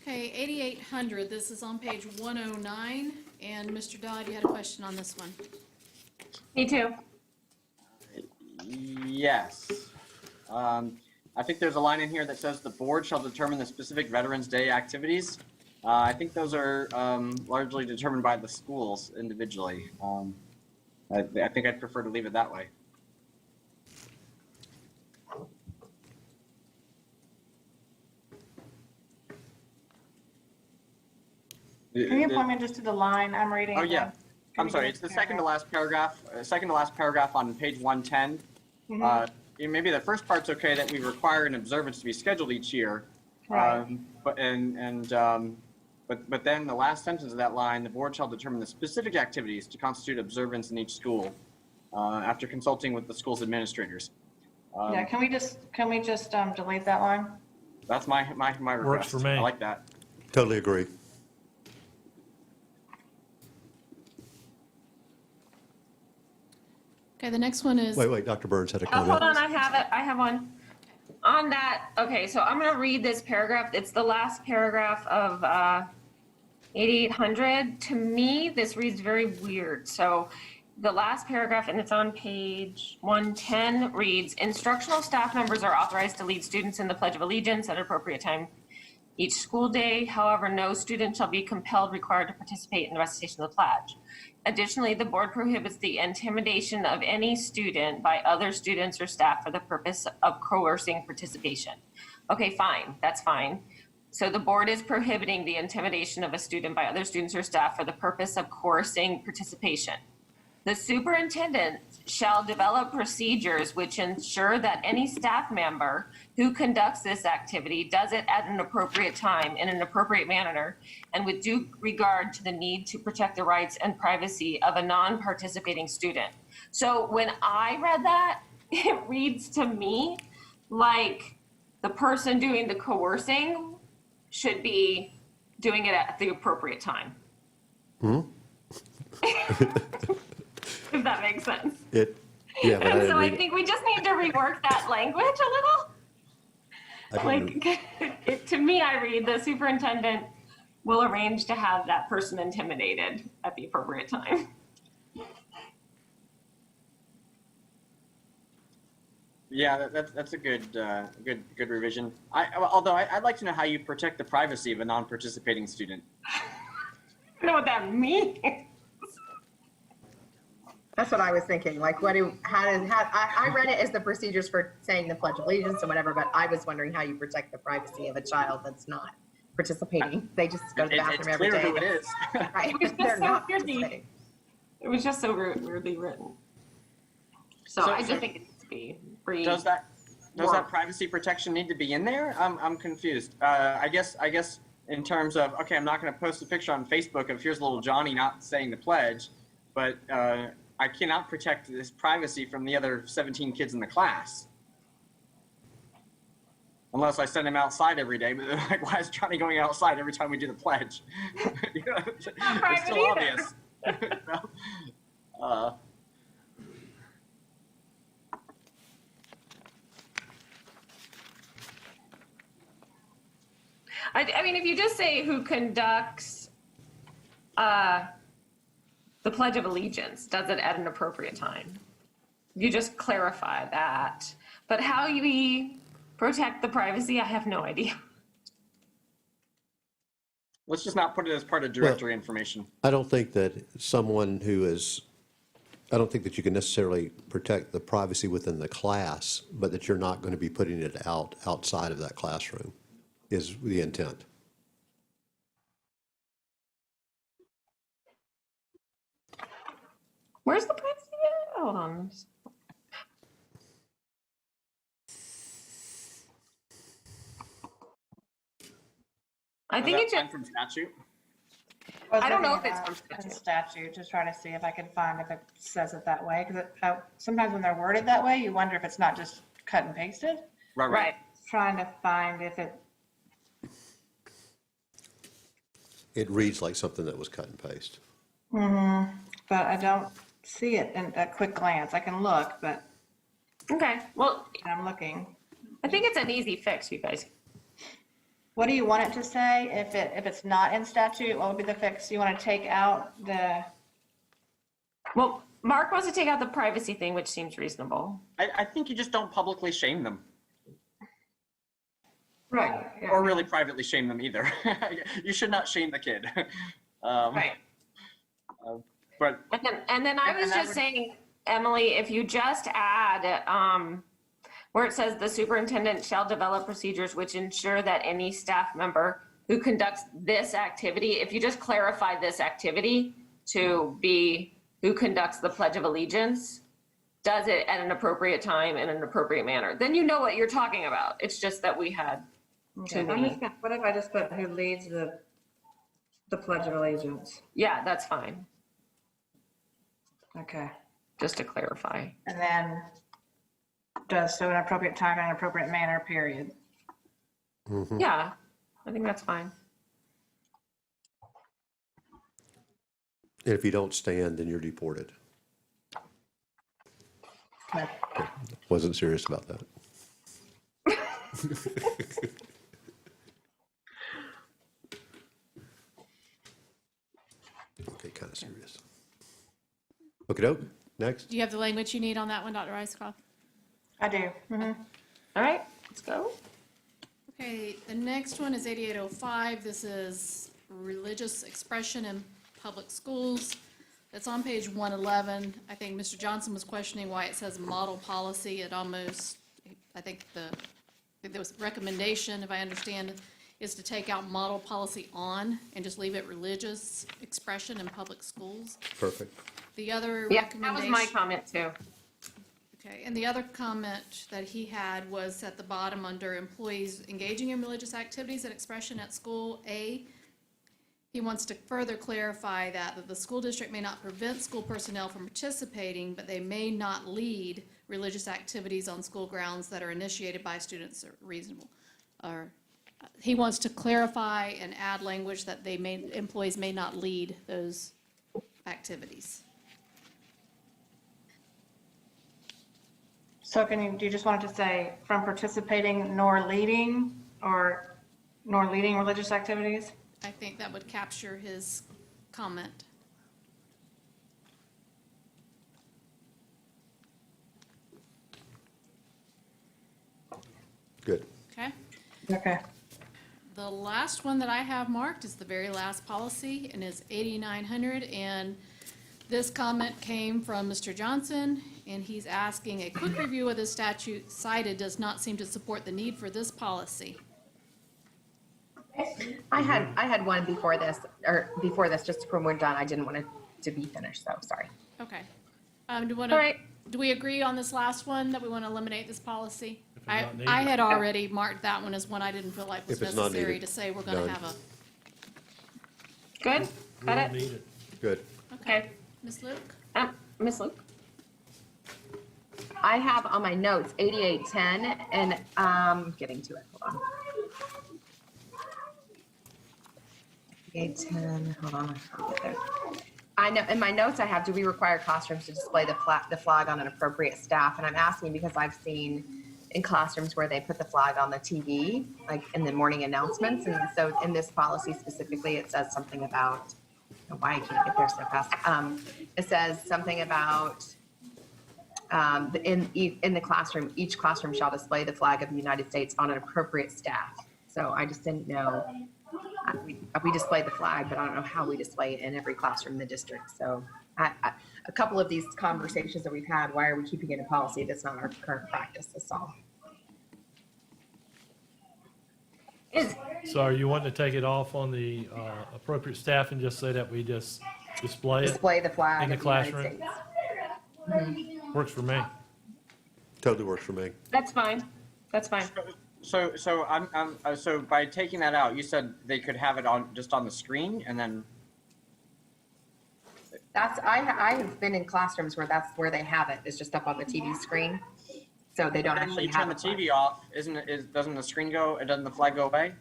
Okay, 8800, this is on page 109, and Mr. Dodd, you had a question on this one. Me too. Yes. I think there's a line in here that says the board shall determine the specific Veterans Day activities. I think those are largely determined by the schools individually. I think I'd prefer to leave it that way. Can you point me just to the line I'm reading? Oh, yeah. again? I'm sorry, it's the second to last paragraph on page 110. Maybe the first part's okay, that we require an observance to be scheduled each year. Right. But then the last sentence of that line, the board shall determine the specific activities to constitute observance in each school after consulting with the school's administrators. Yeah, can we just delete that line? That's my request. Works for me. I like that. Totally agree. Okay, the next one is. Wait, Dr. Burns had a Oh, comment. hold on, I have it. I have one. On that, okay, so I'm gonna read this paragraph. It's the last paragraph of 8800. To me, this reads very weird. So the last paragraph, and it's on page 110, reads, instructional staff members are authorized to lead students in the Pledge of Allegiance at an appropriate time each school day. However, no student shall be compelled, required to participate in the recitation of the pledge. Additionally, the board prohibits the intimidation of any student by other students or staff for the purpose of coercing participation. Okay, fine, that's fine. So the board is prohibiting the intimidation of a student by other students or staff for the purpose of coercing participation. The superintendent shall develop procedures which ensure that any staff member who conducts this activity does it at an appropriate time in an appropriate manner and with due regard to the need to protect the rights and privacy of a non-participating student. So when I read that, it reads to me like the person doing the coercing should be doing it at the appropriate time. If that makes sense. Yeah, but I And didn't so I read it. think we just need to rework that language a little. I didn't- Like, to me, I read the superintendent will arrange to have that person intimidated at the appropriate time. Yeah, that's a good revision. Although I'd like to know how you protect the privacy of a non-participating student. I don't know what that means. That's what I was thinking. Like, I read it as the procedures for saying the Pledge of Allegiance and whatever, but I was wondering how you protect the privacy of a child that's not participating. They just go to the bathroom every day. It's clear who it is. Right. It was just They're so not weirdly, participating. it was just so weirdly written. So I just think it needs to be free. Does that privacy protection need to be in there? I'm confused. I guess in terms of, okay, I'm not going to post a picture on Facebook of here's little Johnny not saying the pledge, but I cannot protect this privacy from the other 17 kids in the class. Unless I send him outside every day, but like, why is Johnny going outside every time we do the pledge? You know, it's still obvious. I mean, if you just say who conducts the Pledge of Allegiance, does it at an appropriate time. You just clarify that. But how we protect the privacy, I have no idea. Let's just not put it as part of directory information. I don't think that someone who is, I don't think that you can necessarily protect the privacy within the class, but that you're not going to be putting it outside of that classroom is the intent. Where's the privacy at? Hold on. I think it just, From statute? I don't know if it's from from statute. statute to try to see if I can find if it says it that way. Because sometimes when they're worded that way, you wonder if it's not just cut and pasted. Right. Trying to find if it, It reads like something that was cut and paste. but I don't see it in a quick glance. I can look, but Okay, well, I'm looking. I think it's an easy fix, you guys. What do you want it to say? If it's not in statute, what would be the fix? You want to take out the, Well, Mark wants to take out the privacy thing, which seems reasonable. I think you just don't publicly shame them. right, Or really privately shame them either. You should not shame the kid. Right. But And then I was that just would- saying, Emily, if you just add, where it says the superintendent shall develop procedures which ensure that any staff member who conducts this activity, if you just clarify this activity to be who conducts the Pledge of Allegiance, does it at an appropriate time in an appropriate manner, then you know what you're talking about. It's just that we had too many. what if I just put who leads the Pledge of Allegiance? Yeah, that's fine, Okay. just to clarify. And then does so in an appropriate time and an appropriate manner, period. Yeah, I think that's fine. And if you don't stand, then you're deported. Okay. Wasn't serious about that. Okay, kind of serious. Okey-doke, next. Do you have the language you need on that one, Dr. Isikoff? I do. All right, let's go. Okay, the next one is 8805. This is religious expression in public schools. It's on page 111. I think Mr. Johnson was questioning why it says model policy. It almost, I think there was recommendation, if I understand, is to take out model policy on and just leave it religious expression in public schools. Perfect. The other Yeah, that was recommendation. my comment too. Okay, and the other comment that he had was at the bottom under employees engaging in religious activities and expression at school, A. He wants to further clarify that the school district may not prevent school personnel from participating, but they may not lead religious activities on school grounds that are initiated by students or reasonable. Or he wants to clarify and add language that employees may not lead those activities. So do you just want it to say from participating nor leading religious activities? I think that would capture his comment. Good. Okay? Okay. The last one that I have marked is the very last policy and is 8900. And this comment came from Mr. Johnson, and he's asking, a quick review of the statute cited does not seem to support the need for this policy. I had one before this, just from when done. I didn't want it to be finished, so sorry. Okay. Do you want All to, right. do we agree on this last one, that we want to eliminate this policy? If it's not needed. I had already marked that one as one I didn't feel like was If it's not necessary needed, to say we're going to done. have a, Good? We Got don't it? need it. Good. okay. Ms. Luke? Miss Luke? I have on my notes 8810, and getting to it, hold on. 8810, hold on, I'll get there. I know, in my notes I have, do we require classrooms to display the flag on an appropriate staff? And I'm asking because I've seen in classrooms where they put the flag on the TV, like in the morning announcements. And so in this policy specifically, it says something about, why I can't get there so fast. It says something about in the classroom, each classroom shall display the flag of the United States on an appropriate staff. So I just didn't know. We display the flag, but I don't know how we display it in every classroom in the district. So a couple of these conversations that we've had, why are we keeping it in policy? That's not our current practice. That's all. So are you wanting to take it off on the appropriate staff and just say that we just display it? Display the flag in the of the United classroom? States. Works for me. Totally works for me. That's fine. That's fine. So so by taking that out, you said they could have it on, just on the screen and then, I have been in classrooms where that's where they have it. It's just up on the TV screen. So they don't when actually you have turn the it. TV off, doesn't the screen go, doesn't the flag go away?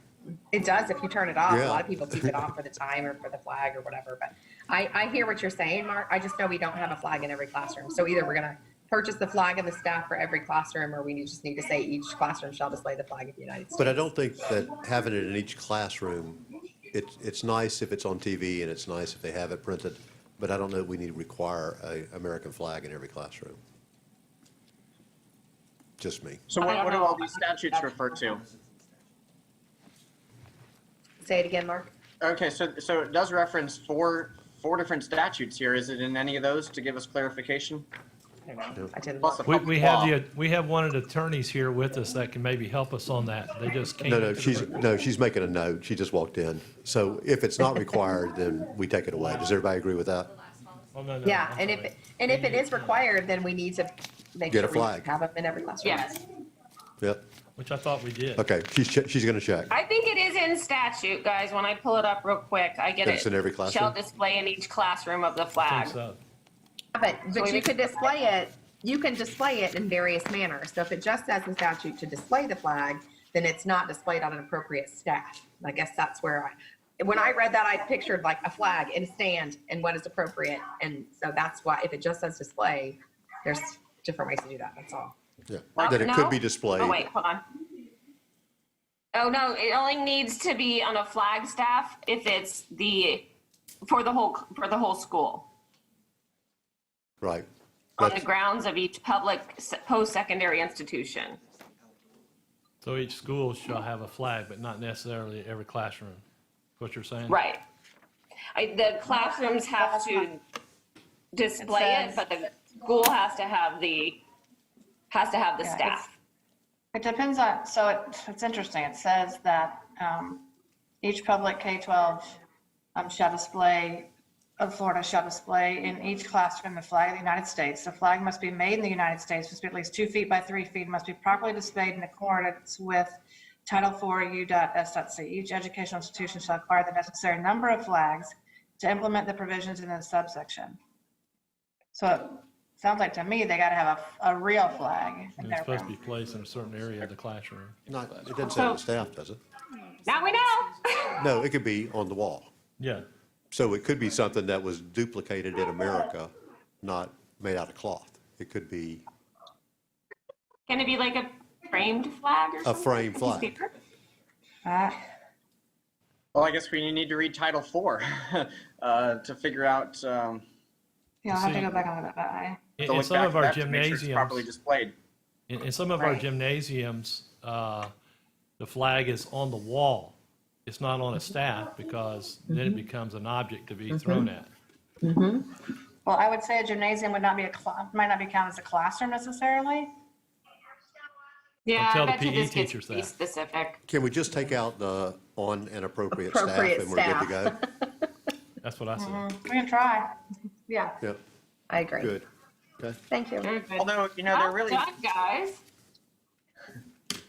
It does if you turn it off. A Yeah. lot of people keep it off for the time or for the flag or whatever. But I hear what you're saying, Mark. I just know we don't have a flag in every classroom. So either we're going to purchase the flag of the staff for every classroom, or we just need to say each classroom shall display the flag of the United States. But I don't think that having it in each classroom, it's nice if it's on TV and it's nice if they have it printed, but I don't know that we need to require a American flag in every classroom. Just me. So what do all these statutes refer to? Say it again, Mark. Okay, so it does reference four different statutes here. Is it in any of those to give us clarification? I don't know. I didn't Plus look. the We public have law. we have one of the attorneys here with us that can maybe help us on that. They just came. No, into the room. she's making a note. She just walked in. So if it's not required, then we take it away. Does everybody agree with that? Oh, no, no, Yeah, I'm and sorry. if it is required, then we need to make Get a sure we flag. have them in every classroom. Yes. Yep. Which I thought we did. Okay, she's going to check. I think it is in statute, guys. When I pull it up real quick, I get That it. it's in every classroom? Shall display in each classroom of the I flag. think so. But you could display it, you can display it in various manners. So if it just says in statute to display the flag, then it's not displayed on an appropriate staff. I guess that's where when I read that, I pictured like a flag in a stand and what is appropriate. And so that's why, if it just says display, there's different ways to do that. That's all. Yeah. That it could be displayed. Oh, wait, hold on. Oh, no, it only needs to be on a flag staff if it's for the whole school. Right. On the That's- grounds of each public post-secondary institution. So each school shall have a flag, but not necessarily every classroom. What you're saying? Right. The classrooms have to display it, but the school has to have the Yeah, staff. It depends on, so it's interesting. It says that each public K-12 shall display of Florida shall display in each classroom the flag of the United States. The flag must be made in the United States, must be at least 2 feet by 3 feet, must be properly displayed in accordance with Title IV U.S.C. Each educational institution shall acquire the necessary number of flags to implement the provisions in the subsection. So it sounds like to me, they got to have a real flag in And their it's supposed to room. be placed in a certain area of the classroom. Not, it doesn't say on the staff, does it? Now we know. No, it could be on the wall. Yeah, So it could be something that was duplicated in America, not made out of cloth. It could be Can it be like a framed flag or a something? framed piece of flag. paper? Well, I guess we need to read Title IV to figure out. Yeah, I'll have to See, go back on that. in to look some back of at our that to make sure it's properly gymnasiums, displayed. in some of our Right. gymnasiums, the flag is on the wall. It's not on a staff because then it becomes an object to be thrown at. Well, I would say a gymnasium would not be might not be counted as a classroom necessarily. Yeah, tell I the bet you PE this gets teachers to be that. specific. Can we just take out the on an appropriate staff Appropriate and we're good to go? That's what I said. We can try. Yeah, Yep, I agree. good. Okay. Thank you. Very good. Although, you know, they're Well really, done, guys.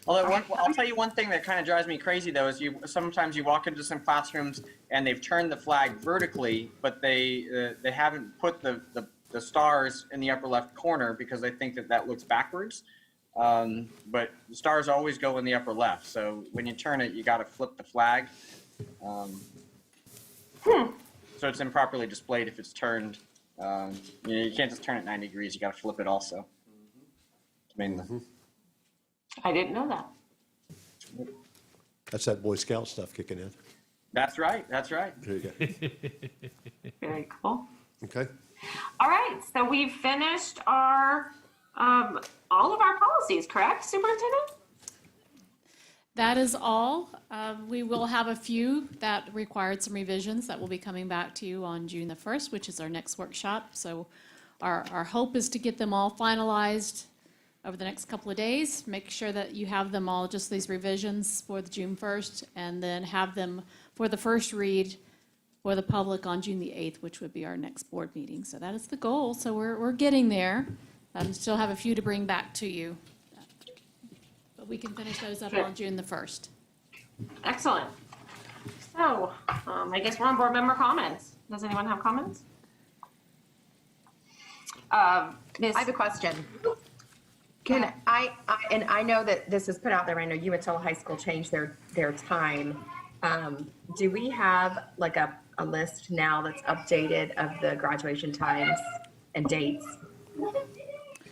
although I'll tell you one thing that kind of drives me crazy though, is sometimes you walk into some classrooms and they've turned the flag vertically, but they haven't put the stars in the upper left corner because they think that looks backwards. But the stars always go in the upper left. So when you turn it, you got to flip the flag. So it's improperly displayed if it's turned. You can't just turn it 90 degrees. You got to flip it also. I mean, I didn't know that. That's that Boy Scout stuff kicking in. that's right. That's right. There you go. Very cool. Okay. All right, so we've finished our, all of our policies, correct, Superintendent? That is all. We will have a few that required some revisions that will be coming back to you on June the 1st, which is our next workshop. So our hope is to get them all finalized over the next couple of days. Make sure that you have them all, just these revisions for the June 1st, and then have them for the first read for the public on June the 8th, which would be our next board meeting. So that is the goal. So we're getting there. Still have a few to bring back to you. But we can finish those up Sure. on June the 1st. Excellent. So, I guess we're on board member comments. Does anyone have comments? Ms. I have a question. Can and I know that this is put out there, I know Umatilla High School changed their time. Do we have like a list now that's updated of the graduation times and dates?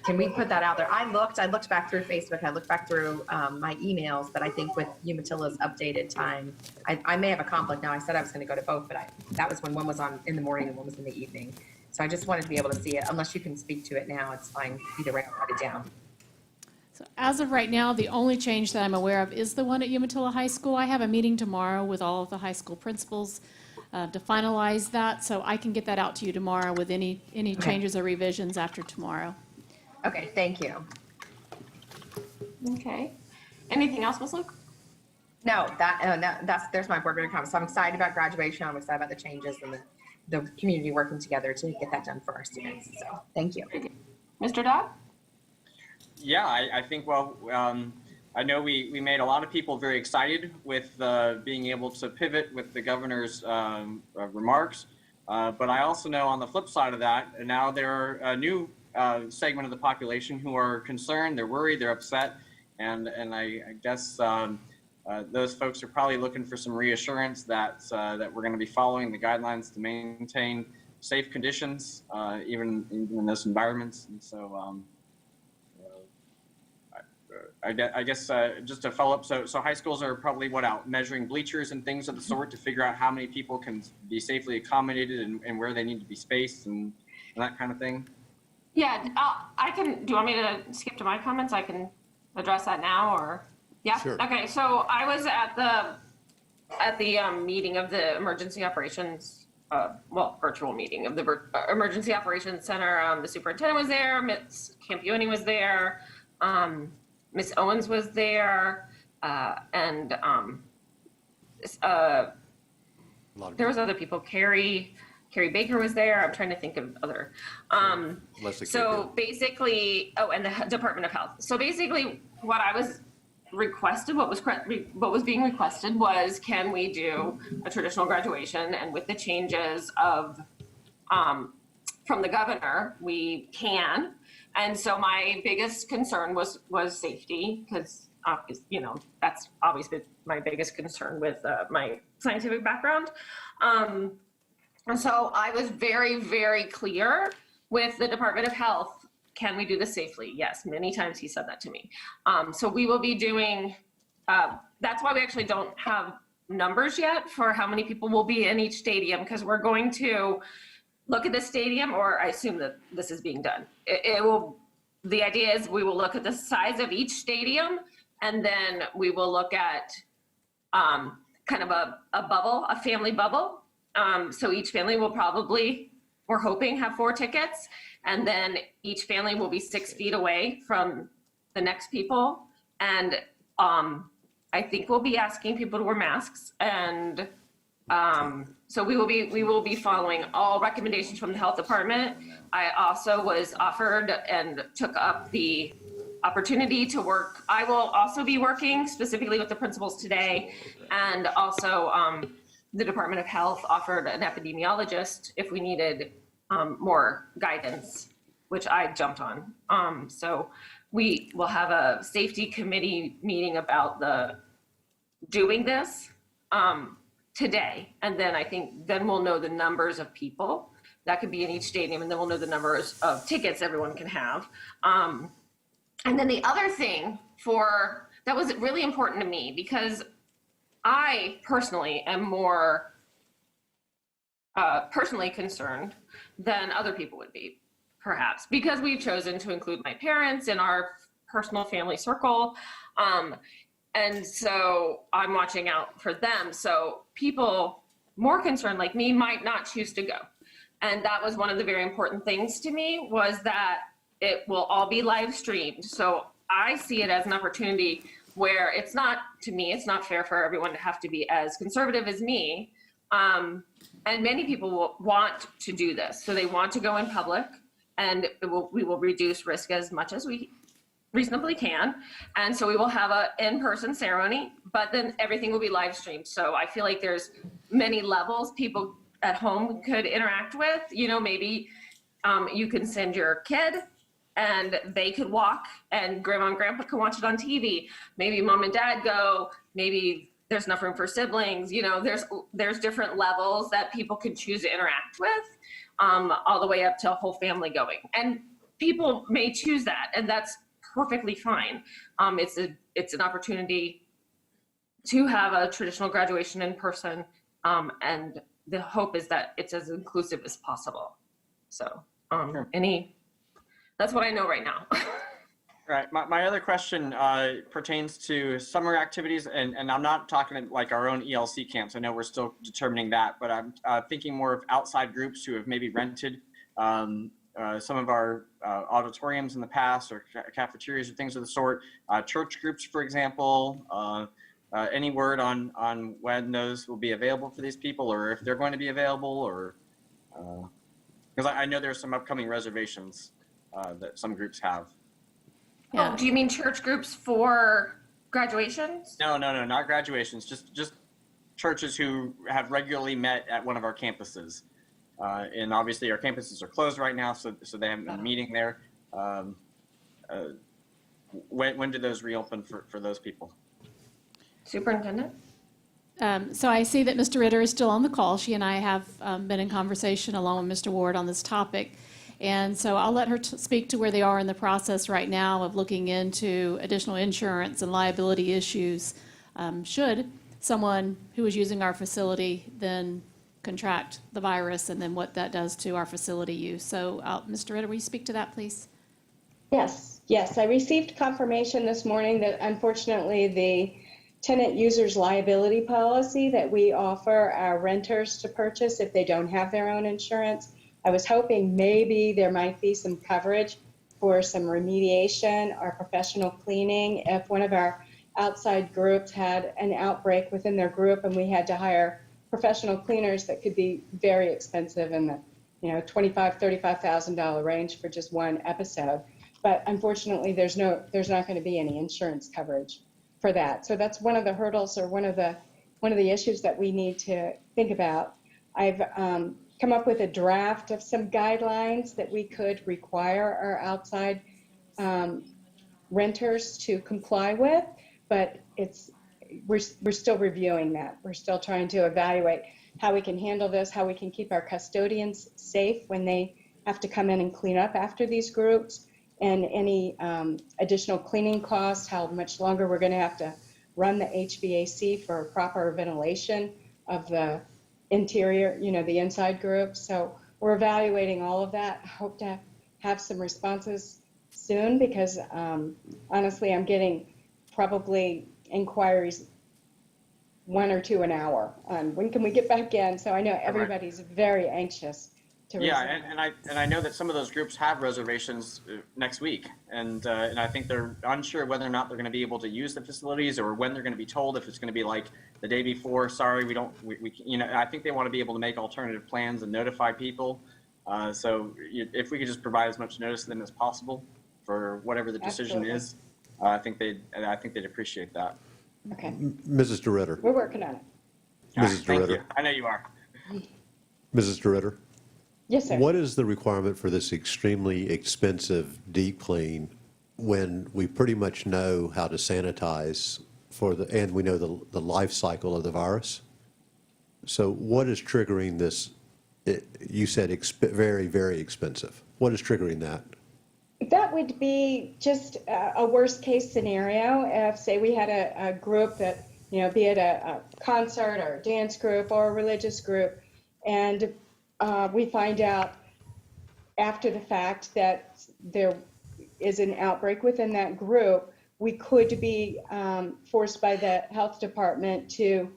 Can we put that out there? I looked back through Facebook, I looked back through my emails, but I think with Umatilla's updated time, I may have a conflict now. I said I was gonna go to both, but that was when one was on in the morning and one was in the evening. So I just wanted to be able to see it. Unless you can speak to it now, it's fine. Either way, I'll write it down. So as of right now, the only change that I'm aware of is the one at Umatilla High School. I have a meeting tomorrow with all of the high school principals to finalize that, so I can get that out to you tomorrow with any changes or revisions after tomorrow. Okay, thank you. Okay. Anything else, Ms. Luke? No, there's my board meeting comments. So I'm excited about graduation. I'm excited about the changes and the community working together to get that done for our students. So thank you. Mr. Dodd? Yeah, I think, well, I know we made a lot of people very excited with being able to pivot with the governor's remarks. But I also know on the flip side of that, now there are a new segment of the population who are concerned, they're worried, they're upset. And I guess those folks are probably looking for some reassurance that we're going to be following the guidelines to maintain safe conditions, even in those environments. And so I guess just to follow up, so high schools are probably out measuring bleachers and things of the sort to figure out how many people can be safely accommodated and where they need to be spaced and that kind of thing. Yeah, do you want me to skip to my comments? I can address that now, or? Yeah? Sure. Okay, so I was at the meeting of the Emergency Operations, virtual meeting of the Emergency Operations Center. The superintendent was there, Ms. Campione was there, Ms. Owens was there, and there was other people, Carrie, Carrie Baker was there. I'm trying to think of other. Leslie So basically, oh, and the Department of Health. So basically, what I was requested, what was being requested was, can we do a traditional graduation? And with the changes of from the governor, we can. And so my biggest concern was safety, because that's always been my biggest concern with my scientific background. And so I was very, very clear with the Department of Health. Can we do this safely? Yes, many times he said that to me. So we will be doing, that's why we actually don't have numbers yet for how many people will be in each stadium, because we're going to look at the stadium, or I assume that this is being done. The idea is we will look at the size of each stadium, and then we will look at kind of a bubble, a family bubble. So each family will probably, we're hoping, have 4 tickets, and then each family will be 6 feet away from the next people. And I think we'll be asking people to wear masks, and so we will be following all recommendations from the health department. I also was offered and took up the opportunity to work. I will also be working specifically with the principals today, and also the Department of Health offered an epidemiologist if we needed more guidance, which I jumped on. So we will have a safety committee meeting about doing this today. And then I think then we'll know the numbers of people that could be in each stadium, and then we'll know the numbers of tickets everyone can have. And then the other thing that was really important to me, because I personally am more personally concerned than other people would be, perhaps, because we've chosen to include my parents in our personal family circle. And so I'm watching out for them. So people more concerned like me might not choose to go. And that was one of the very important things to me, was that it will all be live streamed. So I see it as an opportunity where it's not, to me, it's not fair for everyone to have to be as conservative as me. And many people will want to do this. So they want to go in public, and we will reduce risk as much as we reasonably can. And so we will have an in-person ceremony, but then everything will be live streamed. So I feel like there's many levels people at home could interact with. Maybe you can send your kid and they could walk, and grandma and grandpa can watch it on TV. Maybe mom and dad go, maybe there's enough room for siblings. There's different levels that people can choose to interact with, all the way up to a whole family going. And people may choose that, and that's perfectly fine. It's an opportunity to have a traditional graduation in person, and the hope is that it's as inclusive as possible. So that's what I know right now. Right. My other question pertains to summer activities, and I'm not talking like our own ELC camps. I know we're still determining that, but I'm thinking more of outside groups who have maybe rented some of our auditoriums in the past, or cafeterias or things of the sort. Church groups, for example. Any word on when those will be available for these people, or if they're going to be available, or because I know there's some upcoming reservations that some groups have. Yeah. Oh, do you mean church groups for graduations? No, not graduations. Just churches who have regularly met at one of our campuses. And obviously our campuses are closed right now, so they haven't been meeting there. When do those reopen for those people? Superintendent? So I see that Mr. Ritter is still on the call. She and I have been in conversation along with Mr. Ward on this topic. And so I'll let her speak to where they are in the process right now of looking into additional insurance and liability issues should someone who is using our facility then contract the virus, and then what that does to our facility use. So Mr. Ritter, will you speak to that, please? Yes, I received confirmation this morning that unfortunately the tenant users liability policy that we offer our renters to purchase if they don't have their own insurance, I was hoping maybe there might be some coverage for some remediation or professional cleaning if one of our outside groups had an outbreak within their group and we had to hire professional cleaners that could be very expensive in the, $25,000, $35,000 range for just one episode. But unfortunately, there's not going to be any insurance coverage for that. So that's one of the hurdles, or one of the issues that we need to think about. I've come up with a draft of some guidelines that we could require our outside renters to comply with, but we're still reviewing that. We're still trying to evaluate how we can handle this, how we can keep our custodians safe when they have to come in and clean up after these groups, and any additional cleaning costs, how much longer we're going to have to run the HVAC for proper ventilation of the interior, the inside group. So we're evaluating all of that. I hope to have some responses soon, because honestly, I'm getting probably inquiries 1 or 2 an hour on when can we get back in. So I know everybody's very anxious to resume. Yeah, and I know that some of those groups have reservations next week, and I think they're unsure whether or not they're going to be able to use the facilities, or when they're going to be told, if it's going to be like the day before, sorry, we I think they want to be able to make alternative plans and notify people. So if we could just provide as much notice to them as possible for whatever the decision Absolutely. is, I think they'd appreciate that. Okay, Mrs. DeRitter. we're working on it. Mrs. Thank you. DeRitter. I know you are. Mrs. DeRitter. Yes, sir. What is the requirement for this extremely expensive deep clean when we pretty much know how to sanitize and we know the life cycle of the virus? So what is triggering this? You said very, very expensive. What is triggering that? That would be just a worst case scenario. If, say, we had a group that, be it a concert or a dance group or a religious group, and we find out after the fact that there is an outbreak within that group, we could be forced by the health department to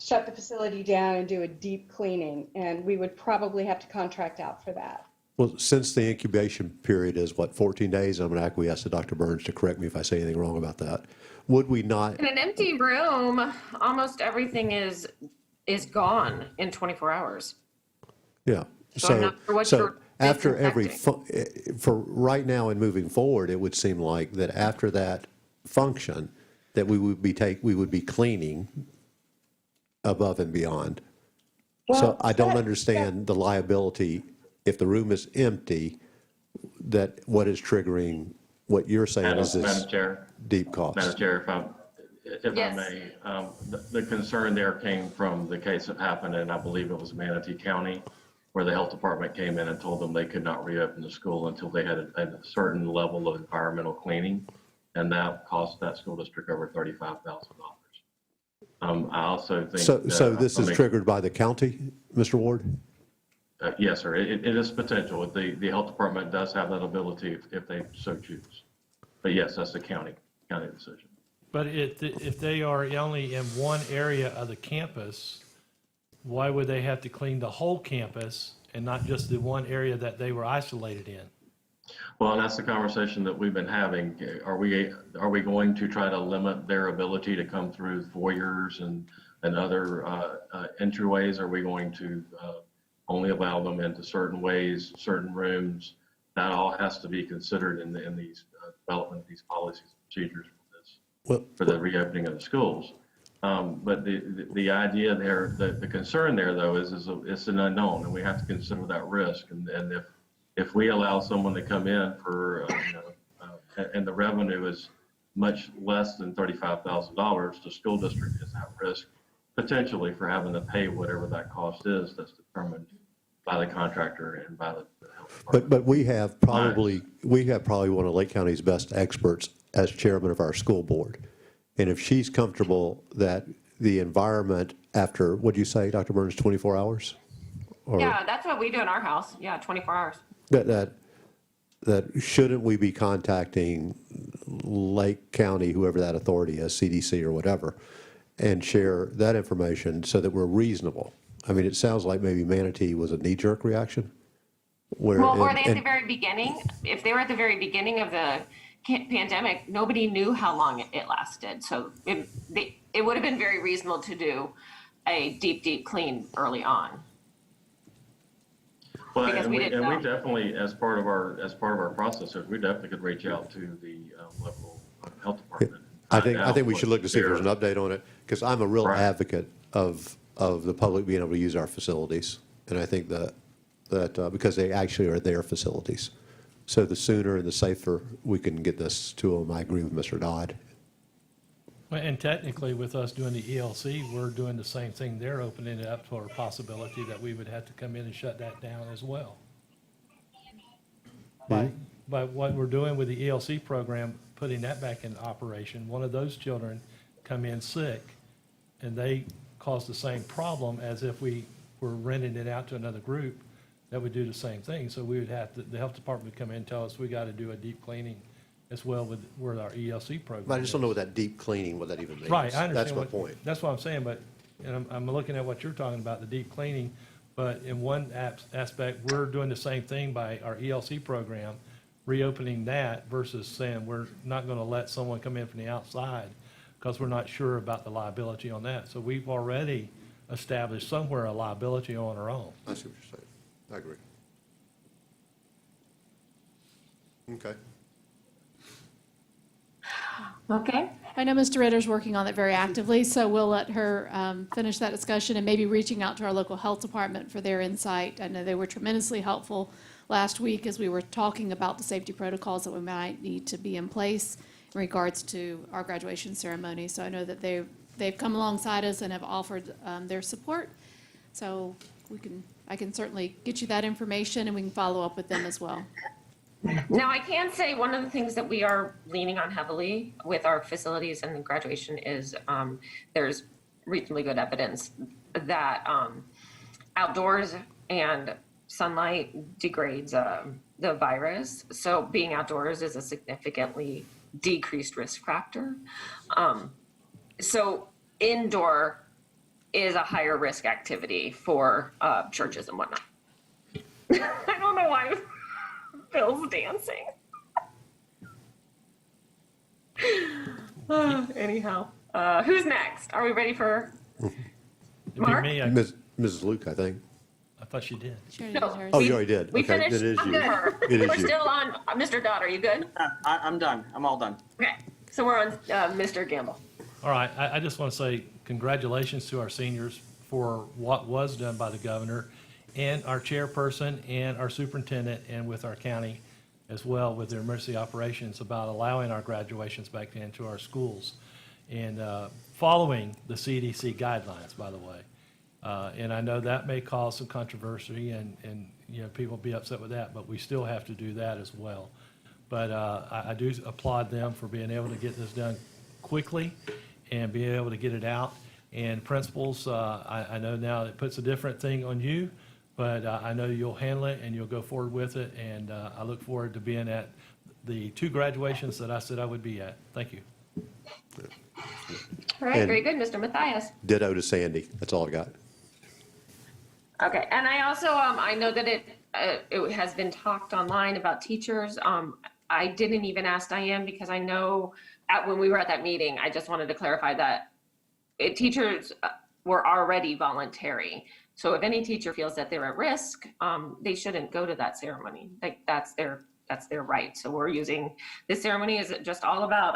shut the facility down and do a deep cleaning. And we would probably have to contract out for that. Well, since the incubation period is, 14 days, I'm going to acquiesce to Dr. Burns to correct me if I say anything wrong about that. Would we not? In an empty room, almost everything is gone in 24 hours. Yeah. So I'm not sure what you're after every, disinfecting. for right now and moving forward, it would seem like that after that function, that we would be cleaning above and beyond. So Well, I don't understand the liability if the room is empty, that what is triggering what you're saying is this Madam Chair, deep cost. Madam Chair, if I Yes. may, the concern there came from the case that happened, and I believe it was Manatee County, where the health department came in and told them they could not reopen the school until they had a certain level of environmental cleaning, and that cost that school district over $35,000. I also think. So that- this is triggered by the county, Mr. Ward? Yes, sir. It is potential. The health department does have that ability if they so choose. But yes, that's the county decision. But if they are only in one area of the campus, why would they have to clean the whole campus and not just the one area that they were isolated in? Well, and that's the conversation that we've been having. Are we going to try to limit their ability to come through foyers and other entryways? Are we going to only allow them into certain ways, certain rooms? That all has to be considered in these development of these policies and procedures for the reopening of the schools. But the idea there, the concern there though is it's an unknown, and we have to consider that risk. And if we allow someone to come in for and the revenue is much less than $35,000, the school district is at risk potentially for having to pay whatever that cost is that's determined by the contractor and by the health department. But we have probably one of Lake County's best experts as chairman of our school board. And if she's comfortable that the environment after, what'd you say, Dr. Burns, 24 hours? Or Yeah, that's what we do in our house. Yeah, 24 hours. that shouldn't we be contacting Lake County, whoever that authority is, CDC or whatever, and share that information so that we're reasonable? I mean, it sounds like maybe Manatee was a knee-jerk reaction. Or they at the very beginning, if they were at the very beginning of the pandemic, nobody knew how long it lasted. So it would have been very reasonable to do a deep clean early on. Well, Because and we we, didn't and we know. definitely, as part of our processors, we definitely could reach out to the local health department. I find think we out should look to see if there's an their- update on it, because I'm a real Right. advocate of the public being able to use our facilities. And I think that because they actually are their facilities. So the sooner and the safer we can get this to them, I agree with Mr. Dodd. Well, and technically, with us doing the ELC, we're doing the same thing. They're opening it up for a possibility that we would have to come in and shut that down as well. By what we're doing with the ELC program, putting that back in operation, one of those children come in sick, and they cause the same problem as if we were renting it out to another group that would do the same thing. So we would have to, the health department would come in and tell us we got to do a deep cleaning as well with our ELC program. But I just don't know what that deep cleaning, what that even means. Right, I understand. That's my point. That's what I'm saying, but, and I'm looking at what you're talking about, the deep cleaning, but in one aspect, we're doing the same thing by our ELC program, reopening that versus saying we're not going to let someone come in from the outside because we're not sure about the liability on that. So we've already established somewhere a liability on our own. I see what you're saying. I agree. Okay. Okay. I know Mr. Ritter's working on it very actively, so we'll let her finish that discussion and maybe reaching out to our local health department for their insight. I know they were tremendously helpful last week as we were talking about the safety protocols that we might need to be in place in regards to our graduation ceremony. So I know that they've come alongside us and have offered their support. So I can certainly get you that information and we can follow up with them as well. Now, I can say one of the things that we are leaning on heavily with our facilities and graduation is there's reasonably good evidence that outdoors and sunlight degrades the virus. So being outdoors is a significantly decreased risk factor. So indoor is a higher risk activity for churches and whatnot. I don't know why Phil's dancing. Anyhow, who's next? Are we ready for It'd be Mark? me. Mrs. Luke, I think. I thought she did. She already No. did hers. Oh, you already did. We Okay, finished. it is I'm you. good. It is We're you. still on Mr. Dodd. Are you good? I'm done. I'm all done. Okay. So we're on Mr. Gamble. All right, I just want to say congratulations to our seniors for what was done by the governor and our chairperson and our superintendent and with our county as well with their emergency operations about allowing our graduations back into our schools and following the CDC guidelines, by the way. And I know that may cause some controversy and you know, people be upset with that, but we still have to do that as well. But I do applaud them for being able to get this done quickly and being able to get it out. And principals, I know now it puts a different thing on you, but I know you'll handle it and you'll go forward with it. And I look forward to being at the 2 graduations that I said I would be at. Thank you. All right, And- very good, Mr. Matthias. Ditto to Sandy. That's all I got. Okay, and I also, I know that it has been talked online about teachers. I didn't even ask Diane because I know when we were at that meeting, I just wanted to clarify that teachers were already voluntary. So if any teacher feels that they're at risk, they shouldn't go to that ceremony. Like that's their right. So we're using this ceremony is just all about,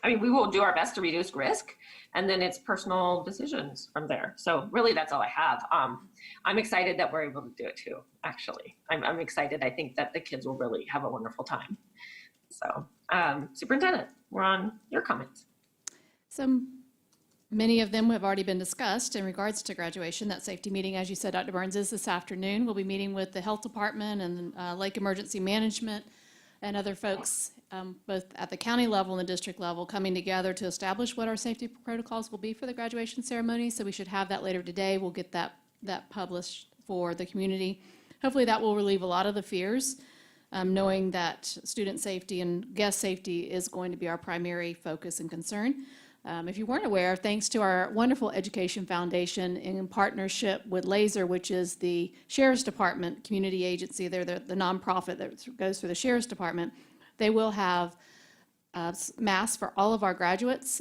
I mean, we will do our best to reduce risk and then it's personal decisions from there. So really that's all I have. I'm excited that we're able to do it too, actually. I'm excited. I think that the kids will really have a wonderful time. So Superintendent, we're on your comments. So many of them have already been discussed in regards to graduation. That safety meeting, as you said, Dr. Burns, is this afternoon. We'll be meeting with the health department and Lake Emergency Management and other folks, both at the county level and the district level, coming together to establish what our safety protocols will be for the graduation ceremony. So we should have that later today. We'll get that published for the community. Hopefully that will relieve a lot of the fears, knowing that student safety and guest safety is going to be our primary focus and concern. If you weren't aware, thanks to our wonderful Education Foundation in partnership with LASER, which is the Sheriff's Department community agency, they're the nonprofit that goes through the Sheriff's Department, they will have masks for all of our graduates.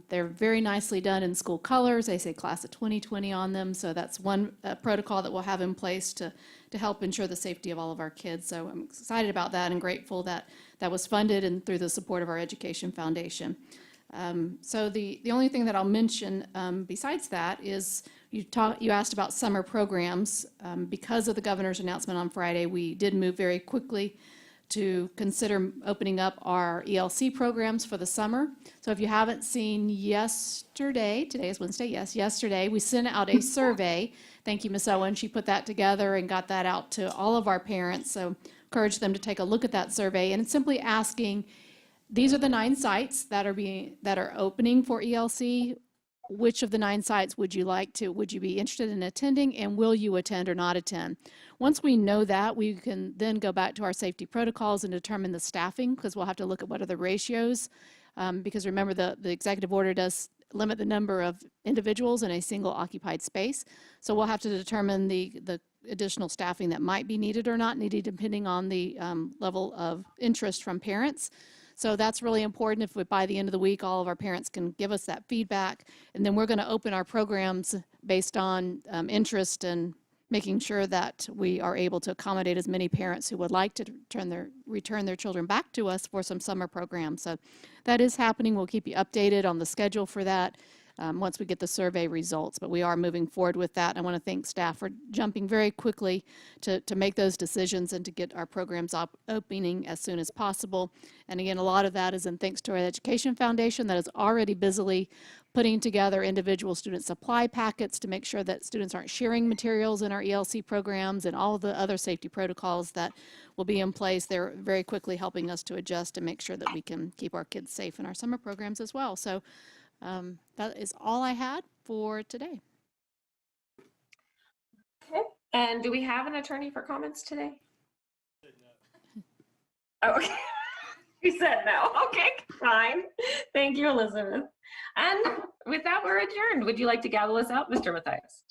They're very nicely done in school colors. They say class of 2020 on them. So that's one protocol that we'll have in place to help ensure the safety of all of our kids. So I'm excited about that and grateful that that was funded and through the support of our Education Foundation. So the only thing that I'll mention besides that is you asked about summer programs. Because of the governor's announcement on Friday, we did move very quickly to consider opening up our ELC programs for the summer. So if you haven't seen yesterday, today is Wednesday, yes, yesterday, we sent out a survey. Thank you, Ms. Owen. She put that together and got that out to all of our parents. So encourage them to take a look at that survey. And it's simply asking, these are the 9 sites that are opening for ELC. Which of the 9 sites would you be interested in attending, and will you attend or not attend? Once we know that, we can then go back to our safety protocols and determine the staffing, because we'll have to look at what are the ratios. Because remember, the executive order does limit the number of individuals in a single occupied space. So we'll have to determine the additional staffing that might be needed or not needed, depending on the level of interest from parents. So that's really important. If by the end of the week, all of our parents can give us that feedback, and then we're going to open our programs based on interest and making sure that we are able to accommodate as many parents who would like to return their children back to us for some summer programs. So that is happening. We'll keep you updated on the schedule for that once we get the survey results, but we are moving forward with that. I want to thank staff for jumping very quickly to make those decisions and to get our programs opening as soon as possible. And again, a lot of that is in thanks to our Education Foundation that is already busily putting together individual student supply packets to make sure that students aren't sharing materials in our ELC programs and all of the other safety protocols that will be in place. They're very quickly helping us to adjust and make sure that we can keep our kids safe in our summer programs as well. So that is all I had for today. Okay. And do we have an attorney for comments today? Oh, okay. He said no. Okay, fine. Thank you, Elizabeth. And with that, we're adjourned. Would you like to gavel us out, Mr. Matthias?